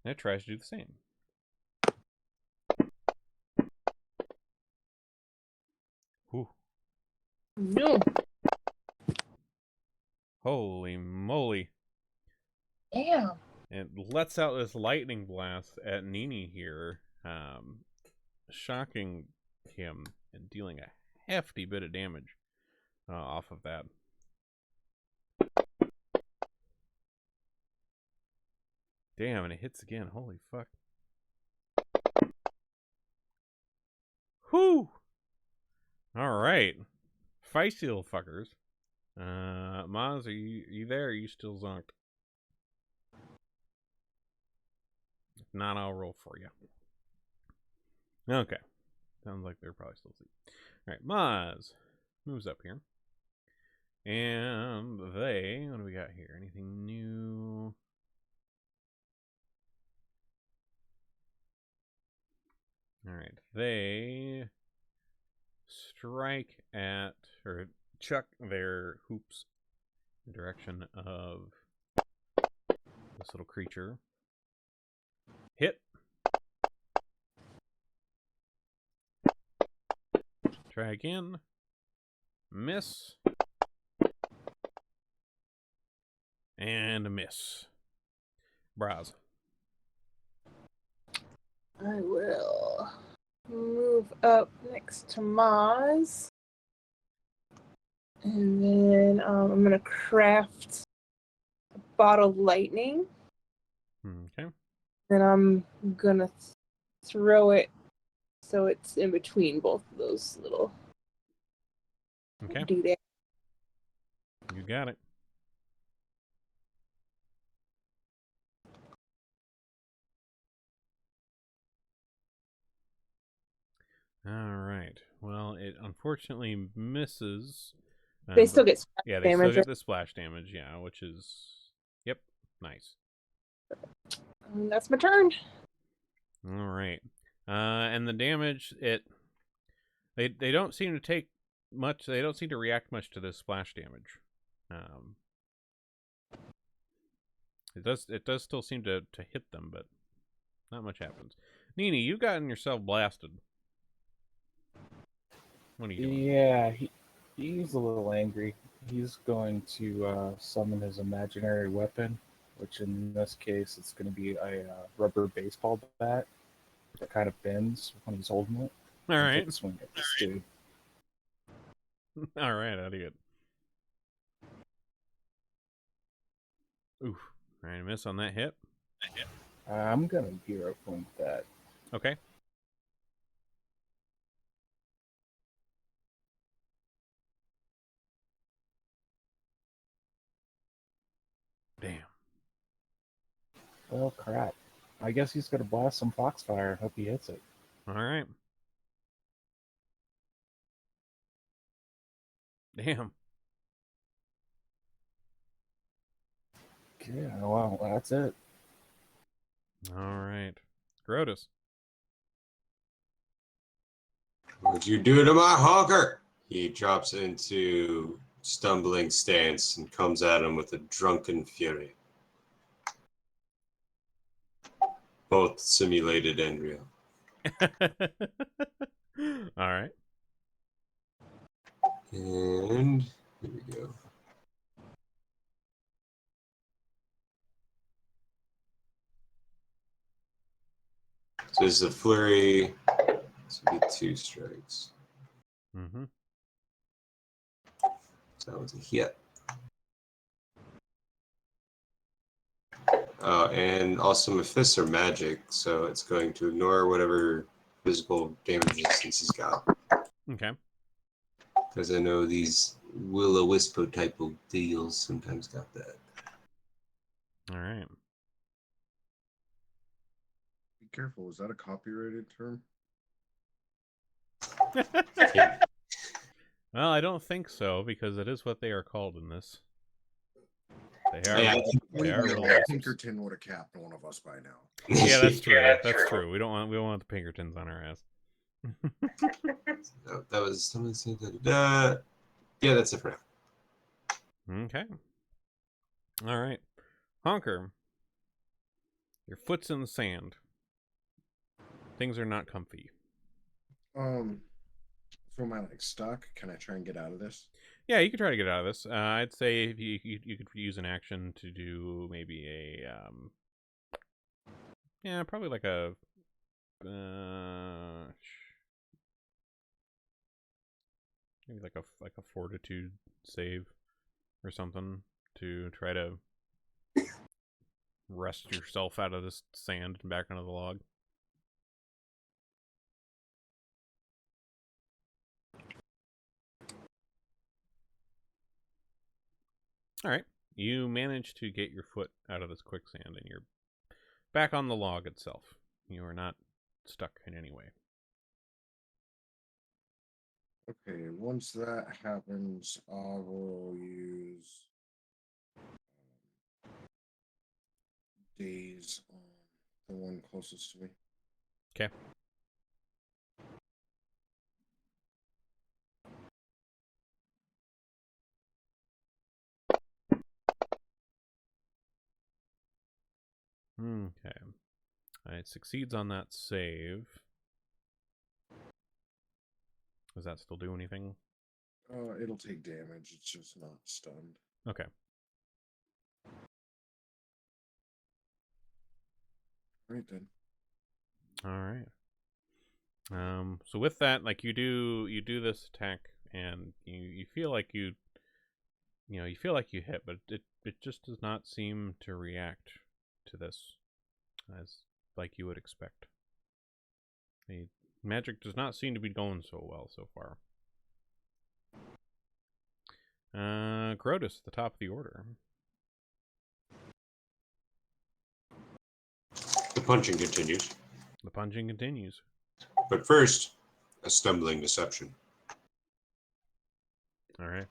It tries to do the same. Whew. No. Holy moly. Damn. It lets out this lightning blast at Nini here, shocking him and dealing a hefty bit of damage off of that. Damn, and it hits again. Holy fuck. Whew! Alright. Feisty little fuckers. Maz, are you there? Or are you still zonked? If not, I'll roll for you. Okay. Sounds like they're probably still asleep. Alright, Maz moves up here. And they... What do we got here? Anything new? Alright, they strike at, or chuck their hoops in the direction of this little creature. Hit. Try again. Miss. And a miss. Browse. I will move up next to Maz. And then I'm going to craft a bottle of lightning. Okay. Then I'm going to throw it so it's in between both of those little Okay. doodads. You got it. Alright. Well, it unfortunately misses. They still get splash Yeah, they damage. still get the splash damage, yeah, which is... Yep, nice. And that's my turn. Alright. And the damage, they don't seem to take much, they don't seem to react much to this splash damage. It does still seem to hit them, but not much happens. Nini, you've gotten yourself blasted. What are you doing? Yeah, he's a little angry. He's going to summon his imaginary weapon, which in this case it's going to be a rubber baseball bat that kind of bends when he's holding it. All and right. take a swing at this dude. All right, how do you get? Oof. All right, miss on that hit. I'm going to hero point that. Okay. Damn. Well, crap. I guess he's going to blast some Foxfire and hope he hits it. All right. Damn. Yeah, well, that's it. All right. Grotus. What'd you do to my honker? He drops into stumbling stance and comes at him with a drunken fury. Both simulated and real. All right. And here we go. So this is a flurry. This will be 2 strikes. Mm-hmm. So that was a hit. And also my fists are magic, so it's going to ignore whatever physical damage resistance he's got. Okay. Because I know these will-o-wispo type of deals sometimes got that. All right. Be careful. Is that a copyrighted term? Well, I don't think so, because it is what they are called in this. They are. Yeah, They are We know really wisps. Pinkerton would have capped one of us by now. Yeah, that's true. That's true. We don't want the Pinkertons on our ass. That was something saying that. Yeah, that's it for now. Okay. All right. Honker. Your foot's in the sand. Things are not comfy. So am I like stuck? Can I try and get out of this? Yeah, you could try to get out of this. I'd say if you could use an action to do maybe a yeah, probably like a maybe like a fortitude save or something to try to wrest yourself out of this sand and back onto the log. All right. You manage to get your foot out of this quicksand and you're back on the log itself. You are not stuck in any way. Okay, once that happens, I will use daze on the one closest to me. Okay. Okay. It succeeds on that save. Does that still do anything? It'll take damage. It's just not stunned. Okay. Right then. All right. So with that, like you do this attack and you feel like you feel like you hit, but it just does not seem to react to this as like you would expect. The magic does not seem to be going so well so far. Grotus at the top of the order. The punching continues. The punching continues. But first, a stumbling deception. All right.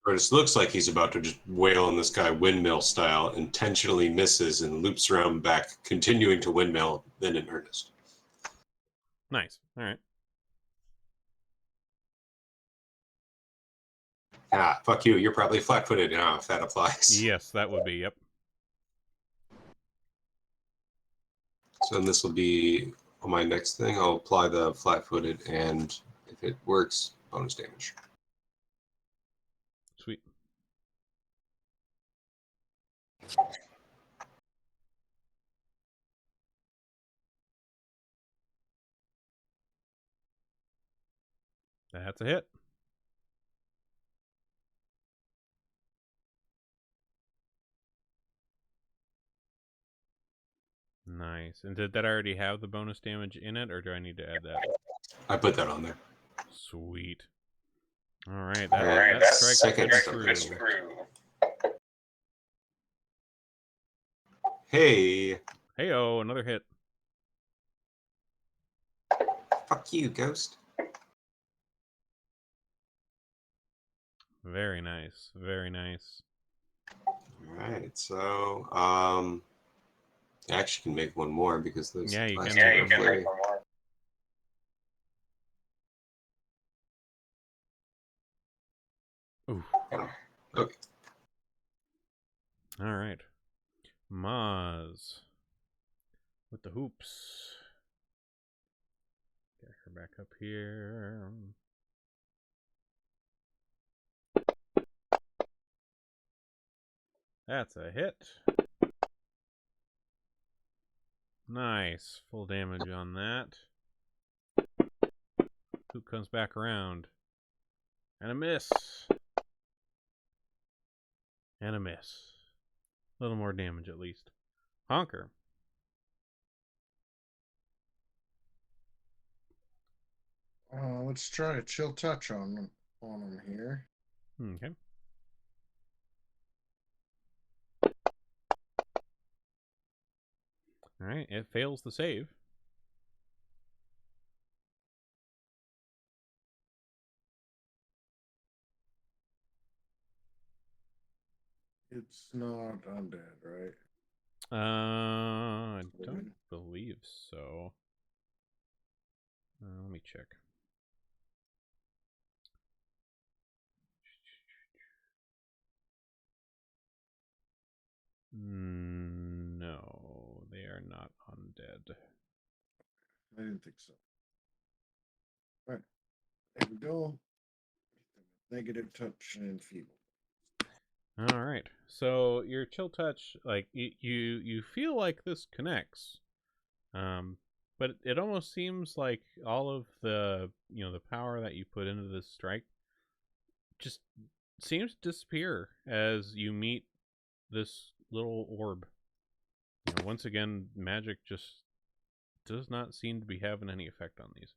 Curtis looks like he's about to just wail on this guy windmill style, intentionally misses and loops around back, continuing to windmill, then in earnest. Nice. All right. Ah, fuck you. You're probably flat-footed now, if that applies. Yes, that would be, yep. So then this will be on my next thing. I'll apply the flat-footed, and if it works, bonus damage. Sweet. That's a hit. Nice. And did that already have the bonus damage in it, or do I need to add that? I put that on there. Sweet. All right, Alright, that strike second is strike. true. Hey, Hey-oh, another hit. fuck you, ghost. Very nice. Very nice. Alright, so I actually can make one more because those Yeah, you last can two make are one more. flurry. Ooh. Okay. All right. Maz. With the hoops. Get her back up here. That's a hit. Nice. Full damage on that. Hoop comes back around. And a miss. And a miss. A little more damage at least. Honker. Let's try a chill touch on him here. Okay. Alright, it fails the save. It's not undead, right? I don't believe so. Let me check. No, they are not undead. I didn't think so. All right, there we go. Negative touch and feeble. All right. So your chill touch, like you feel like this connects, but it almost seems like all of the the power that you put into this strike just seems to disappear as you meet this little orb. Once again, magic just does not seem to be having any effect on these.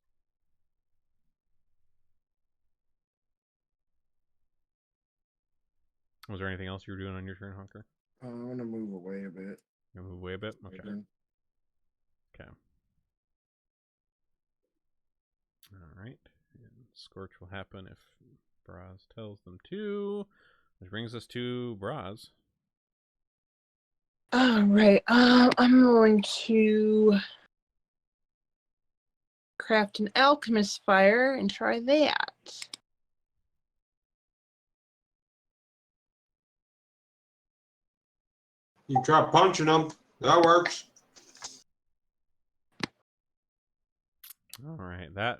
Was there anything else you were doing on your turn, Honker? I'm gonna move away a bit. You move away a bit? Okay. Okay. Alright. And Scorch will happen if Braz tells them to. Which brings us to Braz. All right. I'm going to craft an alchemist fire and try that. You try punching them. That works. Alright, that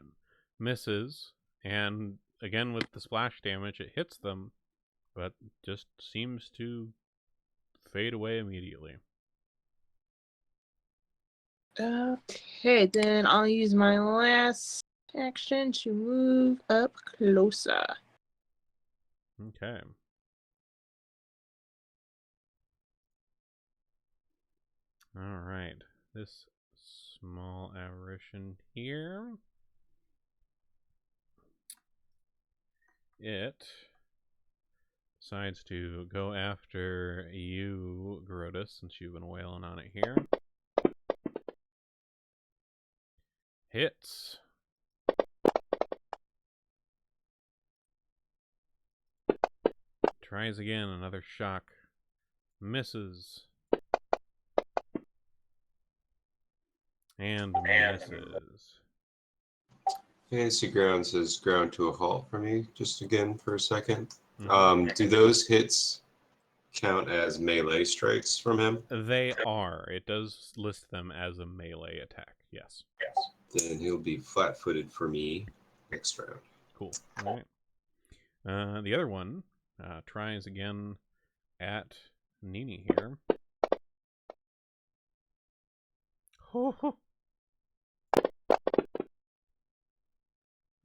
misses. And again, with the splash damage, it hits them, but just seems to fade away immediately. Okay, then I'll use my last action to move up closer. Okay. Alright. This small apparition here. It decides to go after you, Garotus, since you've been wailing on it here. Hits. Tries again, another shock. Misses. And misses. Fantasy Grounds has ground to a halt for me, just again for a second. Mhm. Do those hits count as melee strikes from him? They are. It does list them as a melee attack, yes. Then he'll be flat-footed for me next round. Cool. All right. The other one tries again at Nini here.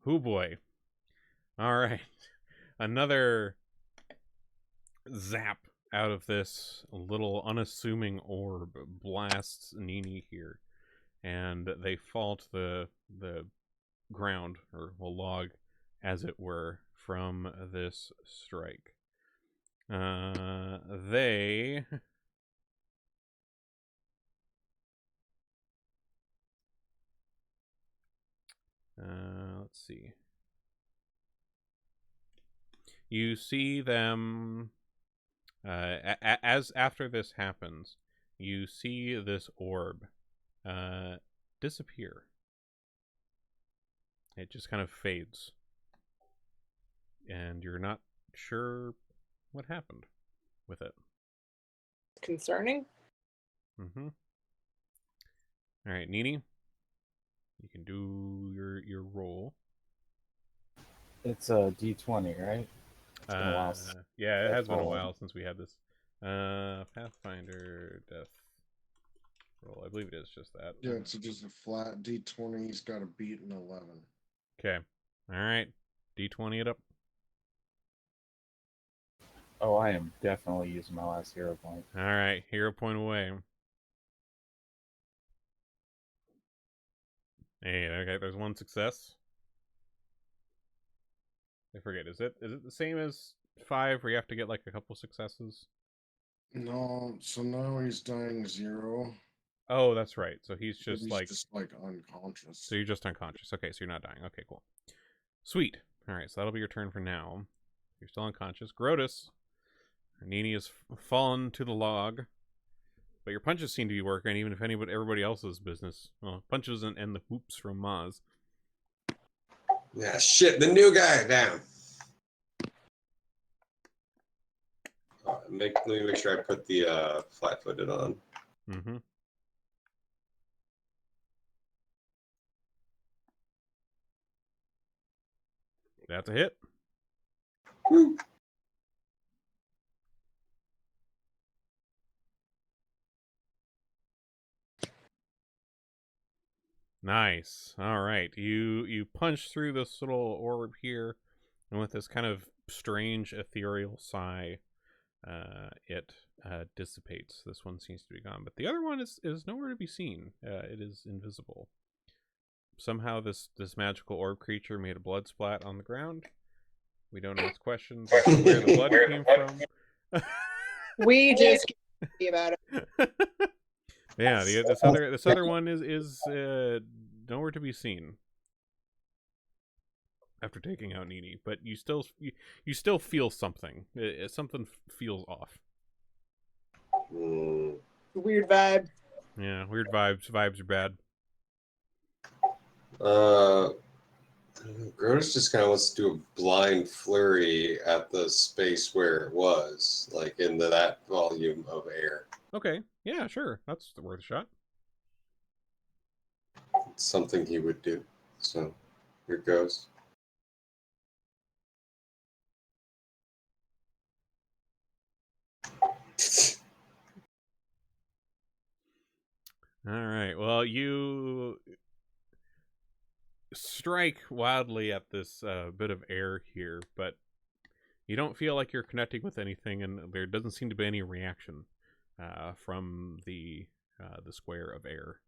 Oh boy. All right. Another zap out of this little unassuming orb blasts Nini here, and they fall to the ground, or a log, as it were, from this strike. They let's see. You see them as after this happens, you see this orb disappear. It just kind of fades, and you're not sure what happened with it. Concerning. Mm-hmm. All right, Nini, you can do your roll. It's a D20, right? It's been a while. Yeah, it has been a rolled. while since we had this. Pathfinder death roll. I believe it is just that. Yeah, it's just a flat D20. He's got to beat an 11. Okay. All right. D20 it up. Oh, I am definitely using my last hero point. All right. Hero point away. Hey, okay. There's one success. I forget. Is it the same as 5 where you have to get like a couple successes? No, so now he's dying 0. Oh, that's right. So he's but just he's like just like unconscious. So you're just unconscious. Okay, so you're not dying. Okay, cool. Sweet. All right, so that'll be your turn for now. You're still unconscious. Grotus. Nini has fallen to the log. But your punches seem to be working, even if everybody else's business. Well, punches and the whoops from Maz. Yeah, shit, the new guy down. Let me make sure I put the flat-footed on. Mm-hmm. That's a hit. Woo. Nice. All right. You punch through this little orb here, and with this kind of strange ethereal sigh, it dissipates. This one seems to be gone, but the other one is nowhere to be seen. It is invisible. Somehow this magical orb creature made a blood splat on the ground. We don't ask questions as to where the blood came from. We just get about it. Yeah, this other one is nowhere to be seen after taking out Nini, but you still feel something. Something feels off. Weird vibe. Yeah, weird vibes. Vibes are bad. Grotus just kind of wants to do a blind flurry at the space where it was, like into that volume of air. Okay, yeah, sure, that's worth a shot. It's something he would do. So here it goes. All right, well, you strike wildly at this bit of air here, but you don't feel like you're connecting with anything, and there doesn't seem to be any reaction from the square of air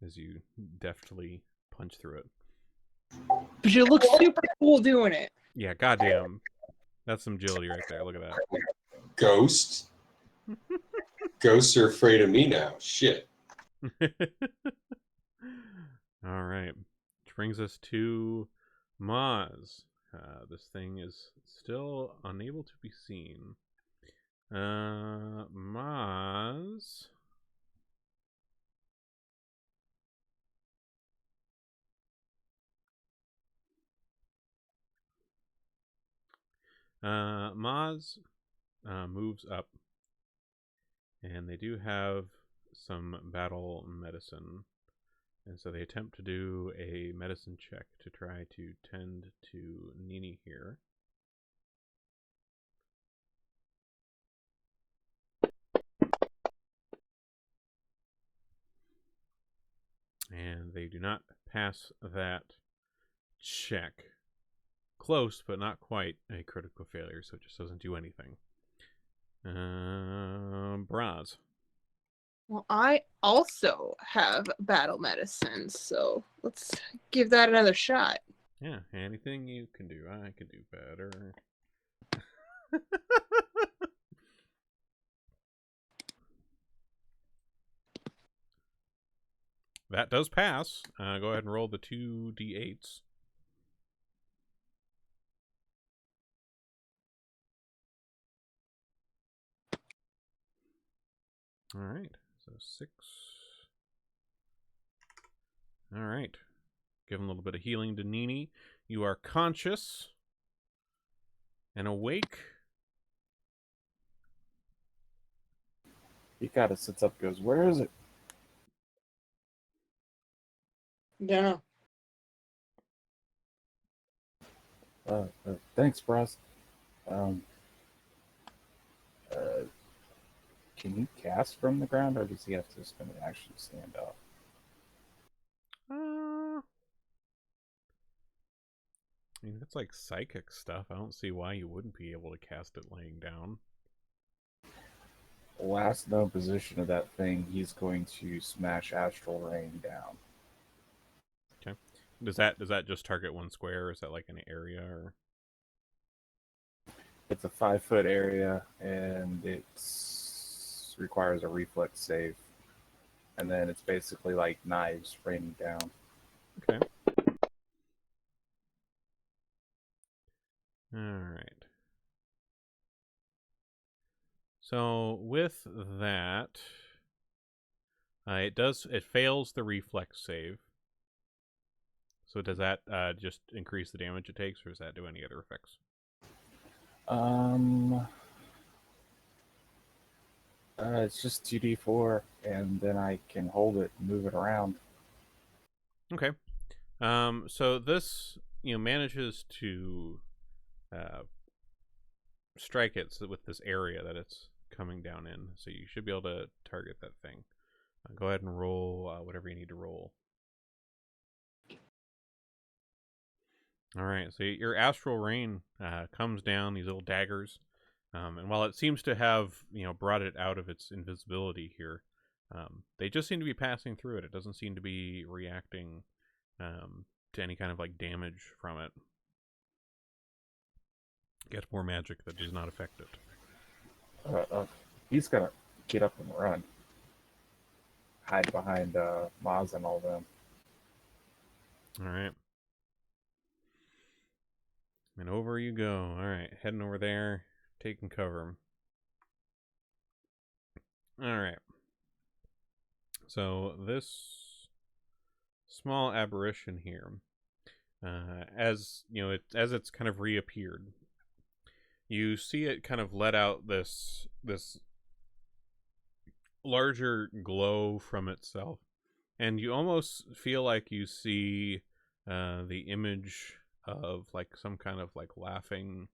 as you deftly punch through it. But you look super cool doing it. Yeah, goddamn, that's some agility right there. Look at that. Ghost. Ghosts are afraid of me now. Shit. All right, which brings us to Maz. This thing is still unable to be seen. Maz. Maz moves up, and they do have some battle medicine, and so they attempt to do a medicine check to try to tend to Nini here. And they do not pass that check. close, but not quite a critical failure, so it just doesn't do anything. Braz. Well, I also have battle medicine, so let's give that another shot. Yeah, anything you can do, I can do better. That does pass. Go ahead and roll the 2d8s. All right, so 6. All right. Give him a little bit of healing to Nini. You are conscious and awake. He kind of sits up, goes, "Where is it?" Yeah. Thanks, Bros. Um, uh, can he cast from the ground, or does he have to spend an action to stand up? I mean, if it's like psychic stuff, I don't see why you wouldn't be able to cast it laying down. Last known position of that thing, he's going to smash Astral Rain down. Okay. Does that just target one square, or is that like an area? Or It's a 5-foot area, and it requires a reflex save. And then it's basically like knives raining down. okay. All right. So with that, it fails the reflex save. So does that just increase the damage it takes, or does that do any other effects? It's just 2d4, and then I can hold it and move it around. Okay. So this, manages to strike it with this area that it's coming down in. So you should be able to target that thing. Go ahead and roll whatever you need to roll. All right. So your astral rain comes down, these little daggers. And while it seems to have, brought it out of its invisibility here, they just seem to be passing through it. It doesn't seem to be reacting to any kind of like damage from it. Gets more magic that does not affect it. He's gonna get up and run. Hide behind Maz and all them. All right. And over you go. All right. Heading over there. Taking cover. All right. So this small aberration here, as it's kind of reappeared, you see it kind of let out this larger glow from itself, and you almost feel like you see the image of like some kind of like laughing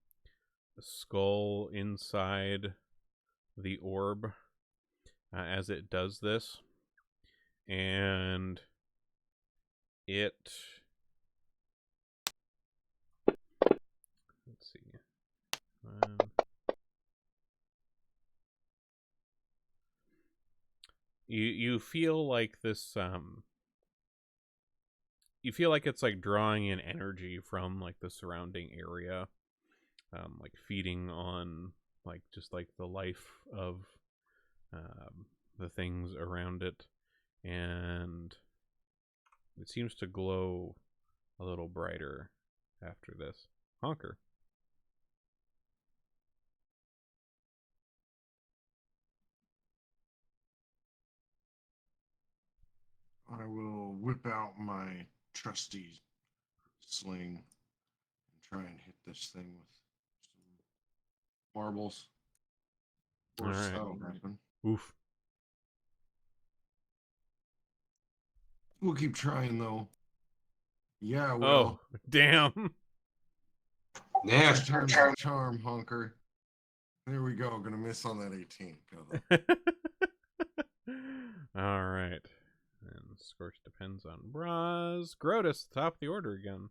skull inside the orb as it does this, and it, let's see, you feel like this you feel like it's like drawing in energy from like the surrounding area, like feeding on like just like the life of the things around it, and it seems to glow a little brighter after this. Honker. I will whip out my trusty sling and try and hit this thing with some marbles. Of course, All right. that'll happen. Oof. We'll keep trying, though. Yeah, Oh, well. damn. Yeah. Turn the charm, Honker. There we go. Gonna miss on that 18. All right. And Scorch depends on Braz. Grotus, top of the order again.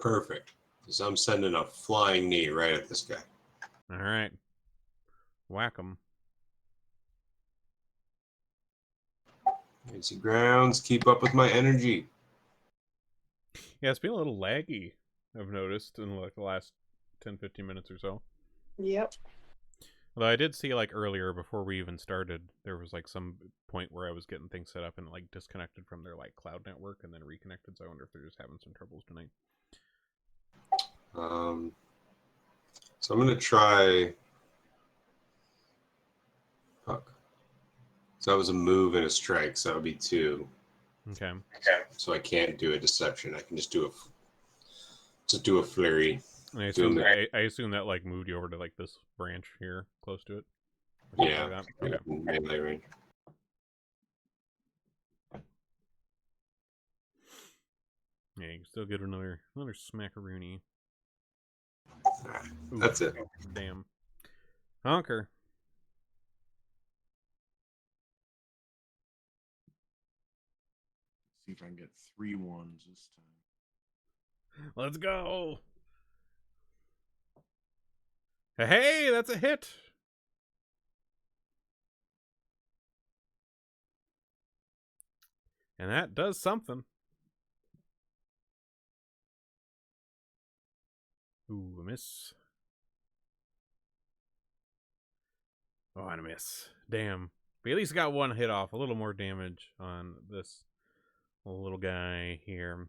Perfect. Because I'm sending a flying knee right at this guy. All right. Whack him. AC grounds, keep up with my energy. Yeah, it's been a little laggy, I've noticed, in like the last 10-15 minutes or so. Yep. Although I did see, like, earlier, before we even started, there was, like, some point where I was getting things set up and, like, disconnected from their, like, cloud network and then reconnected, so I wonder if they're just having some troubles tonight. So I'm going to try... Fuck. So that was a move and a strike, so that would be 2. Okay. So I can't do a deception. I can just do a flurry. And I assume that, like, moved you over to, like, this branch here, close to it? Or something Yeah. like that? Okay. Melee range. Yeah, you can still get another smackaroony. That's it. Damn. Honker. See if I can get 3 ones this time. Let's go. Hey, that's a hit. And that does something. Ooh, a miss. Oh, and a miss. Damn. We at least got one hit off. A little more damage on this little guy here.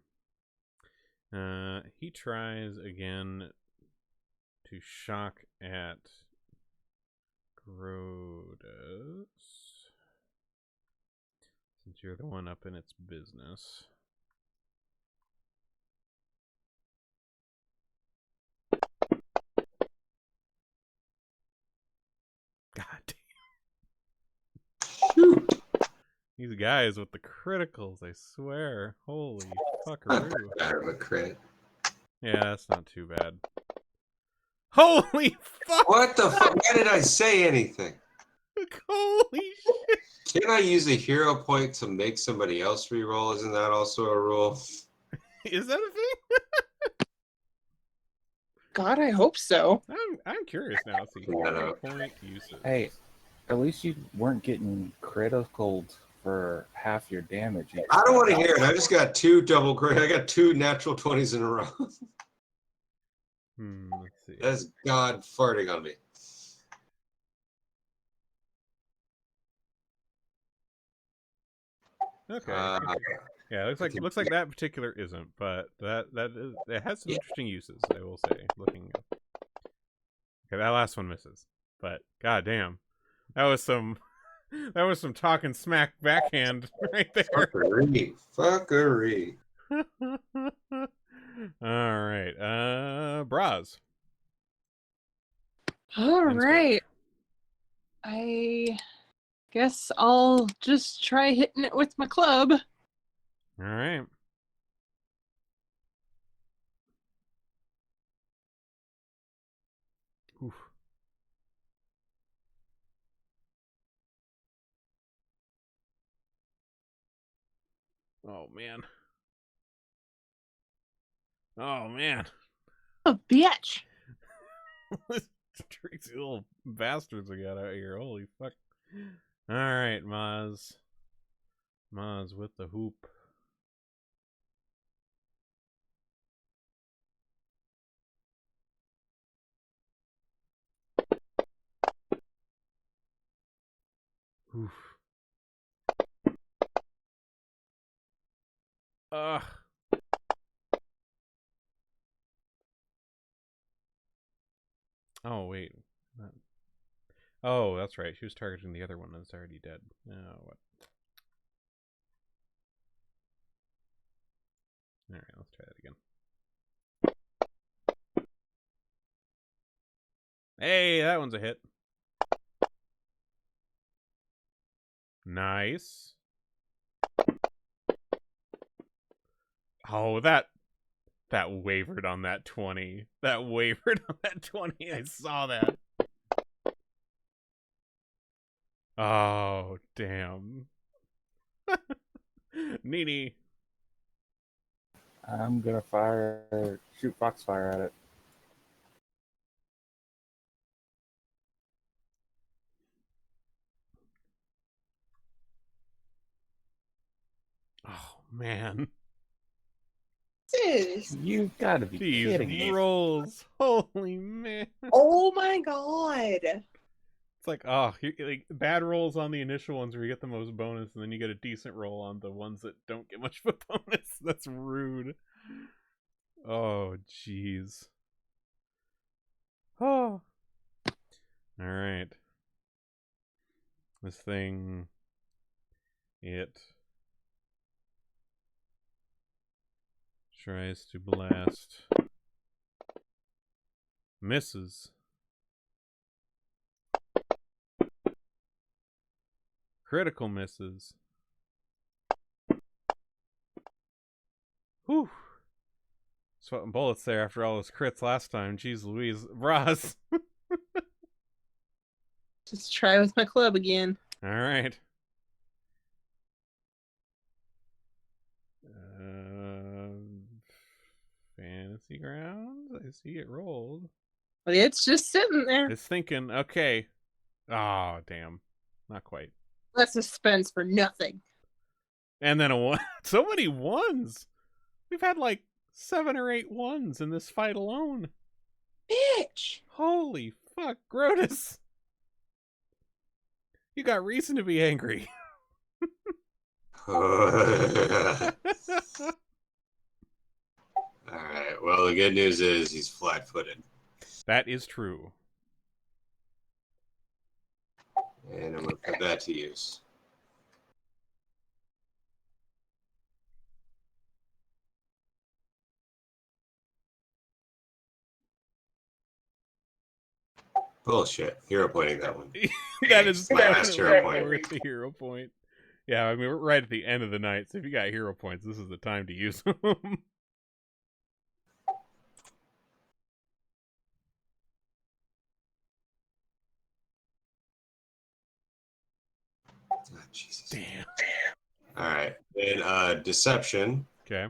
He tries again to shock at Grodus. Since you're the one up in its business. God damn. These guys with the criticals, I swear. Holy fuckaroo. Bad of a crit. Yeah, that's not too bad. Holy fuck! What the fuck? Why did I say anything? Holy shit! Can I use a hero point to make somebody else reroll? Isn't that also a rule? Is that a thing? God, I hope so. I'm curious now. Let's see. Hero point uses. Hey, at least you weren't getting critical for half your damage. I don't want to hear it. I just got 2 double crit. I got 2 natural 20s in a row. Let's see. That's God farting on me. Okay. Yeah, looks like that particular isn't, but it has some interesting uses, I will say. Looking. Okay, that last one misses, but goddamn, that was some talking smack backhand right there. Fuckery. All right, Braz. All right. I guess I'll just try hitting it with my club. All right. Oof. Oh man. Oh man. Oh, bitch. Tricksy little bastards we got out here. Holy fuck. Alright, Maz. Maz with the hoop. Oof. Ugh. Oh, wait. Oh, that's right. She was targeting the other one that's already dead. Oh, what? Alright, let's try that again. Hey, that one's a hit. Nice. Oh, that wavered on that 20. That wavered on that 20. I saw that. Oh, damn. Nini. I'm gonna shoot foxfire at it. Oh man. Sis. You've got to be kidding Jeez, me. rolls. Holy man. Oh my god. It's like, like bad rolls on the initial ones where you get the most bonus, and then you get a decent roll on the ones that don't get much of a bonus. That's rude. Oh, jeez. Oh. Alright. This thing... It... tries to blast. Misses. Critical misses. Whew. Sweating bullets there after all those crits last time. Jeez Louise. Roz. Just try with my club again. Alright. Fantasy Grounds? I see it rolled. But it's just sitting there. It's thinking, okay. Oh, damn. Not quite. That's suspense for nothing. And then a one. So many ones. We've had like 7 or 8 ones in this fight alone. Bitch. Holy fuck, Grotus. You got reason to be angry. Alright, well, the good news is he's flat-footed. That is true. And I'm going to put that to use. Bullshit. Hero pointing that one. That is My last hero definitely point. worth the hero point. Yeah, I mean, we're right at the end of the night, so if you got hero points, this is the time to use them. Oh, Jesus. Damn. Alright, then Deception. Okay.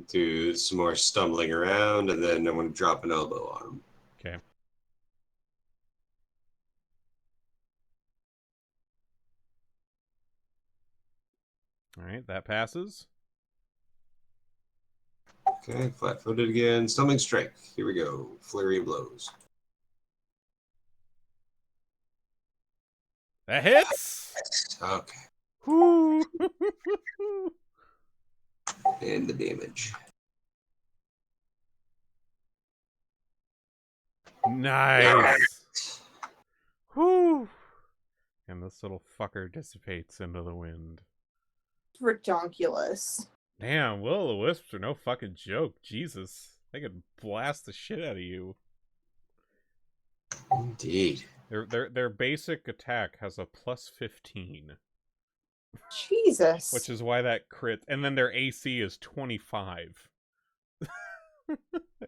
Do some more stumbling around, and then I'm going to drop an elbow on him. Okay. Alright, that passes. Okay, flat-footed again. Stumbling strike. Here we go. Flurry of blows. That hits! Okay. Whoo! And the damage. Nice! Whoo! And this little fucker dissipates into the wind. Redonkulous. Damn, will-o'-the-wisps are no fucking joke. Jesus. They could blast the shit out of you. Indeed. Their basic attack has a plus 15. Jesus. Which is why that crit. And then their AC is 25.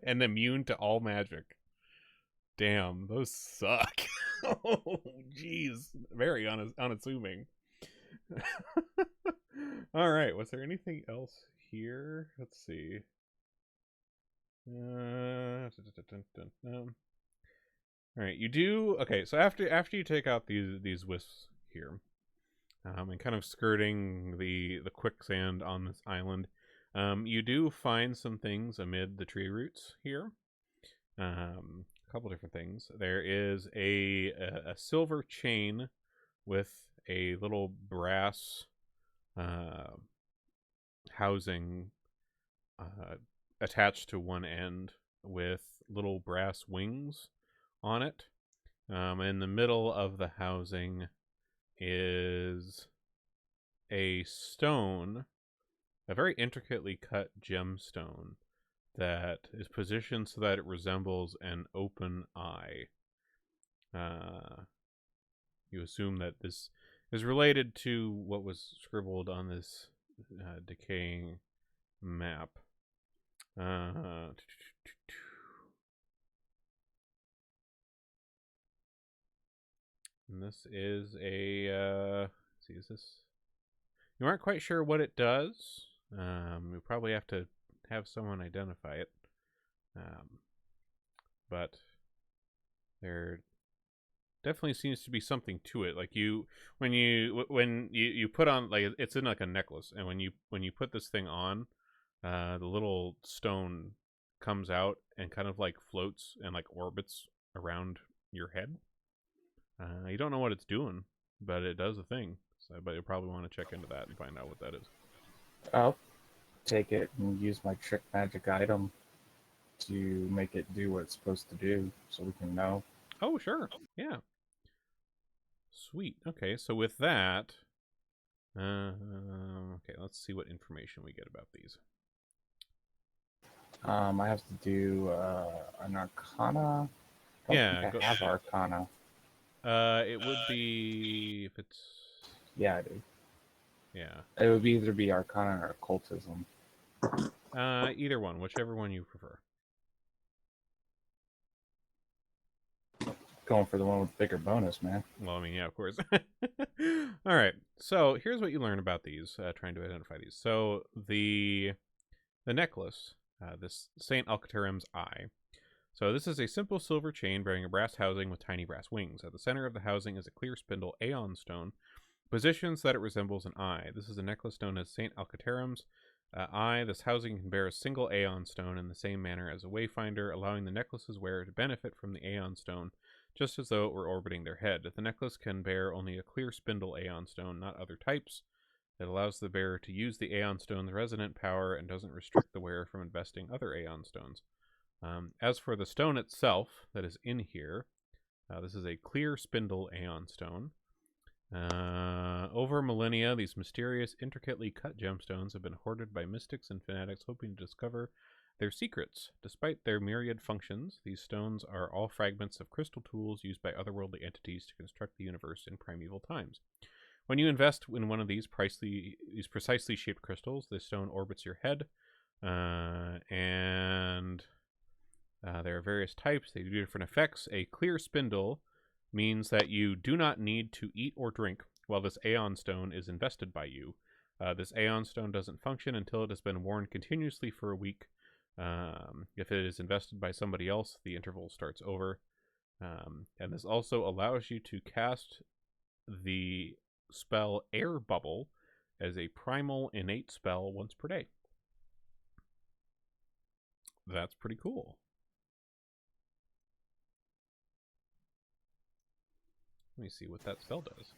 And immune to all magic. Damn, those suck. Oh, jeez. Very unassuming. Alright, was there anything else here? Let's see. Alright, you do... Okay, so after you take out these wisps here, and kind of skirting the quicksand on this island, you do find some things amid the tree roots here. A couple different things. There is a silver chain with a little brass housing attached to one end with little brass wings on it. In the middle of the housing is a stone, a very intricately cut gemstone that is positioned so that it resembles an open eye. You assume that this is related to what was scribbled on this decaying map. And this is a... see, is this... You aren't quite sure what it does. We probably have to have someone identify it. But there definitely seems to be something to it. Like when you put on, like, it's in like a necklace, and when you put this thing on, the little stone comes out and kind of like floats and like orbits around your head. You don't know what it's doing, but it does a thing. So, but you probably want to check into that and find out what that is. I'll take it and use my trick magic item to make it do what it's supposed to do, so we can know. Oh, sure. Yeah. Sweet. Okay, so with that, okay, let's see what information we get about these. I have to do an Arcana. I don't think I have Arcana. It would be if it's. Yeah, I do. Yeah. It would either be Arcana or Occultism. Either one, whichever one you prefer. Going for the one with bigger bonus, man. Well, I mean, yeah, of course. All right. So here's what you learn about these. Trying to identify these. So the necklace, this Saint Alcaterum's eye. So this is a simple silver chain bearing a brass housing with tiny brass wings. At the center of the housing is a clear spindle aeon stone, positioned so that it resembles an eye. This is a necklace known as Saint Alcaterum's eye. This housing can bear a single aeon stone in the same manner as a wayfinder, allowing the necklace's wearer to benefit from the aeon stone, just as though it were orbiting their head. The necklace can bear only a clear spindle aeon stone, not other types. It allows the bearer to use the aeon stone's resonant power and doesn't restrict the wearer from investing other aeon stones. As for the stone itself that is in here, this is a clear spindle aeon stone. Over millennia, these mysterious, intricately cut gemstones have been hoarded by mystics and fanatics hoping to discover their secrets. Despite their myriad functions, these stones are all fragments of crystal tools used by otherworldly entities to construct the universe in primeval times. When you invest in one of these precisely shaped crystals, this stone orbits your head, and there are various types. They do different effects. A clear spindle means that you do not need to eat or drink while this aeon stone is invested by you. This aeon stone doesn't function until it has been worn continuously for a week. If it is invested by somebody else, the interval starts over. And this also allows you to cast the spell Air Bubble as a primal innate spell once per day. That's pretty cool. Let me see what that spell does.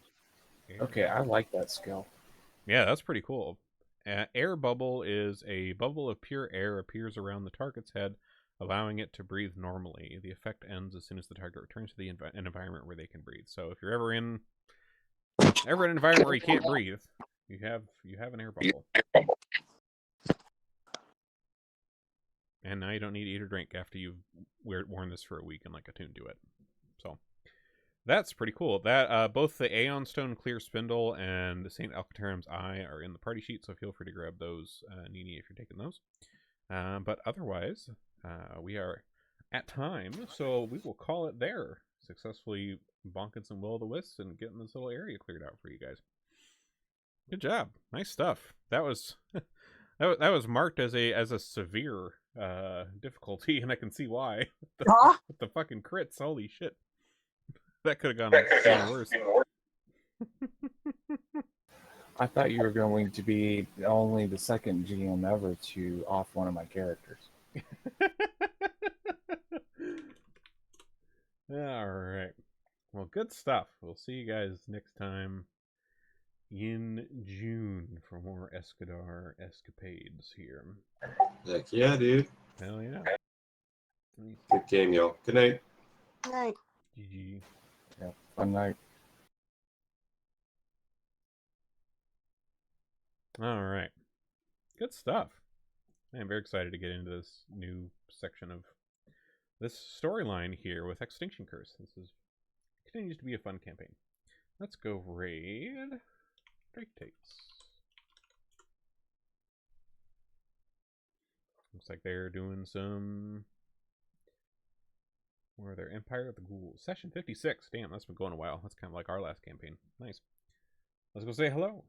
Okay, I like that skill. Yeah, that's pretty cool. Air Bubble is a bubble of pure air appears around the target's head, allowing it to breathe normally. The effect ends as soon as the target returns to an environment where they can breathe. So if you're ever in an environment where you can't breathe, you have an air bubble. And now you don't need to eat or drink after you've worn this for a week and like attuned to it. So that's pretty cool. That both the Aeon Stone Clear Spindle and the St. Alcaterum's Eye are in the party sheet, so feel free to grab those, Nini, if you're taking those. But otherwise, we are at time, so we will call it there. Successfully bonking some will-o'-the-wisps and getting this little area cleared out for you guys. Good job. Nice stuff. That was that was marked as a severe difficulty, and I can see why. The fucking crits, holy shit. That could have gone worse. I thought you were going to be only the second GM ever to off one of my characters. Alright. Well, good stuff. We'll see you guys next time in June for more Escadar escapades here. Heck yeah, dude. Hell yeah. Good game, y'all. Good night. Good night. GG. Yeah, fun night. All right. Good stuff. I'm very excited to get into this new section of this storyline here with Extinction Curse. This continues to be a fun campaign. Let's go raid Drake Takes. Looks like they're doing some... Where are they? Empire of the Ghouls. Session 56. Damn, that's been going a while. That's kind of like our last campaign. Nice. Let's go say hello.